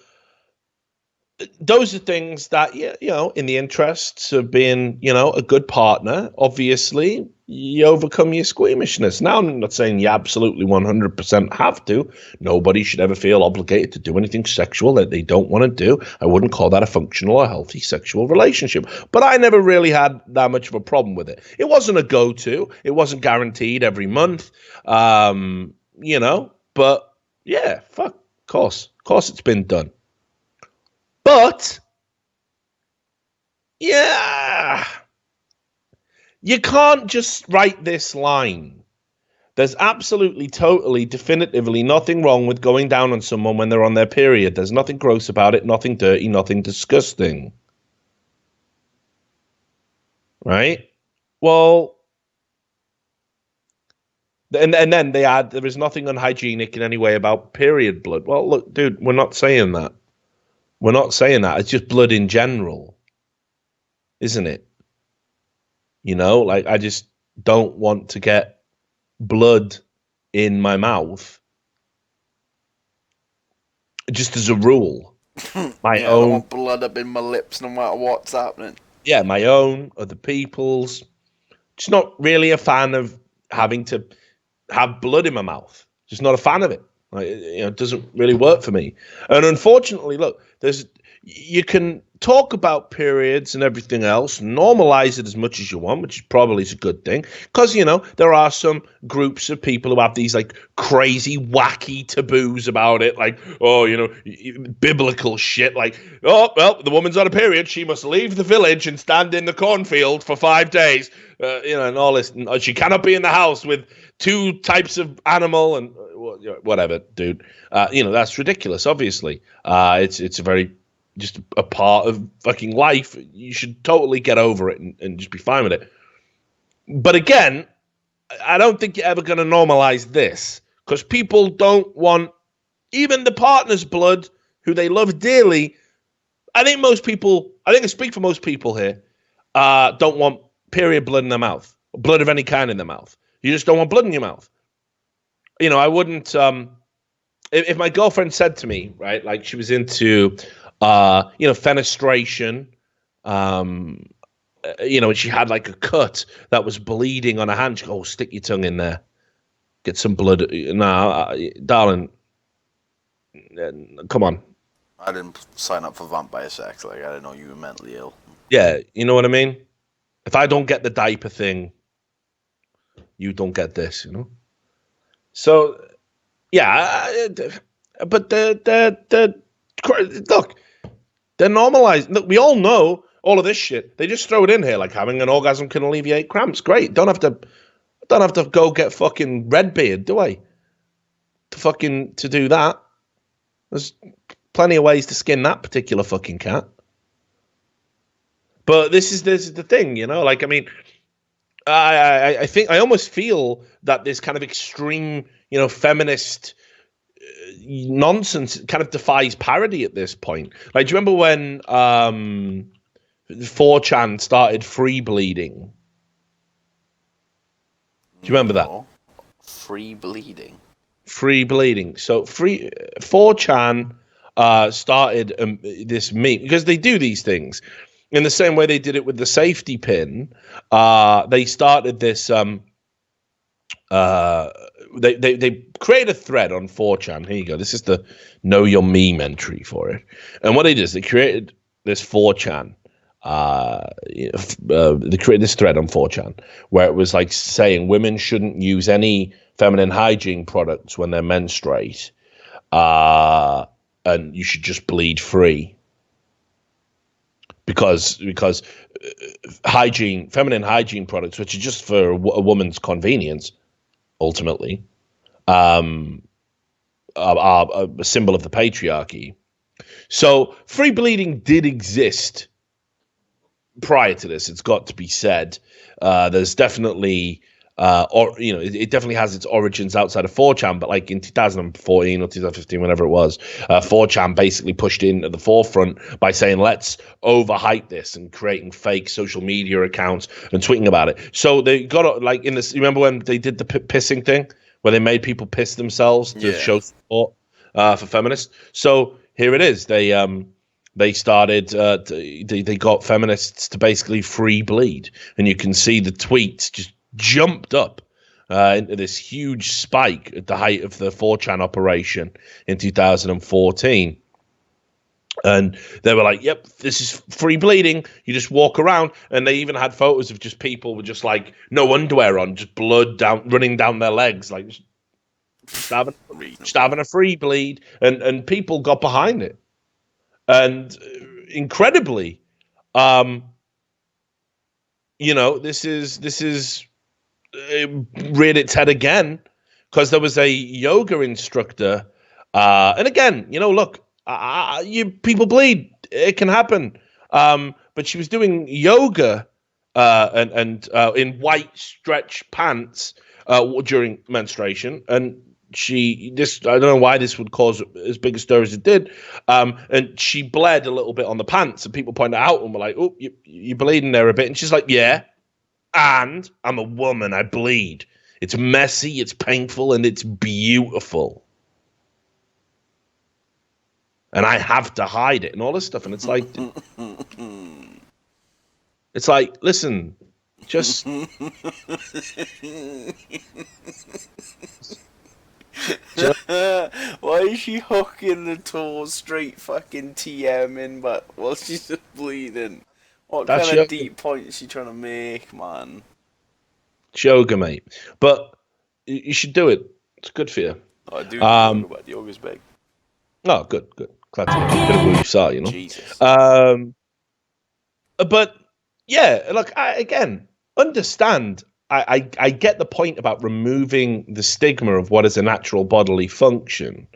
those are things that, you know, in the interests of being, you know, a good partner, obviously, you overcome your squeamishness. Now, I'm not saying you absolutely 100% have to. Nobody should ever feel obligated to do anything sexual that they don't want to do. I wouldn't call that a functional or healthy sexual relationship. But I never really had that much of a problem with it. It wasn't a go-to. It wasn't guaranteed every month, you know. But, yeah, fuck, of course it's been done. But, yeah, you can't just write this line There's absolutely, totally, definitively nothing wrong with going down on someone when they're on their period. There's nothing gross about it, nothing dirty, nothing disgusting. Right? Well, and then they add, there is nothing unhygienic in any way about period blood. Well, look, dude, we're not saying that. We're not saying that. It's just blood in general, isn't it? You know, like, I just don't want to get blood in my mouth, just as a rule. My I own, don't want blood up in my lips no matter what's happening. Yeah, my own, other people's. Just not really a fan of having to have blood in my mouth. Just not a fan of it. Like, it doesn't really work for me. And unfortunately, look, you can talk about periods and everything else, normalize it as much as you want, which probably is a good thing, because there are some groups of people who have these like crazy, wacky taboos about it, like, biblical shit, like, oh well, the woman's on a period, she must leave the village and stand in the cornfield for 5 days, and all this. She cannot be in the house with 2 types of animal and whatever, dude. That's ridiculous. Obviously, it's a very just a part of fucking life. You should totally get over it and just be fine with it. But again, I don't think you're ever going to normalize this, because people don't want even the partner's blood, who they love dearly. I think I speak for most people here, don't want period blood in their mouth, blood of any kind in their mouth. You just don't want blood in your mouth. I wouldn't, if my girlfriend said to me, right, like she was into fenestration, and she had like a cut that was bleeding on her hand. She go, stick your tongue in there, get some blood. Nah, darling, come on. I didn't sign up for vampire sex. Like, I didn't know you were mentally ill. Yeah, you know what I mean? If I don't get the diaper thing, you don't get this, So, yeah, but look, they're normalized. Look, we all know all of this shit. They just throw it in here, like having an orgasm can alleviate cramps. Great. Don't have to go get fucking Redbeard, do I? To do that. There's plenty of ways to skin that particular fucking cat. But this is the thing, like, I mean, I think I almost feel that this kind of extreme, feminist nonsense kind of defies parody at this point. Like, do you remember when 4chan started free bleeding? Do you remember that? Free bleeding. Free bleeding. So 4chan started this meme, because they do these things in the same way they did it with the safety pin. They started this. They create a thread on 4chan. Here you go. This is the Know Your Meme entry for it. And what they did is they created this 4chan. They created this thread on 4chan where it was like saying women shouldn't use any feminine hygiene products when they menstruate, and you should just bleed free. Because feminine hygiene products, which are just for a woman's convenience, ultimately, are a symbol of the patriarchy. So free bleeding did exist prior to this. It's got to be said. There's definitely, it definitely has its origins outside of 4chan, but like in 2014 or 2015, whenever it was, 4chan basically pushed into the forefront by saying, let's overhype this and creating fake social media accounts and tweeting about it. So they got like in this, you remember when they did the pissing thing where they made people piss themselves to show support for feminists? So here it is. They started, they got feminists to basically free bleed, and you can see the tweets just jumped up into this huge spike at the height of the 4chan operation in 2014. And they were like, yep, this is free bleeding. You just walk around. And they even had photos of just people with just like no underwear on, just blood running down their legs, like just having a free bleed. And people got behind it. And incredibly, this is reared its head again because there was a yoga instructor. And again, look, you people bleed. It can happen. But she was doing yoga and in white stretch pants during menstruation, and I don't know why this would cause as big a stir as it did, and she bled a little bit on the pants, and people pointed out and were like, "Oh, you're bleeding there a bit," and she's like, "Yeah, and I'm a woman, I bleed. It's messy, it's painful, and it's beautiful, and I have to hide it," and all this stuff, and it's like, listen, just. Why is she hooking the tall, straight fucking TM in, but while she's just bleeding? What kind of deep point is she trying to make, man? Yoga, mate. But you should do it. It's good for you. I do yoga, but the yoga's big. Oh, good. Glad to hear. Bit of who you saw, Jesus. But yeah, look, again, understand. I get the point about removing the stigma of what is a natural bodily function,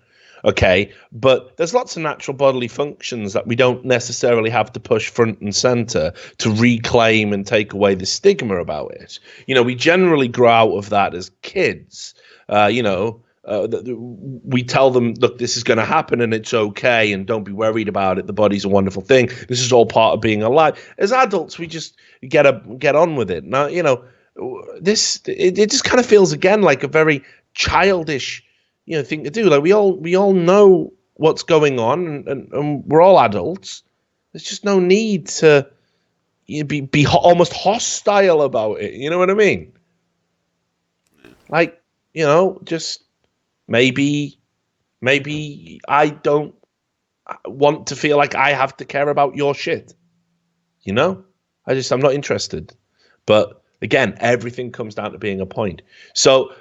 okay? But there's lots of natural bodily functions that we don't necessarily have to push front and center to reclaim and take away the stigma about it. We generally grow out of that as kids. We tell them, look, this is going to happen and it's okay, and don't be worried about it. The body's a wonderful thing. This is all part of being alive. As adults, we just get on with it. Now, it just kind of feels again like a very childish, thing to do. Like we all know what's going on, and we're all adults. There's just no need to be almost hostile about it. You know what I mean? Like, just maybe I don't want to feel like I have to care about your shit. I'm not interested. But again, everything comes down to being a point. So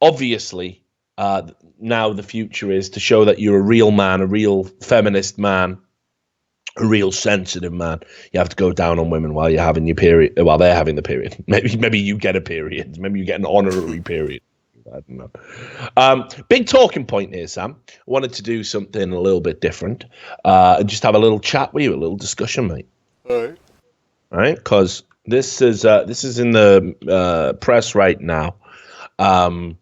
obviously, now the future is to show that you're a real man, a real feminist man, a real sensitive man. You have to go down on women while you're having your period, while they're having the period. Maybe you get a period. Maybe you get an honorary period. I don't know. Big talking point here, Sam. I wanted to do something a little bit different. And just have a little chat with you, a little discussion, mate. All right, because this is in the press right now, and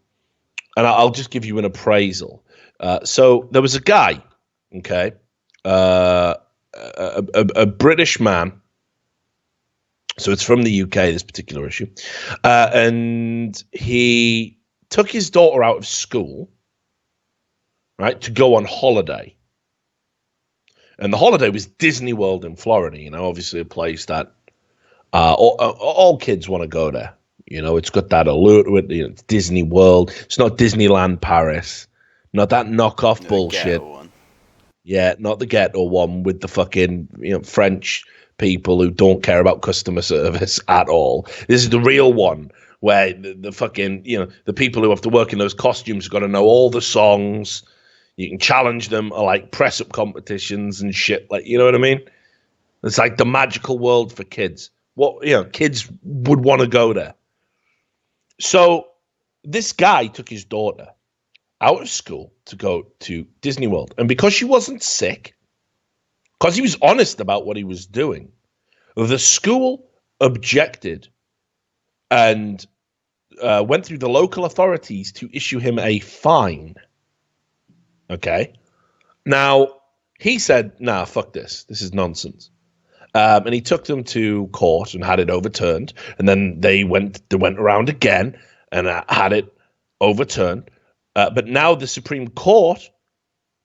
I'll just give you an appraisal. So there was a guy, okay, a British man. So it's from the UK, this particular issue, and he took his daughter out of school, right, to go on holiday. And the holiday was Disney World in Florida. Obviously a place that all kids want to go there. It's got that allure to it. It's Disney World. It's not Disneyland Paris. Not that knockoff bullshit. Yeah, not the ghetto one with the fucking French people who don't care about customer service at all. This is the real one where the fucking the people who have to work in those costumes have got to know all the songs. You can challenge them or like press up competitions and shit. Like, you know what I mean? It's like the magical world for kids. Kids would want to go there. So this guy took his daughter out of school to go to Disney World. And because she wasn't sick, because he was honest about what he was doing, the school objected and went through the local authorities to issue him a fine. Okay. Now, he said, nah, fuck this. This is nonsense. And he took them to court and had it overturned. And then they went around again and had it overturned. But now the Supreme Court,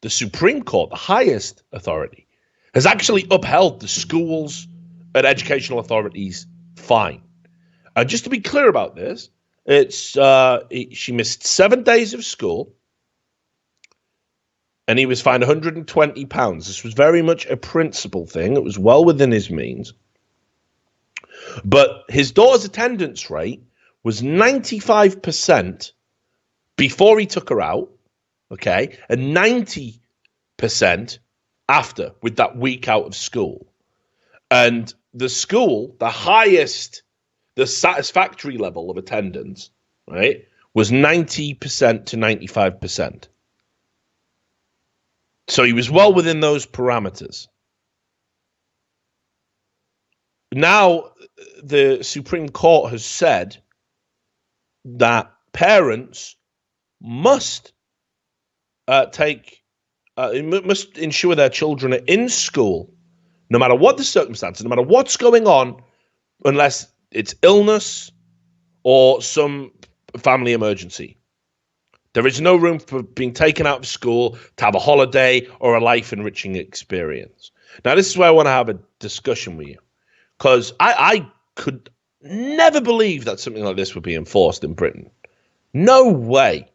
the highest authority, has actually upheld the schools and educational authorities' fine. Just to be clear about this, she missed 7 days of school. And he was fined £120. This was very much a principle thing. It was well within his means. But his daughter's attendance rate was 95% before he took her out, okay, and 90% after, with that week out of school. And the school, the highest the satisfactory level of attendance, right, was 90% to 95%. So he was well within those parameters. Now, the Supreme Court has said that parents must must ensure their children are in school, no matter what the circumstances, no matter what's going on, unless it's illness or some family emergency. There is no room for being taken out of school to have a holiday or a life-enriching experience. Now, this is where I want to have a discussion with you, because I could never believe that something like this would be enforced in Britain. No way.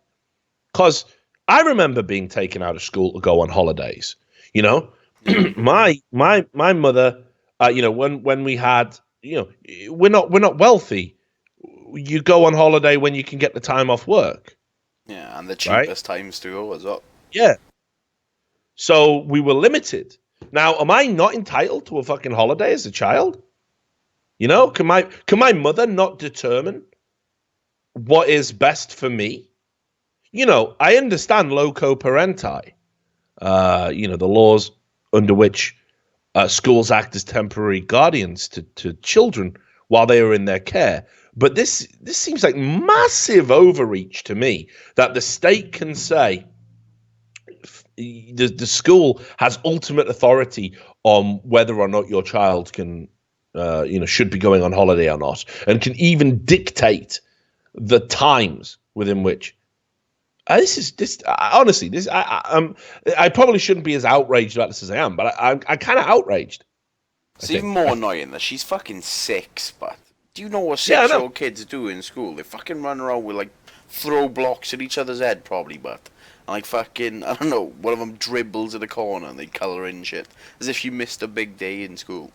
Because I remember being taken out of school to go on holidays. You know, my mother. When we had, we're not wealthy. You go on holiday when you can get the time off work. Yeah, and the cheapest times to go as well. Yeah. So we were limited. Now, am I not entitled to a fucking holiday as a child? Can my mother not determine what is best for me? I understand loco parenti, the laws under which schools act as temporary guardians to children while they are in their care. But this seems like massive overreach to me, that the state can say the school has ultimate authority on whether or not your child can, should be going on holiday or not, and can even dictate the times within which. Honestly, I probably shouldn't be as outraged about this as I am, but I'm kind of outraged. It's even more annoying that she's fucking 6, but do you know what 6-year-old kids do in school? They fucking run around with, throw blocks at each other's head, probably, but, fucking, I don't know, one of them dribbles in the corner and they colour in shit, as if you missed a big day in school.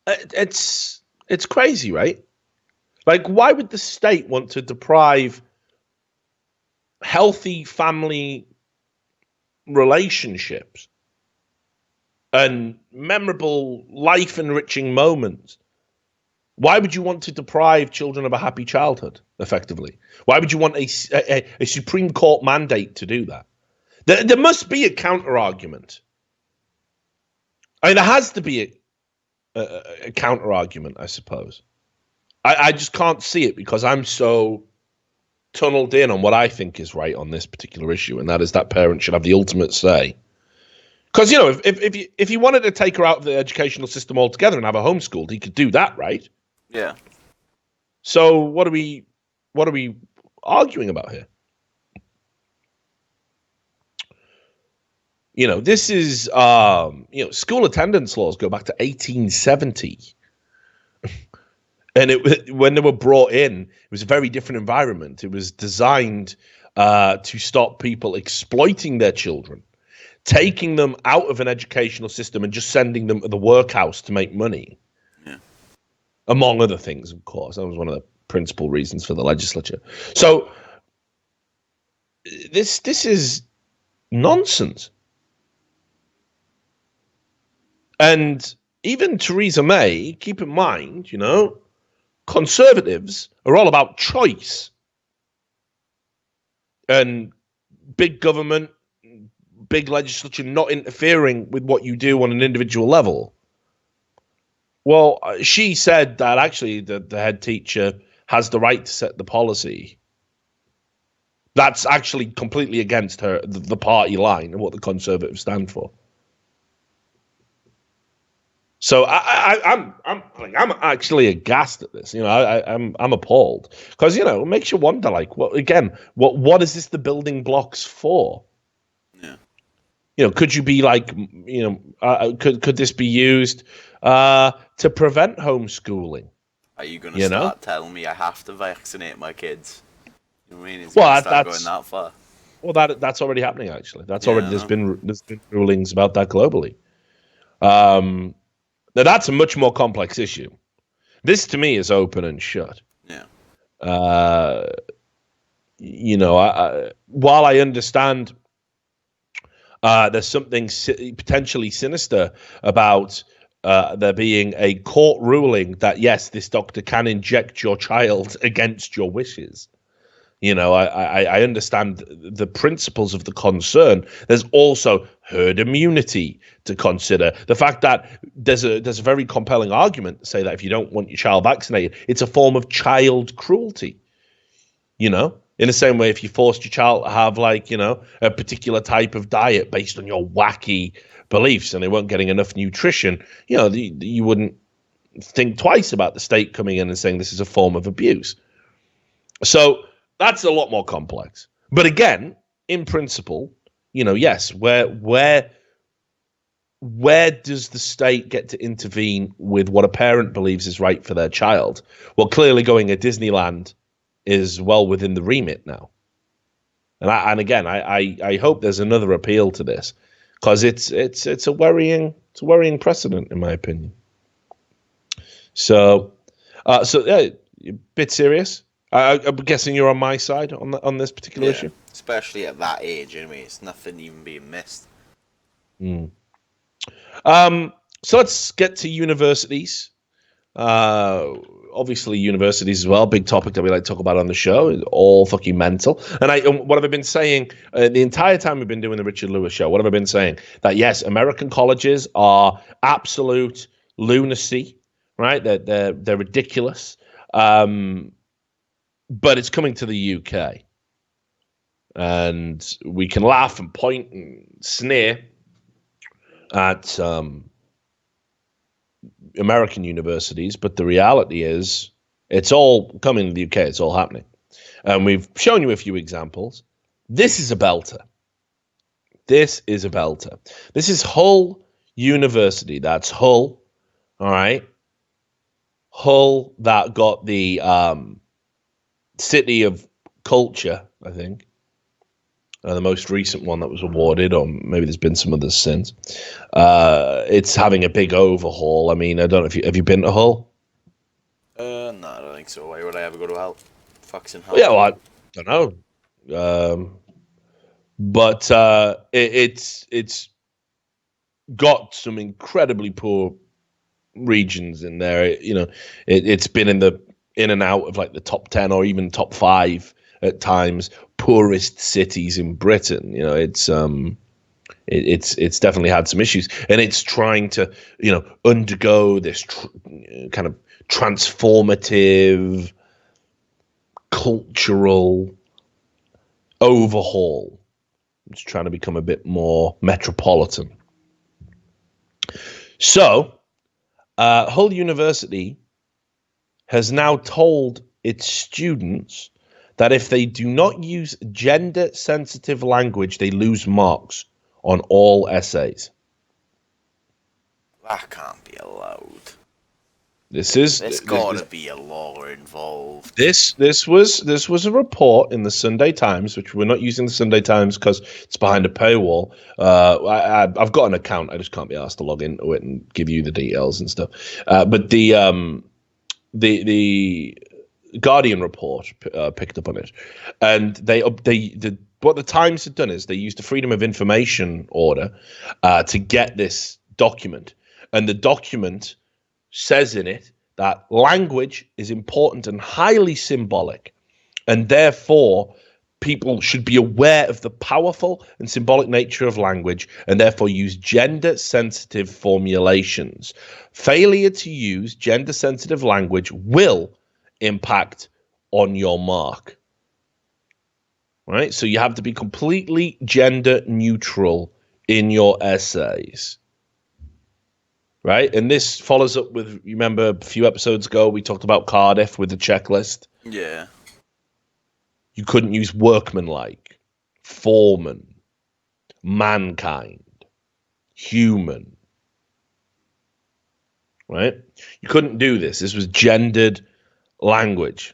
It's crazy, right? Why would the state want to deprive healthy family relationships and memorable life-enriching moments? Why would you want to deprive children of a happy childhood, effectively? Why would you want a Supreme Court mandate to do that? There must be a counter-argument. I mean, there has to be a counter-argument, I suppose. I just can't see it because I'm so tunneled in on what I think is right on this particular issue, and that is that parents should have the ultimate say. Because, if he wanted to take her out of the educational system altogether and have her homeschooled, he could do that, right? Yeah. So what are we arguing about here? This is school attendance laws go back to 1870. And when they were brought in, it was a very different environment. It was designed to stop people exploiting their children, taking them out of an educational system and just sending them to the workhouse to make money. Yeah. Among other things, of course. That was one of the principal reasons for the legislature. So this is nonsense. And even Theresa May, keep in mind, conservatives are all about choice and big government, big legislature not interfering with what you do on an individual level. Well, she said that actually the head teacher has the right to set the policy. That's actually completely against the party line and what the Conservatives stand for. So I'm actually aghast at this. I'm appalled because it makes you wonder. What is this the building blocks for? Yeah. Could you be could this be used to prevent homeschooling? Are you going to start telling me I have to vaccinate my kids? You know what I mean? That's going that far. Well, that's already happening. Actually, there's been rulings about that globally. Now, that's a much more complex issue. This, to me, is open and shut. Yeah. While I understand there's something potentially sinister about there being a court ruling that, yes, this doctor can inject your child against your wishes. You know, I understand the principles of the concern. There's also herd immunity to consider. The fact that there's a very compelling argument to say that if you don't want your child vaccinated, it's a form of child cruelty. You know, in the same way, if you forced your child to have, like, you know, a particular type of diet based on your wacky beliefs and they weren't getting enough nutrition, you know, you wouldn't think twice about the state coming in and saying this is a form of abuse. So that's a lot more complex. But again, in principle, you know, yes, where does the state get to intervene with what a parent believes is right for their child? Well, clearly going to Disneyland is well within the remit now. And again, I hope there's another appeal to this, because it's a worrying precedent, in my opinion. So yeah, a bit serious. I'm guessing you're on my side on this particular issue, especially at that age. Anyway, it's nothing even being missed. So let's get to universities. Obviously, universities as well, big topic that we like to talk about on the show. Is all fucking mental. And what have I been saying the entire time we've been doing the Richard Lewis show? What have I been saying? That yes, American colleges are absolute lunacy, right? They're ridiculous. But it's coming to the UK, and we can laugh and point and sneer at American universities, but the reality is it's all coming to the UK. It's all happening. And we've shown you a few examples. This is a belter. This is a belter. This is Hull University. That's Hull. All right. Hull, that got the City of Culture, I think. The most recent one that was awarded, or maybe there's been some others since. It's having a big overhaul. I mean, I don't know if have you been to Hull? No, I don't think so. Why would I ever go to Hull? Fuck's in Hull. Yeah, well, I don't know. But it's got some incredibly poor regions in there. You know, it's been in and out of like the top 10 or even top 5 at times poorest cities in Britain. You know, it's definitely had some issues, and it's trying to, you know, undergo this kind of transformative cultural overhaul. It's trying to become a bit more metropolitan. So Hull University has now told its students that if they do not use gender-sensitive language, they lose marks on all essays. That can't be allowed. There's got to be a law involved. This was a report in the Sunday Times, which we're not using the Sunday Times because it's behind a paywall. I've got an account. I just can't be asked to log into it and give you the details and stuff. But the Guardian report picked up on it, and what the Times had done is they used the Freedom of Information order to get this document, and the document says in it that language is important and highly symbolic, and therefore people should be aware of the powerful and symbolic nature of language and therefore use gender-sensitive formulations. Failure to use gender-sensitive language will impact on your mark. Right? So you have to be completely gender neutral in your essays. Right? And this follows up with, you remember a few episodes ago, we talked about Cardiff with the checklist. Yeah. You couldn't use workmanlike, foreman, mankind, human. Right? You couldn't do this. This was gendered language.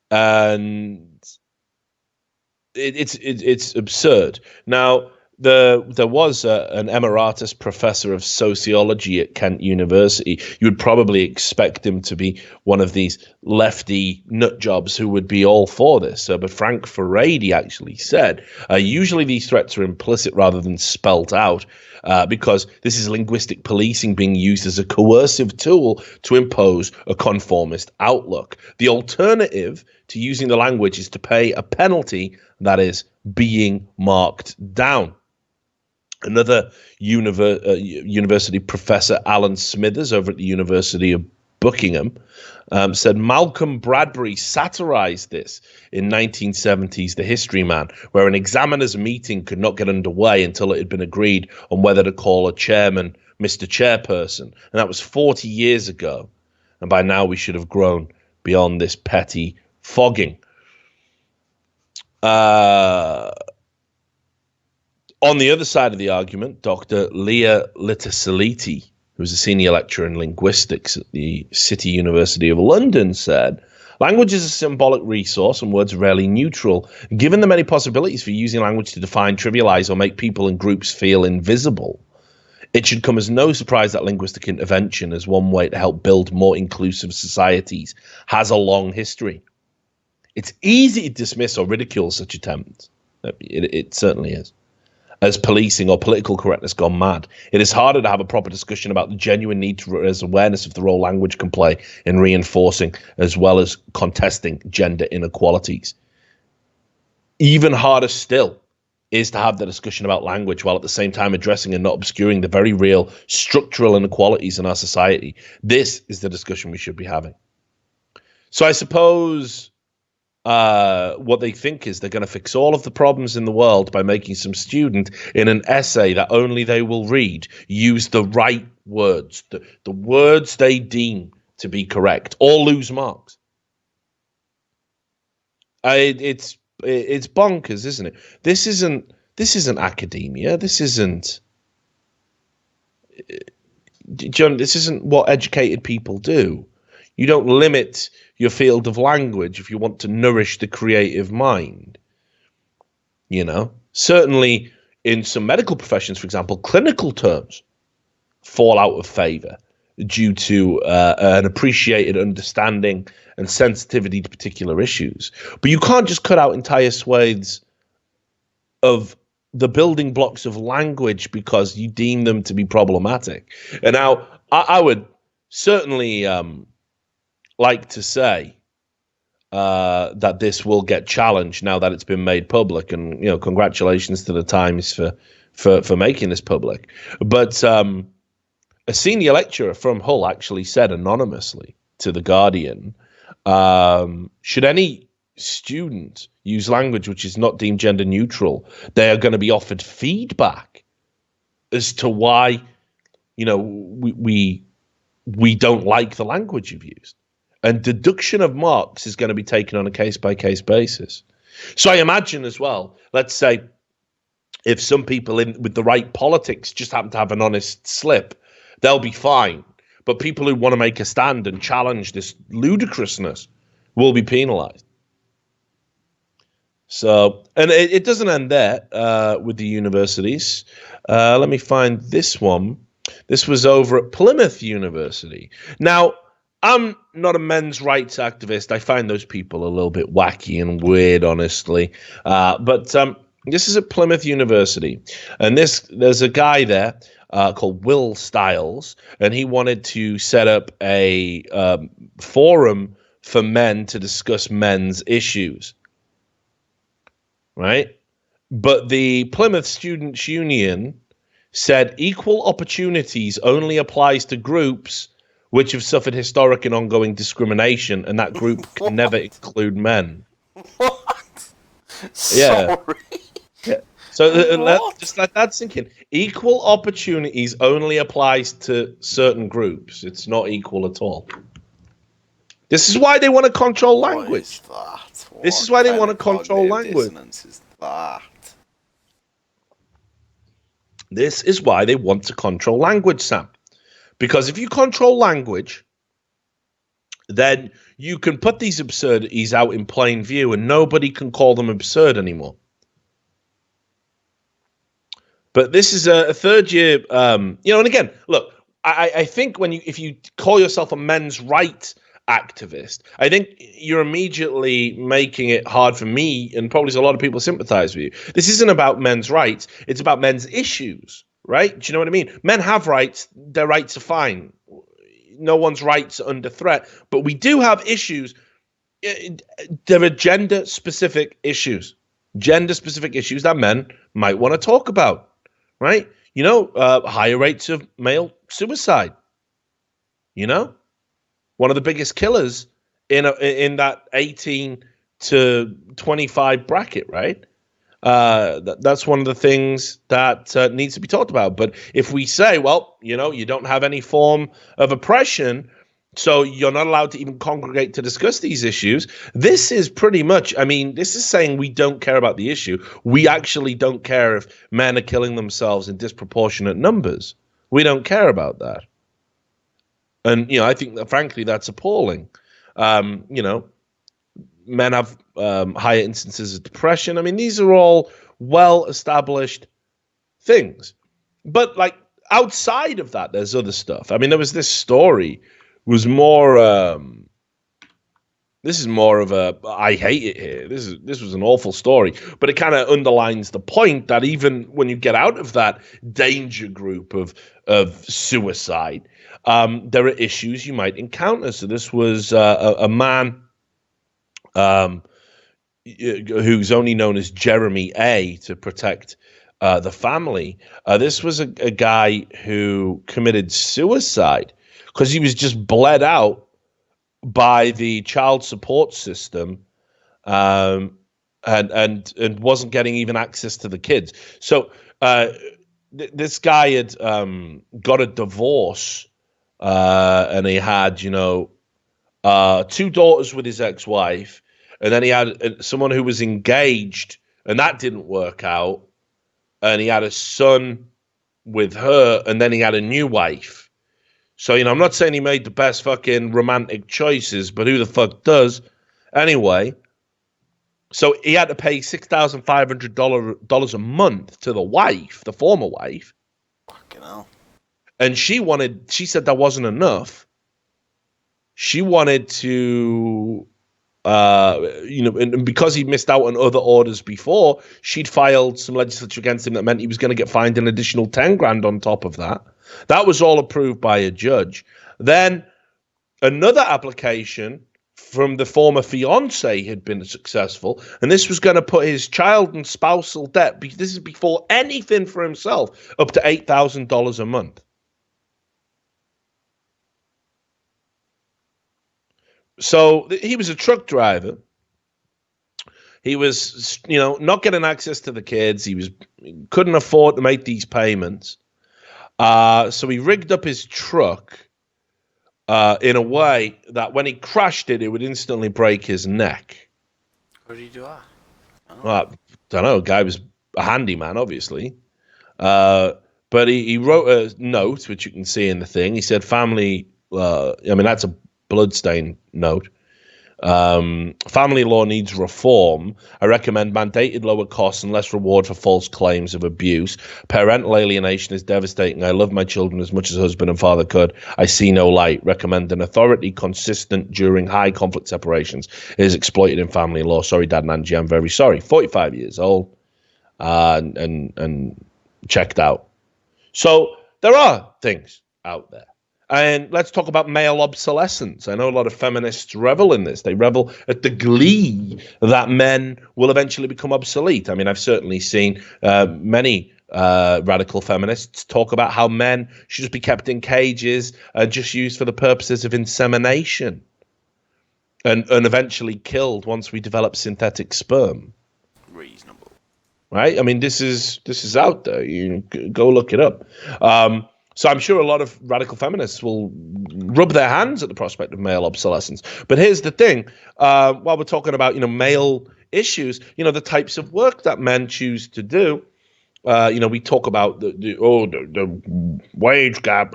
And it's absurd. Now, there was an emeritus professor of sociology at Kent University. You would probably expect him to be one of these lefty nut jobs who would be all for this. But Frank Furedi actually said, usually these threats are implicit rather than spelt out, because this is linguistic policing being used as a coercive tool to impose a conformist outlook. The alternative to using the language is to pay a penalty, that is, being marked down. Another university professor, Alan Smithers, over at the University of Buckingham, said Malcolm Bradbury satirized this in 1970's The History Man, where an examiner's meeting could not get underway until it had been agreed on whether to call a chairman Mr. Chairperson. And that was 40 years ago. And by now we should have grown beyond this petty fogging. On the other side of the argument, Dr. Leah Litasaliti, who's a senior lecturer in linguistics at the City University of London, said, language is a symbolic resource and words are rarely neutral. Given the many possibilities for using language to define, trivialize, or make people and groups feel invisible, it should come as no surprise that linguistic intervention as one way to help build more inclusive societies has a long history. It's easy to dismiss or ridicule such attempts. It certainly is. As policing or political correctness gone mad. It is harder to have a proper discussion about the genuine need to raise awareness of the role language can play in reinforcing as well as contesting gender inequalities. Even harder still is to have the discussion about language while at the same time addressing and not obscuring the very real structural inequalities in our society. This is the discussion we should be having. So I suppose what they think is they're going to fix all of the problems in the world by making some student in an essay that only they will read use the right words, the words they deem to be correct, or lose marks. It's bonkers, isn't it? This isn't academia. This isn't what educated people do. You don't limit your field of language if you want to nourish the creative mind. You know, certainly in some medical professions, for example, clinical terms fall out of favor due to an appreciated understanding and sensitivity to particular issues. But you can't just cut out entire swathes of the building blocks of language because you deem them to be problematic. And now I would certainly like to say that this will get challenged now that it's been made public, and congratulations to the Times for making this public. But a senior lecturer from Hull actually said anonymously to The Guardian, should any student use language which is not deemed gender neutral, they are going to be offered feedback as to why we don't like the language you've used. And deduction of marks is going to be taken on a case-by-case basis. So I imagine as well, let's say, if some people with the right politics just happen to have an honest slip, they'll be fine. But people who want to make a stand and challenge this ludicrousness will be penalized. So, and it doesn't end there with the universities. Let me find this one. This was over at Plymouth University. Now, I'm not a men's rights activist. I find those people a little bit wacky and weird, honestly. But this is at Plymouth University. And there's a guy there called Will Stiles, and he wanted to set up a forum for men to discuss men's issues. Right? But the Plymouth Students' Union said equal opportunities only applies to groups which have suffered historic and ongoing discrimination, and that group can never include men. What? Yeah. Sorry. Yeah. So just let that sink in. Equal opportunities only applies to certain groups. It's not equal at all. This is why they want to control language. This is why they want to control language. Is that? This is why they want to control language, Sam. Because if you control language, then you can put these absurdities out in plain view and nobody can call them absurd anymore. But this is a third year, and again, look, I think if you call yourself a men's rights activist, I think you're immediately making it hard for me, and probably a lot of people sympathize with you. This isn't about men's rights. It's about men's issues, right? Do you know what I mean? Men have rights. Their rights are fine. No one's rights are under threat. But we do have issues. There are gender-specific issues that men might want to talk about. Right? Higher rates of male suicide. One of the biggest killers in that 18 to 25 bracket, right? That's one of the things that needs to be talked about. But if we say, well, you don't have any form of oppression, so you're not allowed to even congregate to discuss these issues. This is pretty much, this is saying we don't care about the issue. We actually don't care if men are killing themselves in disproportionate numbers. We don't care about that. And, I think that, frankly, that's appalling. Men have higher instances of depression. These are all well-established things. But, outside of that, there's other stuff. There was this story was more this is more of a I hate it here. This was an awful story, but it kind of underlines the point that even when you get out of that danger group of suicide, there are issues you might encounter. So this was a man who's only known as Jeremy A to protect the family. This was a guy who committed suicide because he was just bled out by the child support system, and wasn't getting even access to the kids. So this guy had got a divorce, and he had 2 daughters with his ex-wife, and then he had someone who was engaged, and that didn't work out, and he had a son with her, and then he had a new wife. So, I'm not saying he made the best fucking romantic choices, but who the fuck does? Anyway, so he had to pay $6,500 a month to the wife, the former wife. Fucking hell. And she said that wasn't enough. She wanted to, and because he missed out on other orders before, she'd filed some legislature against him that meant he was going to get fined an additional 10 grand on top of that. That was all approved by a judge. Then another application from the former fiance had been successful, and this was going to put his child and spousal debt, this is before anything for himself, up to $8,000 a month. So he was a truck driver. He was, not getting access to the kids. He couldn't afford to make these payments. So he rigged up his truck in a way that when he crashed it, it would instantly break his neck. How did he do that? I don't know. The guy was a handyman, obviously. But he wrote a note, which you can see in the thing. He said, family, that's a bloodstained note. Family law needs reform. I recommend mandated lower costs and less reward for false claims of abuse. Parental alienation is devastating. I love my children as much as husband and father could. I see no light. Recommend an authority consistent during high conflict separations. It is exploited in family law. Sorry, Dad and Angie, I'm very sorry. 45 years old and checked out. So there are things out there. And let's talk about male obsolescence. I know a lot of feminists revel in this. They revel at the glee that men will eventually become obsolete. I've certainly seen many radical feminists talk about how men should just be kept in cages and just used for the purposes of insemination and eventually killed once we develop synthetic sperm. Reasonable. Right? This is out there. You go look it up. So I'm sure a lot of radical feminists will rub their hands at the prospect of male obsolescence. But here's the thing. While we're talking about, male issues, the types of work that men choose to do, we talk about the wage gap.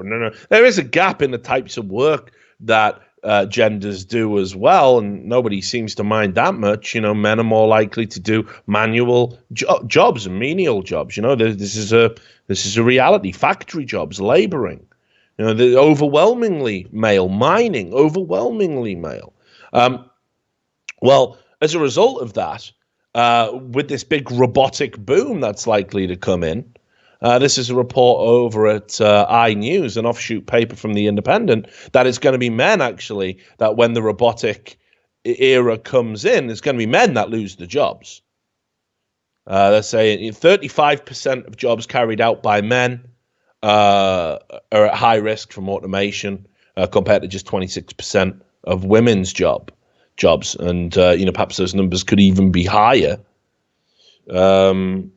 There is a gap in the types of work that genders do as well, and nobody seems to mind that much. Men are more likely to do manual jobs and menial jobs. This is a reality. Factory jobs, laboring. They're overwhelmingly male. Mining, overwhelmingly male. Well, as a result of that, with this big robotic boom that's likely to come in, this is a report over at iNews, an offshoot paper from The Independent, that it's going to be men, actually, that when the robotic era comes in, it's going to be men that lose the jobs. They're saying 35% of jobs carried out by men are at high risk from automation, compared to just 26% of women's jobs. And, perhaps those numbers could even be higher. We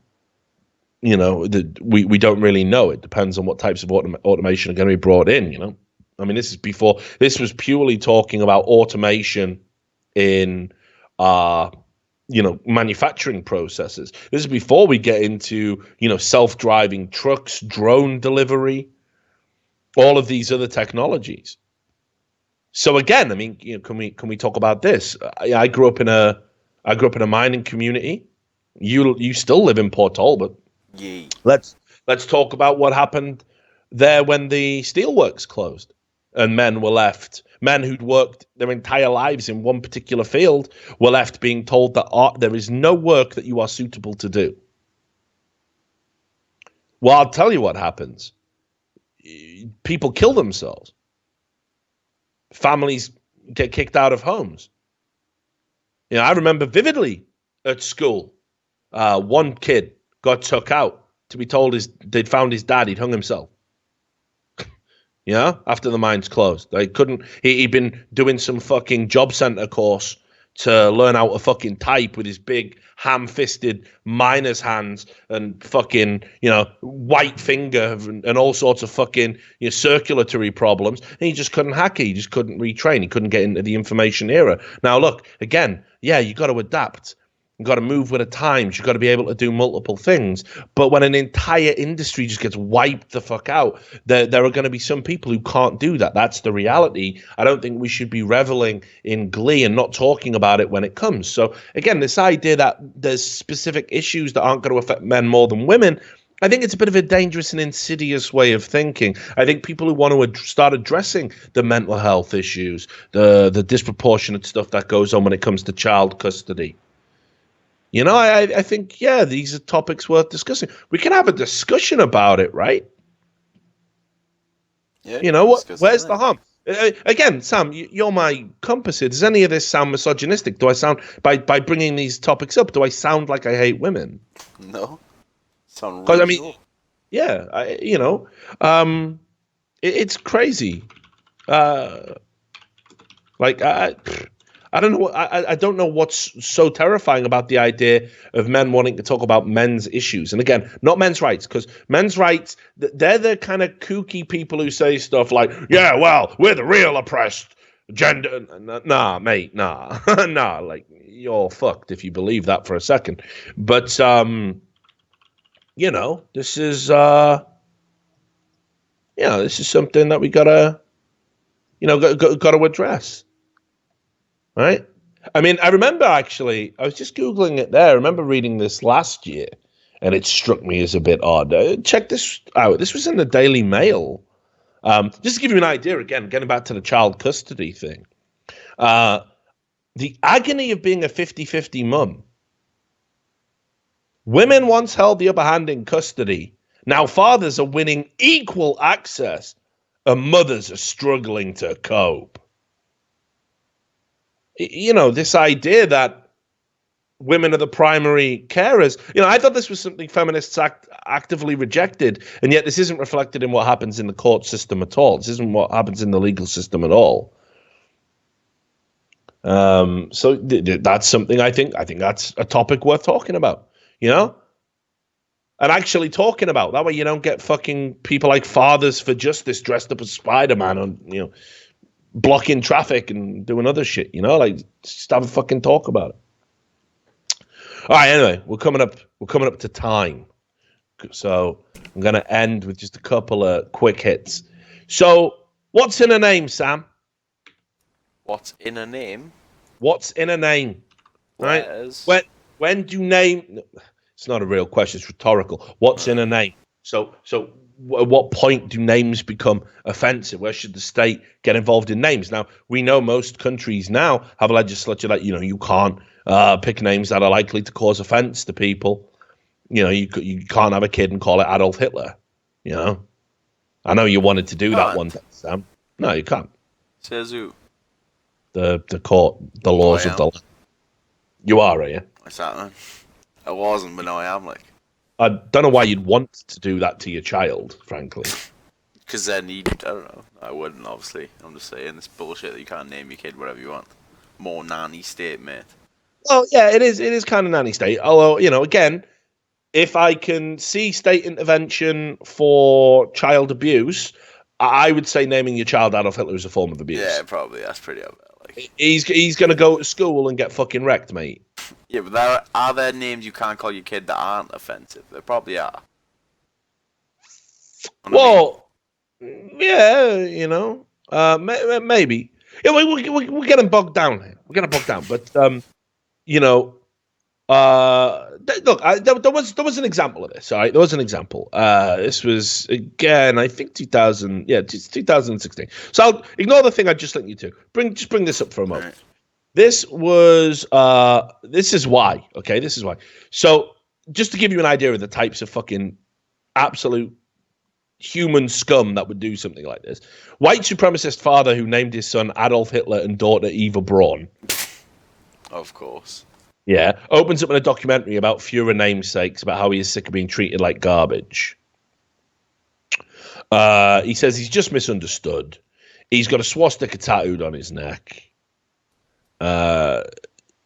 don't really know. It depends on what types of automation are going to be brought in. This was purely talking about automation in manufacturing processes. This is before we get into self-driving trucks, drone delivery, all of these other technologies. So again, can we talk about this? I grew up in a mining community. You still live in Port Talbot. Yeah. Let's talk about what happened there when the steelworks closed and men were left. Men who'd worked their entire lives in one particular field were left being told that there is no work that you are suitable to do. Well, I'll tell you what happens. People kill themselves. Families get kicked out of homes. I remember vividly at school, one kid got took out to be told they'd found his dad. He'd hung himself. After the mines closed. They couldn't. He'd been doing some fucking job center course to learn how to fucking type with his big ham-fisted miner's hands and fucking, white finger and all sorts of fucking circulatory problems. And he just couldn't hack it. He just couldn't retrain. He couldn't get into the information era. Now, look, again, yeah, you got to adapt. You've got to move with the times. You've got to be able to do multiple things. But when an entire industry just gets wiped the fuck out, there are going to be some people who can't do that. That's the reality. I don't think we should be reveling in glee and not talking about it when it comes. So again, this idea that there's specific issues that aren't going to affect men more than women, I think it's a bit of a dangerous and insidious way of thinking. I think people who want to start addressing the mental health issues, the disproportionate stuff that goes on when it comes to child custody, I think, yeah, these are topics worth discussing. We can have a discussion about it, right? Yeah. Where's the harm? Again, Sam, you're my compass here. Does any of this sound misogynistic? Do I sound, by bringing these topics up, do I sound like I hate women? No. Sound really it's crazy. I don't know. I don't know what's so terrifying about the idea of men wanting to talk about men's issues. And again, not men's rights, because men's rights, they're the kind of kooky people who say stuff like, yeah, well, we're the real oppressed gender. Nah, mate, nah. Nah, like, you're fucked if you believe that for a second. But, this is, this is something that we gotta address. Right? I remember actually, I was just Googling it there. I remember reading this last year, and it struck me as a bit odd. Check this out. This was in the Daily Mail. Just to give you an idea, again, getting back to the child custody thing. The agony of being a 50-50 mum. Women once held the upper hand in custody. Now fathers are winning equal access, and mothers are struggling to cope. This idea that women are the primary carers. I thought this was something feminists actively rejected, and yet this isn't reflected in what happens in the court system at all. This isn't what happens in the legal system at all. So that's something I think that's a topic worth talking about, and actually talking about. That way you don't get fucking people like Fathers for Justice dressed up as Spider-Man and, blocking traffic and doing other shit, just have a fucking talk about it. All right, anyway, we're coming up to time. So I'm going to end with just a couple of quick hits. So what's in a name, Sam? What's in a name? What's in a name? Right? Letters. When do name? It's not a real question. It's rhetorical. What's in a name? So at what point do names become offensive? Where should the state get involved in names? Now, we know most countries now have a legislature that, you can't pick names that are likely to cause offense to people. You can't have a kid and call it Adolf Hitler. I know you wanted to do that one day, Sam. No, you can't. Says who? The court, the laws of the land. You are you? What's that, man? I wasn't, but now I am, like. I don't know why you'd want to do that to your child, frankly. Because then I don't know. I wouldn't, obviously. I'm just saying, it's bullshit that you can't name your kid whatever you want. More nanny state, mate. Well, yeah, it is kind of nanny state. Although, again, if I can see state intervention for child abuse, I would say naming your child Adolf Hitler is a form of abuse. Yeah, probably. That's pretty up there. Like. He's going to go to school and get fucking wrecked, mate. Yeah, but are there names you can't call your kid that aren't offensive? There probably are. Well, yeah, maybe. Yeah, we're getting bogged down here. We're getting bogged down. But, look, there was an example of this, all right? There was an example. This was, again, I think 2016. So I'll ignore the thing I just linked you to. Just bring this up for a moment. Right. This is why, okay? This is why. So just to give you an idea of the types of fucking absolute human scum that would do something like this. White supremacist father who named his son Adolf Hitler and daughter Eva Braun. Of course. Yeah. Opens up in a documentary about Führer namesakes, about how he is sick of being treated like garbage. He says he's just misunderstood. He's got a swastika tattooed on his neck. And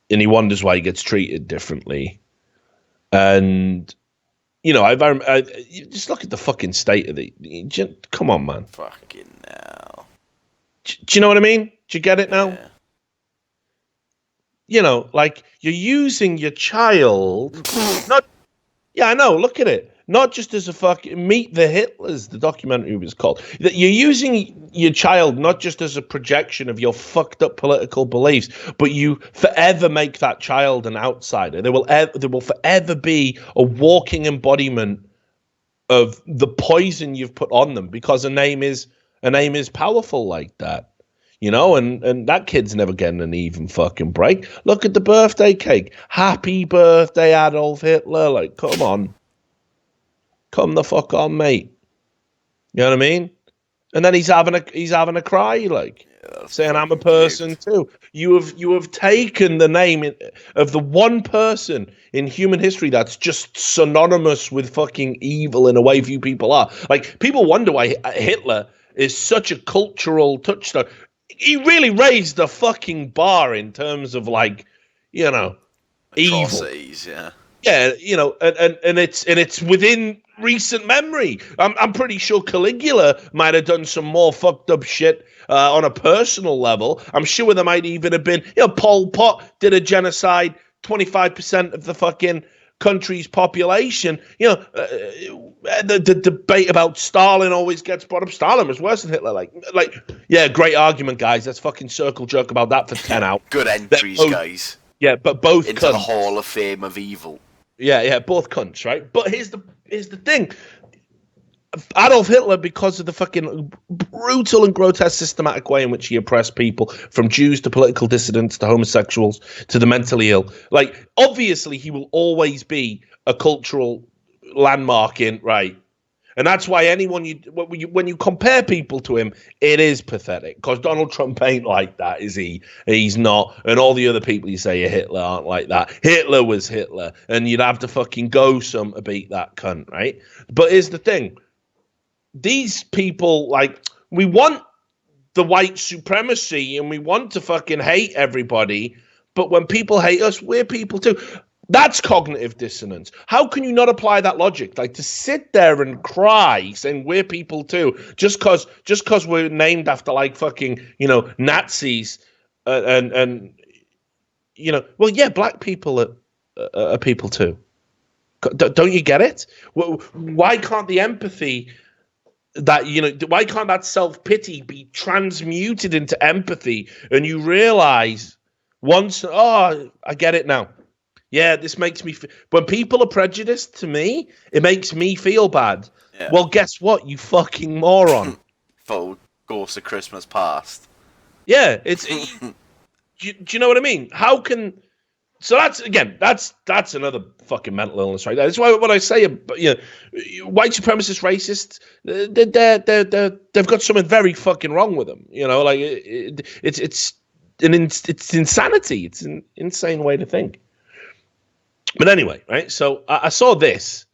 he wonders why he gets treated differently. And, I just look at the fucking state of the... Come on, man. Fucking hell. Do you know what I mean? Do you get it now? Yeah. Like, you're using your child... I know, look at it. Not just as a fucking Meet the Hitlers, the documentary was called. That you're using your child not just as a projection of your fucked up political beliefs, but you forever make that child an outsider. There will forever be a walking embodiment of the poison you've put on them because a name is powerful like that. And that kid's never getting an even fucking break. Look at the birthday cake. Happy birthday, Adolf Hitler. Like, come on. Come the fuck on, mate. You know what I mean? And then he's having a cry, like, saying I'm a person too. You have taken the name of the one person in human history that's just synonymous with fucking evil in a way few people are. Like, people wonder why Hitler is such a cultural touchstone. He really raised the fucking bar in terms of, like, evil. Atrocities, yeah. Yeah, and it's within recent memory. I'm pretty sure Caligula might have done some more fucked up shit on a personal level. I'm sure there might even have been, Pol Pot did a genocide, 25% of the fucking country's population. The debate about Stalin always gets brought up. Stalin was worse than Hitler. Like, yeah, great argument, guys. Let's fucking circle jerk about that for 10 hours. Good entries, guys. Yeah, but both into the Hall of Fame of evil. Yeah, both cunts, right? But here's the thing. Adolf Hitler, because of the fucking brutal and grotesque systematic way in which he oppressed people, from Jews to political dissidents to homosexuals to the mentally ill, like, obviously he will always be a cultural landmark right? And that's why when you compare people to him, it is pathetic. Because Donald Trump ain't like that, is he? He's not. And all the other people you say are Hitler aren't like that. Hitler was Hitler. And you'd have to fucking go some to beat that cunt, right? But here's the thing. These people, like, we want the white supremacy and we want to fucking hate everybody. But when people hate us, we're people too. That's cognitive dissonance. How can you not apply that logic? Like, to sit there and cry saying we're people too, just because we're named after, like, fucking, Nazis and well, yeah, black people are people too. Don't you get it? Why can't the empathy that, why can't that self-pity be transmuted into empathy, and you realize once, I get it now. Yeah, this makes me when people are prejudiced to me, it makes me feel bad. Yeah. Well, guess what, you fucking moron. Full course of Christmas past. Yeah, it's do you know what I mean? How can So that's another fucking mental illness right there. That's why when I say, white supremacist racists, they've got something very fucking wrong with them. Like it's insanity. It's an insane way to think. But anyway, right? So I saw this.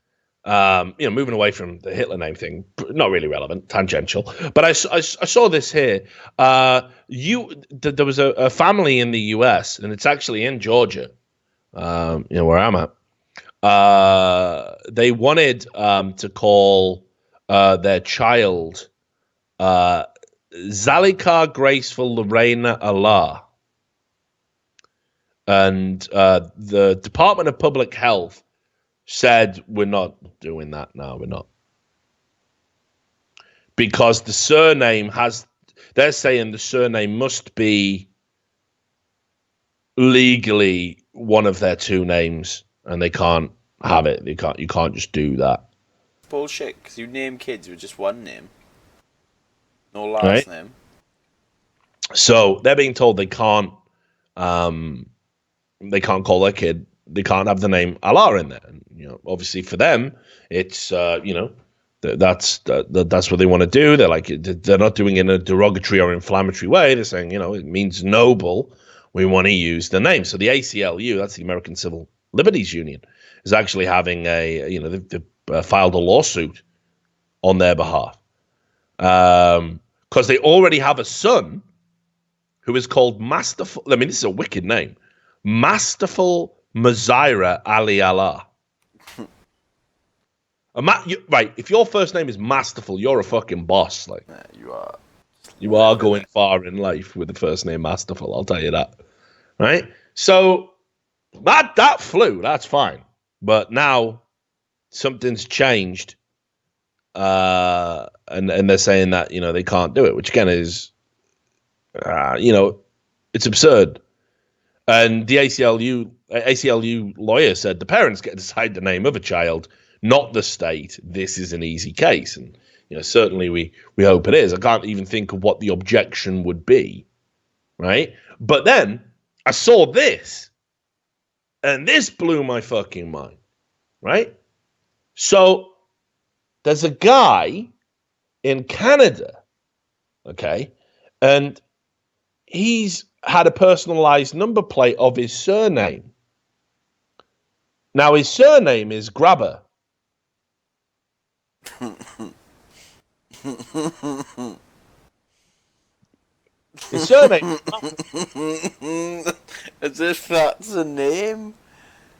Moving away from the Hitler name thing, not really relevant, tangential. But I saw this here. There was a family in the U.S., and it's actually in Georgia, where I'm at. They wanted to call their child Zalika Graceful Lorena Allah. And the Department of Public Health said, we're not doing that. No, we're not. Because the surname they're saying the surname must be legally one of their two names, and they can't have it. You can't just do that. Bullshit, because you name kids with just one name. No last name. So they're being told they can't call their kid, they can't have the name Allah in there. And, obviously for them, it's, that's what they want to do. They're like, they're not doing it in a derogatory or inflammatory way. They're saying, it means noble. We want to use the name. So the ACLU, that's the American Civil Liberties Union, is actually having they've filed a lawsuit on their behalf. Because they already have a son who is called Masterful. I mean, this is a wicked name. Masterful Mazira Ali Allah. Right, if your first name is Masterful, you're a fucking boss. Like, yeah, you are. You are going far in life with the first name Masterful, I'll tell you that. Right? So that flew, that's fine. But now something's changed. And they're saying that, they can't do it, which again is it's absurd. And the ACLU lawyer said the parents get to decide the name of a child, not the state. This is an easy case. And, certainly we hope it is. I can't even think of what the objection would be. Right? But then I saw this, and this blew my fucking mind. Right? So there's a guy in Canada, okay, and he's had a personalized number plate of his surname. Now, his surname is Grabber. His surname as if that's a name.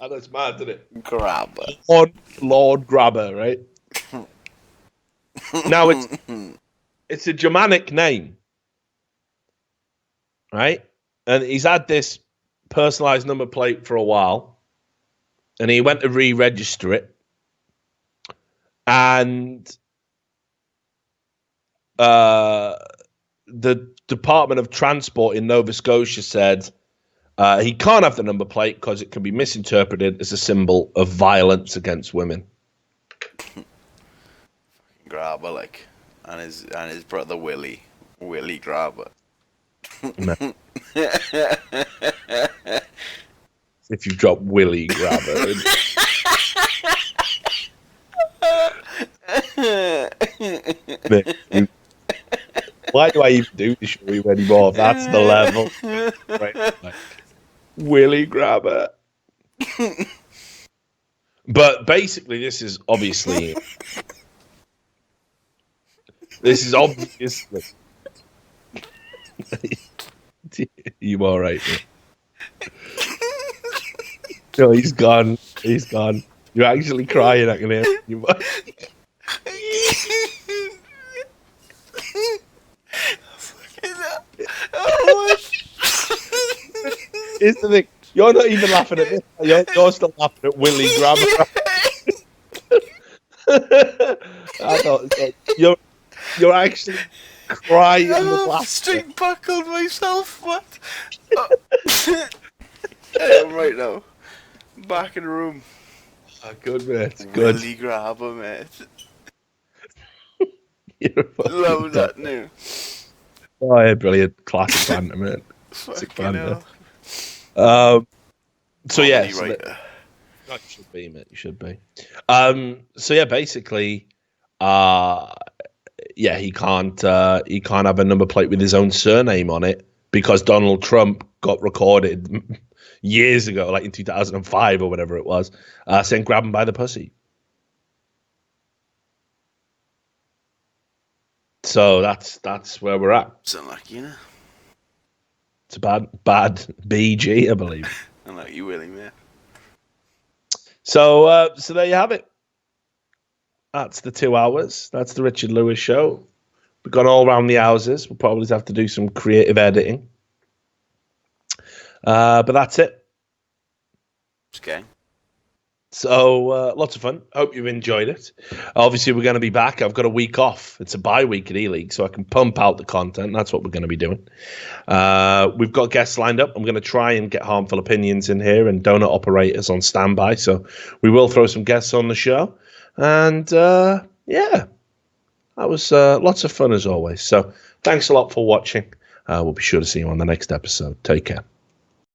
Oh, that's mad, isn't it? Grabber. Lord Grabber, right? Now, it's a Germanic name. Right? And he's had this personalized number plate for a while. And he went to re-register it. And the Department of Transport in Nova Scotia said he can't have the number plate because it can be misinterpreted as a symbol of violence against women. Grabber, like, and his brother Willie Grabber. If you drop Willie Grabber. Why do I even do this show anymore? That's the level. Right? Like, Willie Grabber. But basically, this is obviously. You all right? No, he's gone. He's gone. You're actually crying. I can hear you. Here's the thing. You're not even laughing at this. You're still laughing at Willie Grabber. You're actually crying with laughter. Straight buckled myself, what? Hey, I'm right now. Back in the room. Oh, good, mate. Good. Willy grabber, mate. Love that new. Oh, yeah, brilliant. Classic banter, mate. Classic banter. So, yeah. So you should be, mate. You should be. So, yeah, basically, he can't have a number plate with his own surname on it because Donald Trump got recorded years ago, like in 2005 or whatever it was, saying grab him by the pussy. So that's where we're at. It's unlucky, you know. It's a bad BG, I believe. Unlucky Willie, man. So there you have it. That's the 2 hours. That's the Richard Lewis show. We've gone all around the houses. We'll probably have to do some creative editing. But that's it. Okay. So lots of fun. Hope you've enjoyed it. Obviously, we're going to be back. I've got a week off. It's a bye week at E-League, so I can pump out the content. That's what we're going to be doing. We've got guests lined up. I'm going to try and get Harmful Opinions in here and donut operators on standby. So we will throw some guests on the show. And that was lots of fun as always. So thanks a lot for watching. We'll be sure to see you on the next episode. Take care.